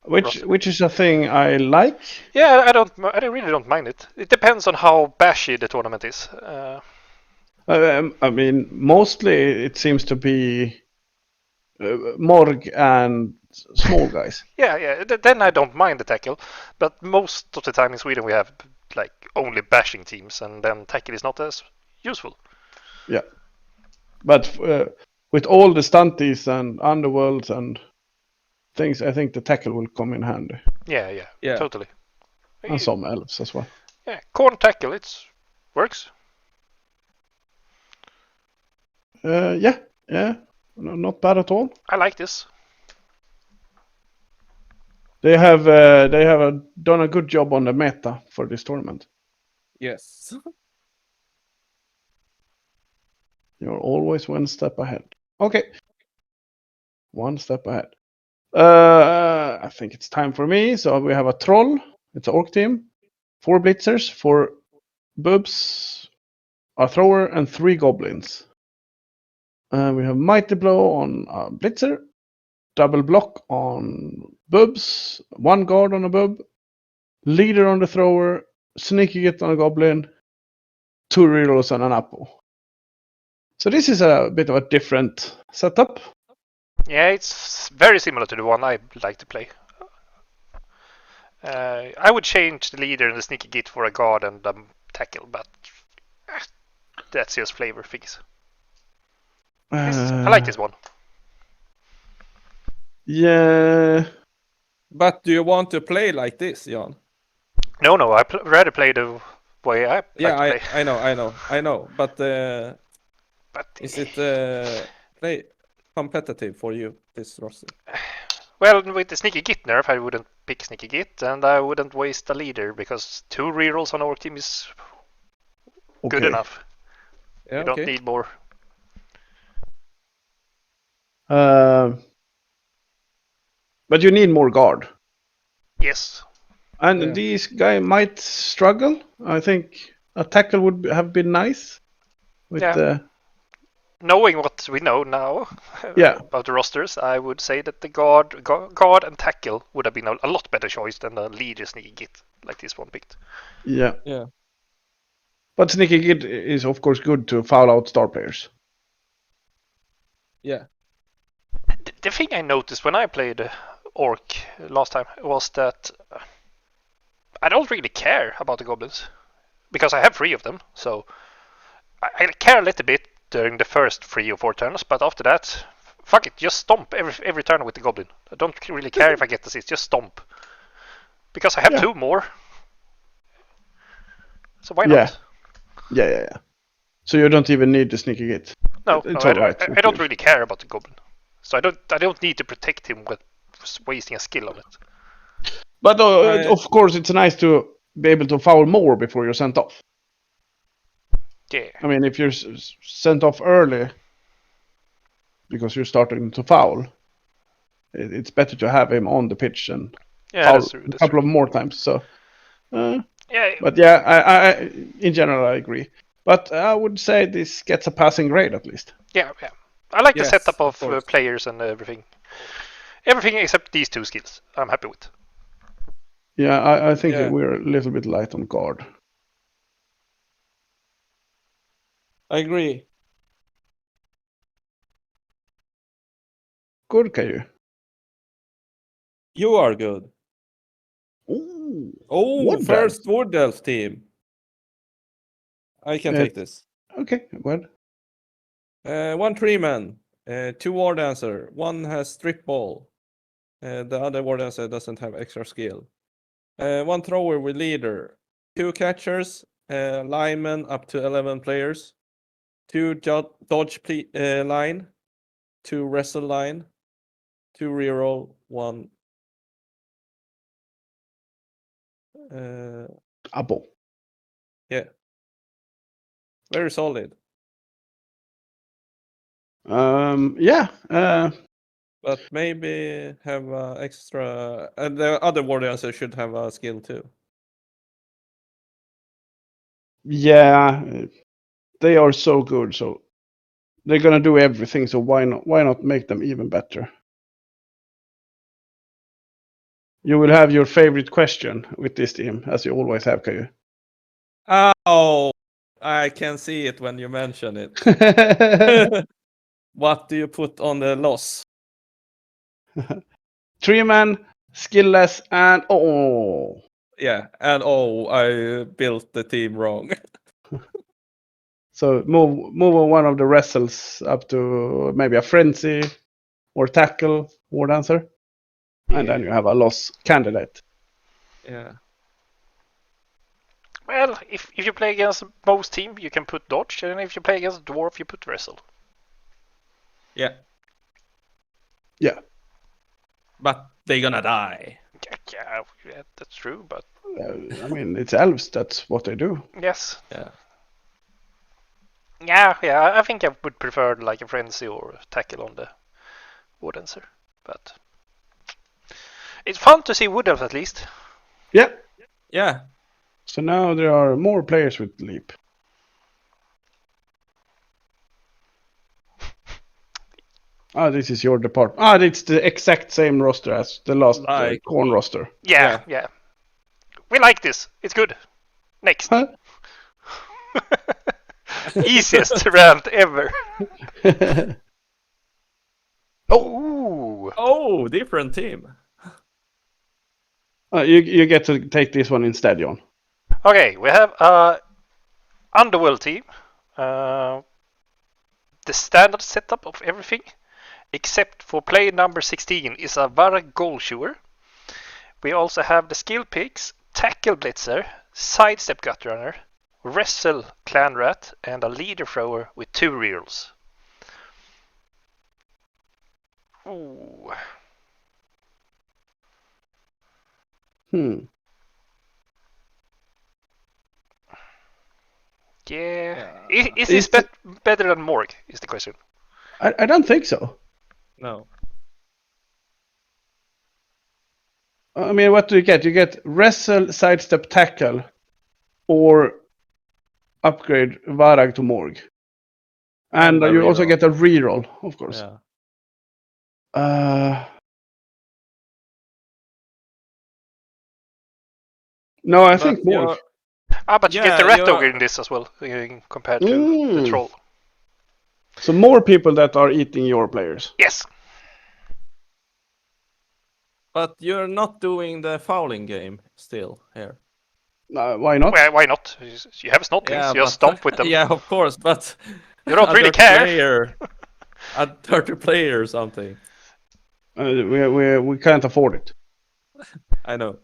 Which is a thing I like. Yeah, I really don't mind it. It depends on how bashy the tournament is. I mean, mostly it seems to be Morg and small guys. Yeah. Then I don't mind the tackle, but most of the time in Sweden we have like only bashing teams, and then tackle is not as useful. Yeah, but with all the stunties and underworlds and things, I think the tackle will come in handy. Yeah, totally. And some elves as well. Yeah, corn tackle, it works. Yeah, no, not bad at all. I like this. They have done a good job on the meta for this tournament. Yes. You're always one step ahead. Okay. One step ahead. I think it's time for me. So we have a troll. It's an orc team. 4 blitzers, 4 boobs, a thrower, and 3 goblins. We have mighty blow on a blitzer, double block on boobs, 1 guard on a boob, leader on the thrower, sneaky git on a goblin, 2 rerolls and an apple. So this is a bit of a different setup. Yeah, it's very similar to the one I like to play. I would change the leader and the sneaky git for a guard and a tackle, but that's just flavor things. I like this one. Yeah. But do you want to play like this, Jan? No, I rather play the way I like to play. I know. But is it play competitive for you, this roster? Well, with the sneaky git nerf, I wouldn't pick sneaky git, and I wouldn't waste a leader because 2 rerolls on our team is good enough. Yeah, you don't need more. But you need more guard. Yes. And these guys might struggle. I think a tackle would have been nice. Knowing what we know now about the rosters, I would say that the guard and tackle would have been a lot better choice than the leader sneaky git, like this one picked. Yeah. But sneaky git is of course good to foul out star players. Yeah. The thing I noticed when I played Orc last time was that I don't really care about the goblins because I have 3 of them, so I care a little bit during the first 3 or 4 turns, but after that, fuck it, just stomp every turn with the goblin. I don't really care if I get assist, just stomp. Because I have 2 more. So why not? Yeah. So you don't even need the sneaky git. No, It's I, all right. I don't really care about the goblin. So I don't need to protect him with wasting a skill on it. But of course, it's nice to be able to foul more before you're sent off. Yeah. I mean, if you're sent off early because you're starting to foul, it's better to have him on the pitch and foul That's true, a couple of more times. So, yeah. but yeah, I in general I agree. But I would say this gets a passing grade at least. Yeah. I like the Yes, setup of course. players and everything. Everything except these 2 skills, I'm happy with. Yeah, I think Yeah. we're a little bit light on guard. I agree. Good, Caillou. You are good. Ooh. Oh, Wood first Wood Elf team. I can take this. Okay, well. 1 Treeman, 2 War Dancer, 1 has Strip Ball. The other War Dancer doesn't have extra skill. 1 Thrower with Leader, 2 Catchers, Linemen up to 11 players, 2 Dodge line, 2 Wrestle line, 2 Reroll, 1 Abo. yeah. Very solid. Yeah. But maybe have extra. And the other War Dancer should have a skill too. Yeah. They are so good, so they're gonna do everything. So why not make them even better? You will have your favorite question with this team, as you always have, Caillou. Oh, I can see it when you mention it. What do you put on the loss? 3-man, skillless, and Yeah, and I built the team wrong. So move one of the wrestles up to maybe a frenzy or tackle war dancer, and then you have a loss candidate. Yeah. Well, if you play against most team, you can put dodge, and if you play against dwarf, you put wrestle. Yeah. Yeah. But they're gonna die. Yeah, that's true, but I mean, it's elves. That's what they do. yes. Yeah. Yeah, I think I would prefer like a frenzy or tackle on the wood answer, but it's fun to see wood elf at least. Yeah. Yeah. So now there are more players with leap. This is your department. It's the exact same roster as the last corn roster. Yeah. We like this. It's good. Next. Huh? Easiest rant ever. Oh, different team. You get to take this one instead, John. Okay, we have Underworld team. The standard setup of everything, except for player number 16, is a Varag goal chewer. We also have the skill picks, tackle blitzer, sidestep gut runner, wrestle clan rat, and a leader thrower with 2 rerolls. Ooh. Yeah. Is this better than Morg, is the question. I don't think so. No. I mean, what do you get? You get wrestle, sidestep, tackle, or upgrade Varag to Morg. And you also get a reroll, of course. Yeah. No, I think Morg. But you get the rat ogre in this as well, compared to the troll. So more people that are eating your players. Yes. But you're not doing the fouling game still here. Why not? Why not? You have snotlings, you just stomp with them. Yeah, of course, but you don't really care. A 30 player or something. We can't afford it. I know.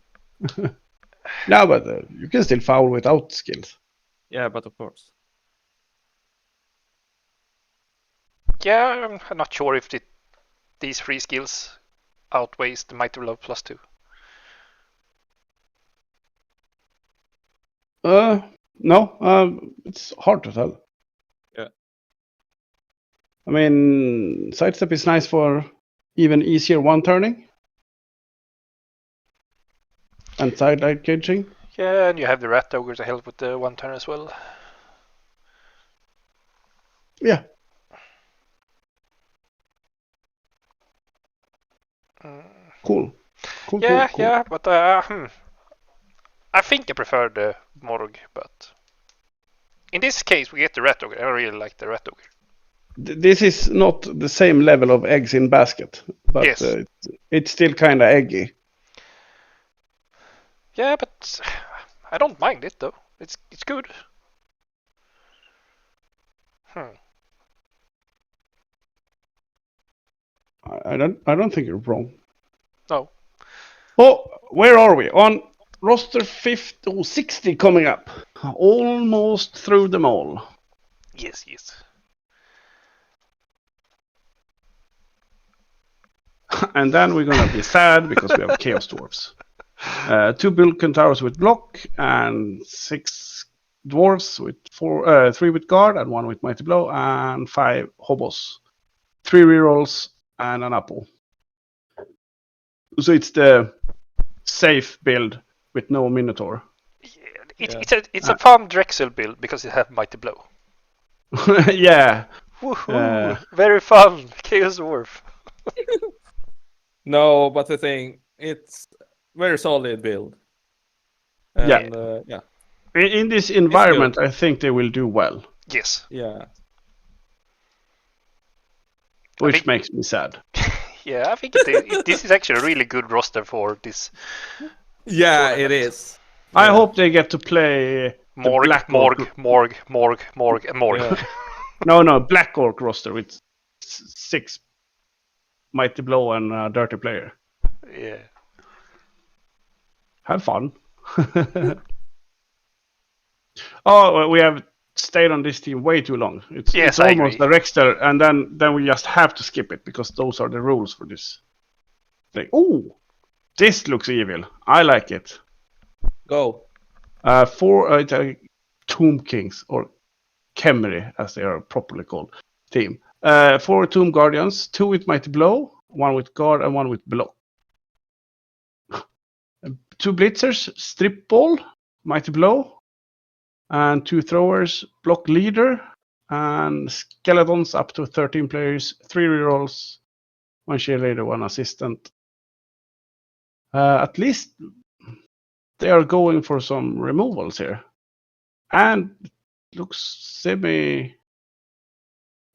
No, but you can still foul without skills. Yeah, but of course. Yeah, I'm not sure if these 3 skills outweighs the Mighty Blow +2. No, it's hard to tell. Yeah. I mean, sidestep is nice for even easier one-turning. And side-light caging. Yeah, and you have the Rat Ogre to help with the 1-turn as well. Yeah. Cool. Yeah, but I think I prefer the Morg, but in this case we get the Rat Ogre. I really like the Rat Ogre. This is not the same level of eggs in basket, but Yes. It's still kind of eggy. Yeah, but I don't mind it though. It's good. I don't think you're wrong. No. Oh, where are we? On roster 60 coming up. Almost through them all. Yes. And then we're gonna be sad because we have Chaos Dwarfs. 2 Bulkan Towers with block and 6 Dwarfs with 3 with guard and 1 with Mighty Blow and 5 Hobos. 3 rerolls and an apple. So it's the safe build with no Minotaur. Yeah, it's a fun Drexel build because it has Mighty Blow. Yeah. Woohoo! Very fun, Chaos Dwarf. No, but the thing, it's very solid build. And, yeah. In this environment, I think they will do well. Yes. Yeah. Which makes me sad. Yeah, I think this is actually a really good roster for this. Yeah, tournament. it is. I hope they get to play Morg. Yeah. No, Black Orc roster with 6 Mighty Blow and a dirty player. Yeah. Have fun. Oh, we have stayed on this team way too long. It's almost the Rexter, and then we just have to skip it because those are the rules for this thing. Oh, this looks evil. I like it. Go. 4 Tomb Kings, or Khemri as they are properly called, team. 4 Tomb Guardians, 2 with Mighty Blow, 1 with Guard, and 1 with Block. 2 Blitzers, Strip Ball, Mighty Blow, and 2 Throwers, Block Leader, and Skeletons up to 13 players, 3 rerolls, 1 cheerleader, 1 assistant. At least they are going for some removals here. And it looks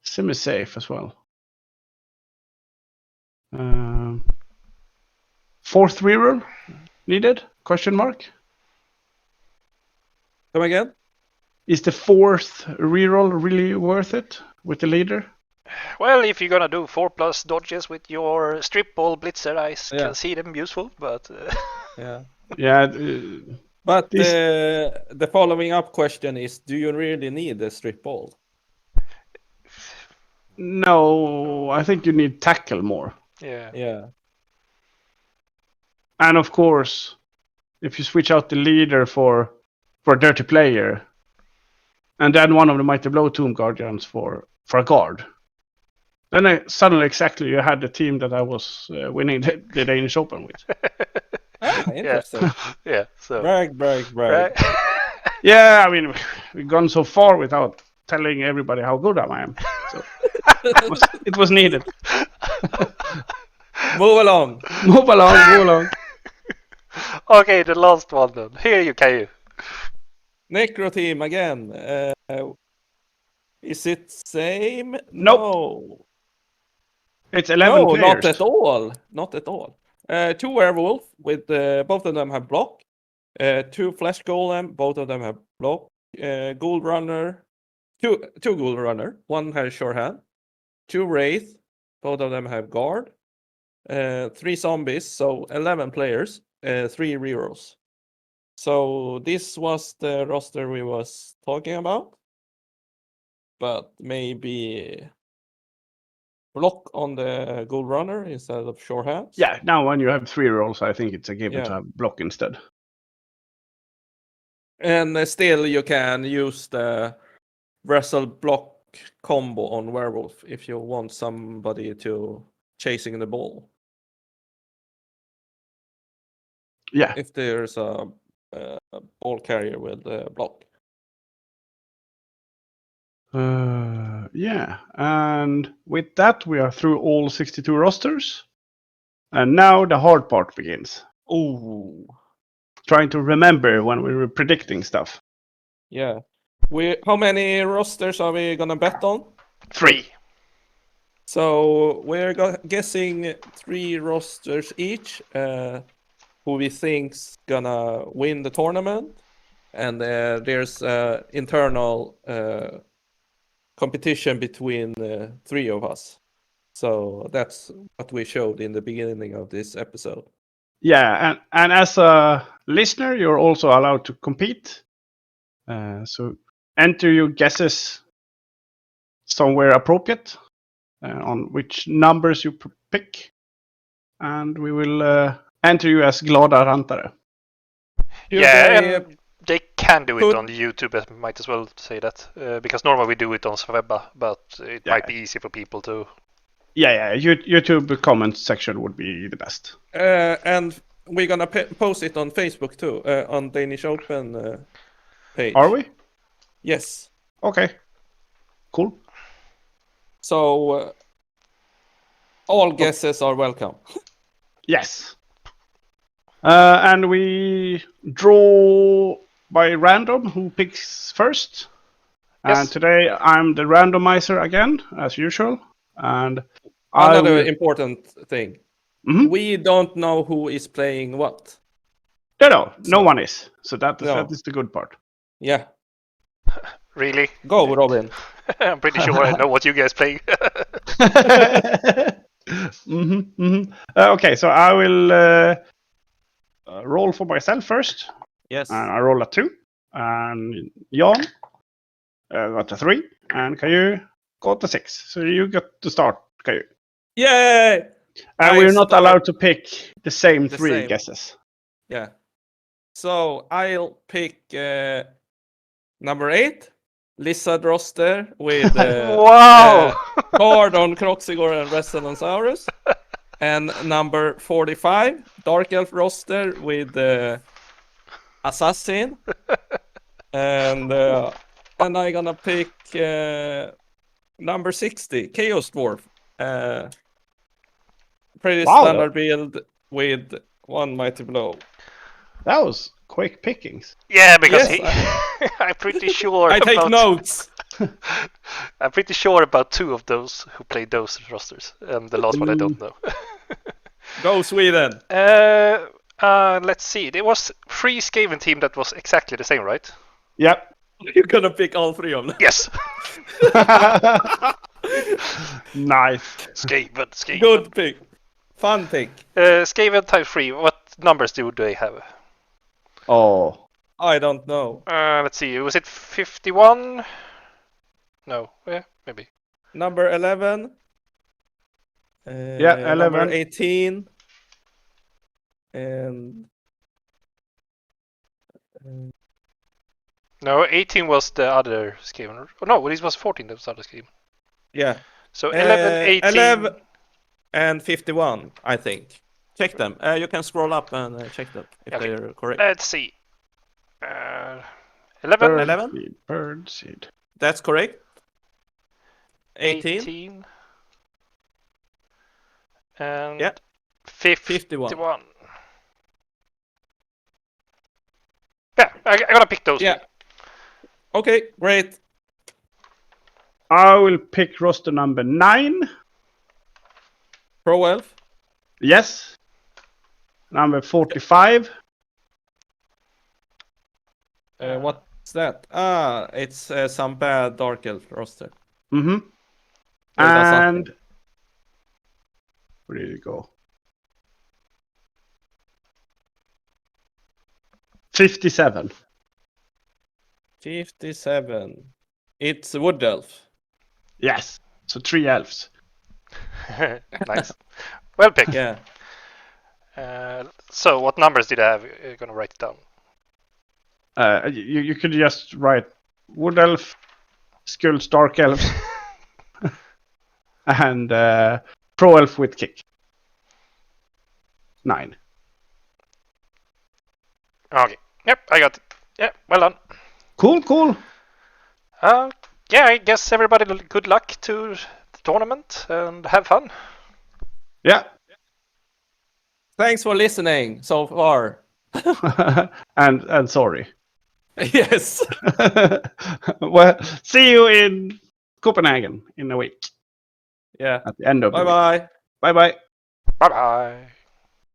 semi-safe as well. 4th reroll needed? Question mark. Come again? Is the 4th reroll really worth it with the leader? Well, if you're gonna do 4+ dodges with your strip ball blitzer, I can see them useful, but yeah. But the following up question is: do you really need the strip ball? No, I think you need tackle more. Yeah. And of course, if you switch out the leader for a dirty player, and then one of the Mighty Blow Tomb Guardians for a guard, then suddenly exactly you had the team that I was winning the Danish Open with. Interesting. Yeah. So brag. Yeah, I mean, we've gone so far without telling everybody how good I am. So it was needed. Move along. Move along. Okay, the last one then. Here you can. Necro team again. Is it same? Nope. No. It's 11 players. Not at all. 2 werewolf with both of them have block. 2 flesh golem, both of them have block. Ghoul runner, two ghoul runner. One has sure hand. 2 wraith, both of them have guard, 3 zombies, so 11 players, 3 rerolls. So this was the roster we was talking about, but maybe block on the gold runner instead of sure hands. Yeah, now when you have 3 rolls, I think it's a given to Yeah. have block instead. And still you can use the wrestle block combo on werewolf if you want somebody to chasing the ball. Yeah. If there's a ball carrier with block. Yeah, and with that we are through all 62 rosters. And now the hard part begins. Ooh. Trying to remember when we were predicting stuff. Yeah. How many rosters are we gonna bet on? 3. So we're guessing 3 rosters each, who we think's gonna win the tournament, and there's internal competition between 3 of us. So that's what we showed in the beginning of this episode. Yeah, and as a listener, you're also allowed to compete. So enter your guesses somewhere appropriate on which numbers you pick, and we will enter you as glada rantare. And they can do it on YouTube. I might as well say that because normally we do it on Svebba, but it might be easy for people to. Yeah. YouTube comment section would be the best. And we're gonna post it on Facebook too, on Danish Open page. Are we? Yes. Okay. Cool. So all guesses are welcome. Yes. And we draw by random who picks first. Yes. And today I'm the randomizer again, as usual. And another important thing. Mhm. We don't know who is playing what. No one is. So that is the good part. Yeah. Really? Go, Robin. I'm pretty sure I know what you guys play. Okay, so I will roll for myself first. Yes. And I roll a 2. And Jan got a 3. And Caillou got a 6. So you got to start, Caillou. Yay! And we're not allowed to pick the same 3 guesses. Yeah. So I'll pick number 8, Lizard roster with wow! Guard on Croxigor and Resonansaurus. And number 45, Dark Elf roster with Assassin. And I'm gonna pick number 60, Chaos Dwarf. Pretty standard build with 1 mighty blow. That was quick pickings. Yeah, because I'm pretty sure. I take notes. I'm pretty sure about 2 of those who played those rosters, and the last one I don't know. Go Sweden. Let's see. There was 3 Skaven team that was exactly the same, right? Yep. You're gonna pick all 3 of them. Yes. Nice. Skaven. Good pick. Fun pick. Skaven type 3. What numbers do they have? Oh. I don't know. Let's see. Was it 51? No. Yeah, maybe. Number 11. 11. Number 18. And no, 18 was the other Skaven. Oh, no, this was 14. That was the other Skaven. yeah. So 11, 18. 11 and 51, I think. Check them. You can scroll up and check them if they're correct. Let's see. 11. 11. Birdseed. That's correct. 18. 18. And Yeah. 51. Yeah, I'm gonna pick those. Yeah. Okay, great. I will pick roster number 9. Pro Elf. Yes. Number 45. What's that? It's some bad Dark Elf roster. Mm-hmm. And where did it go? 57. 57. It's Wood Elf. Yes. So 3 elves. Nice. Well picked. Yeah. So what numbers did I have? You're gonna write it down. You could just write Wood Elf, Skulls, Dark Elves, and Pro Elf with Kick. 9. Okay. Yep, I got it. Yeah, well done. Cool. Yeah, I guess everybody good luck to the tournament and have fun. Yeah. Thanks for listening so far. and sorry. Yes. Well, see you in Copenhagen in a week. Yeah. At the end of the week. Bye-bye. Bye-bye. Bye bye.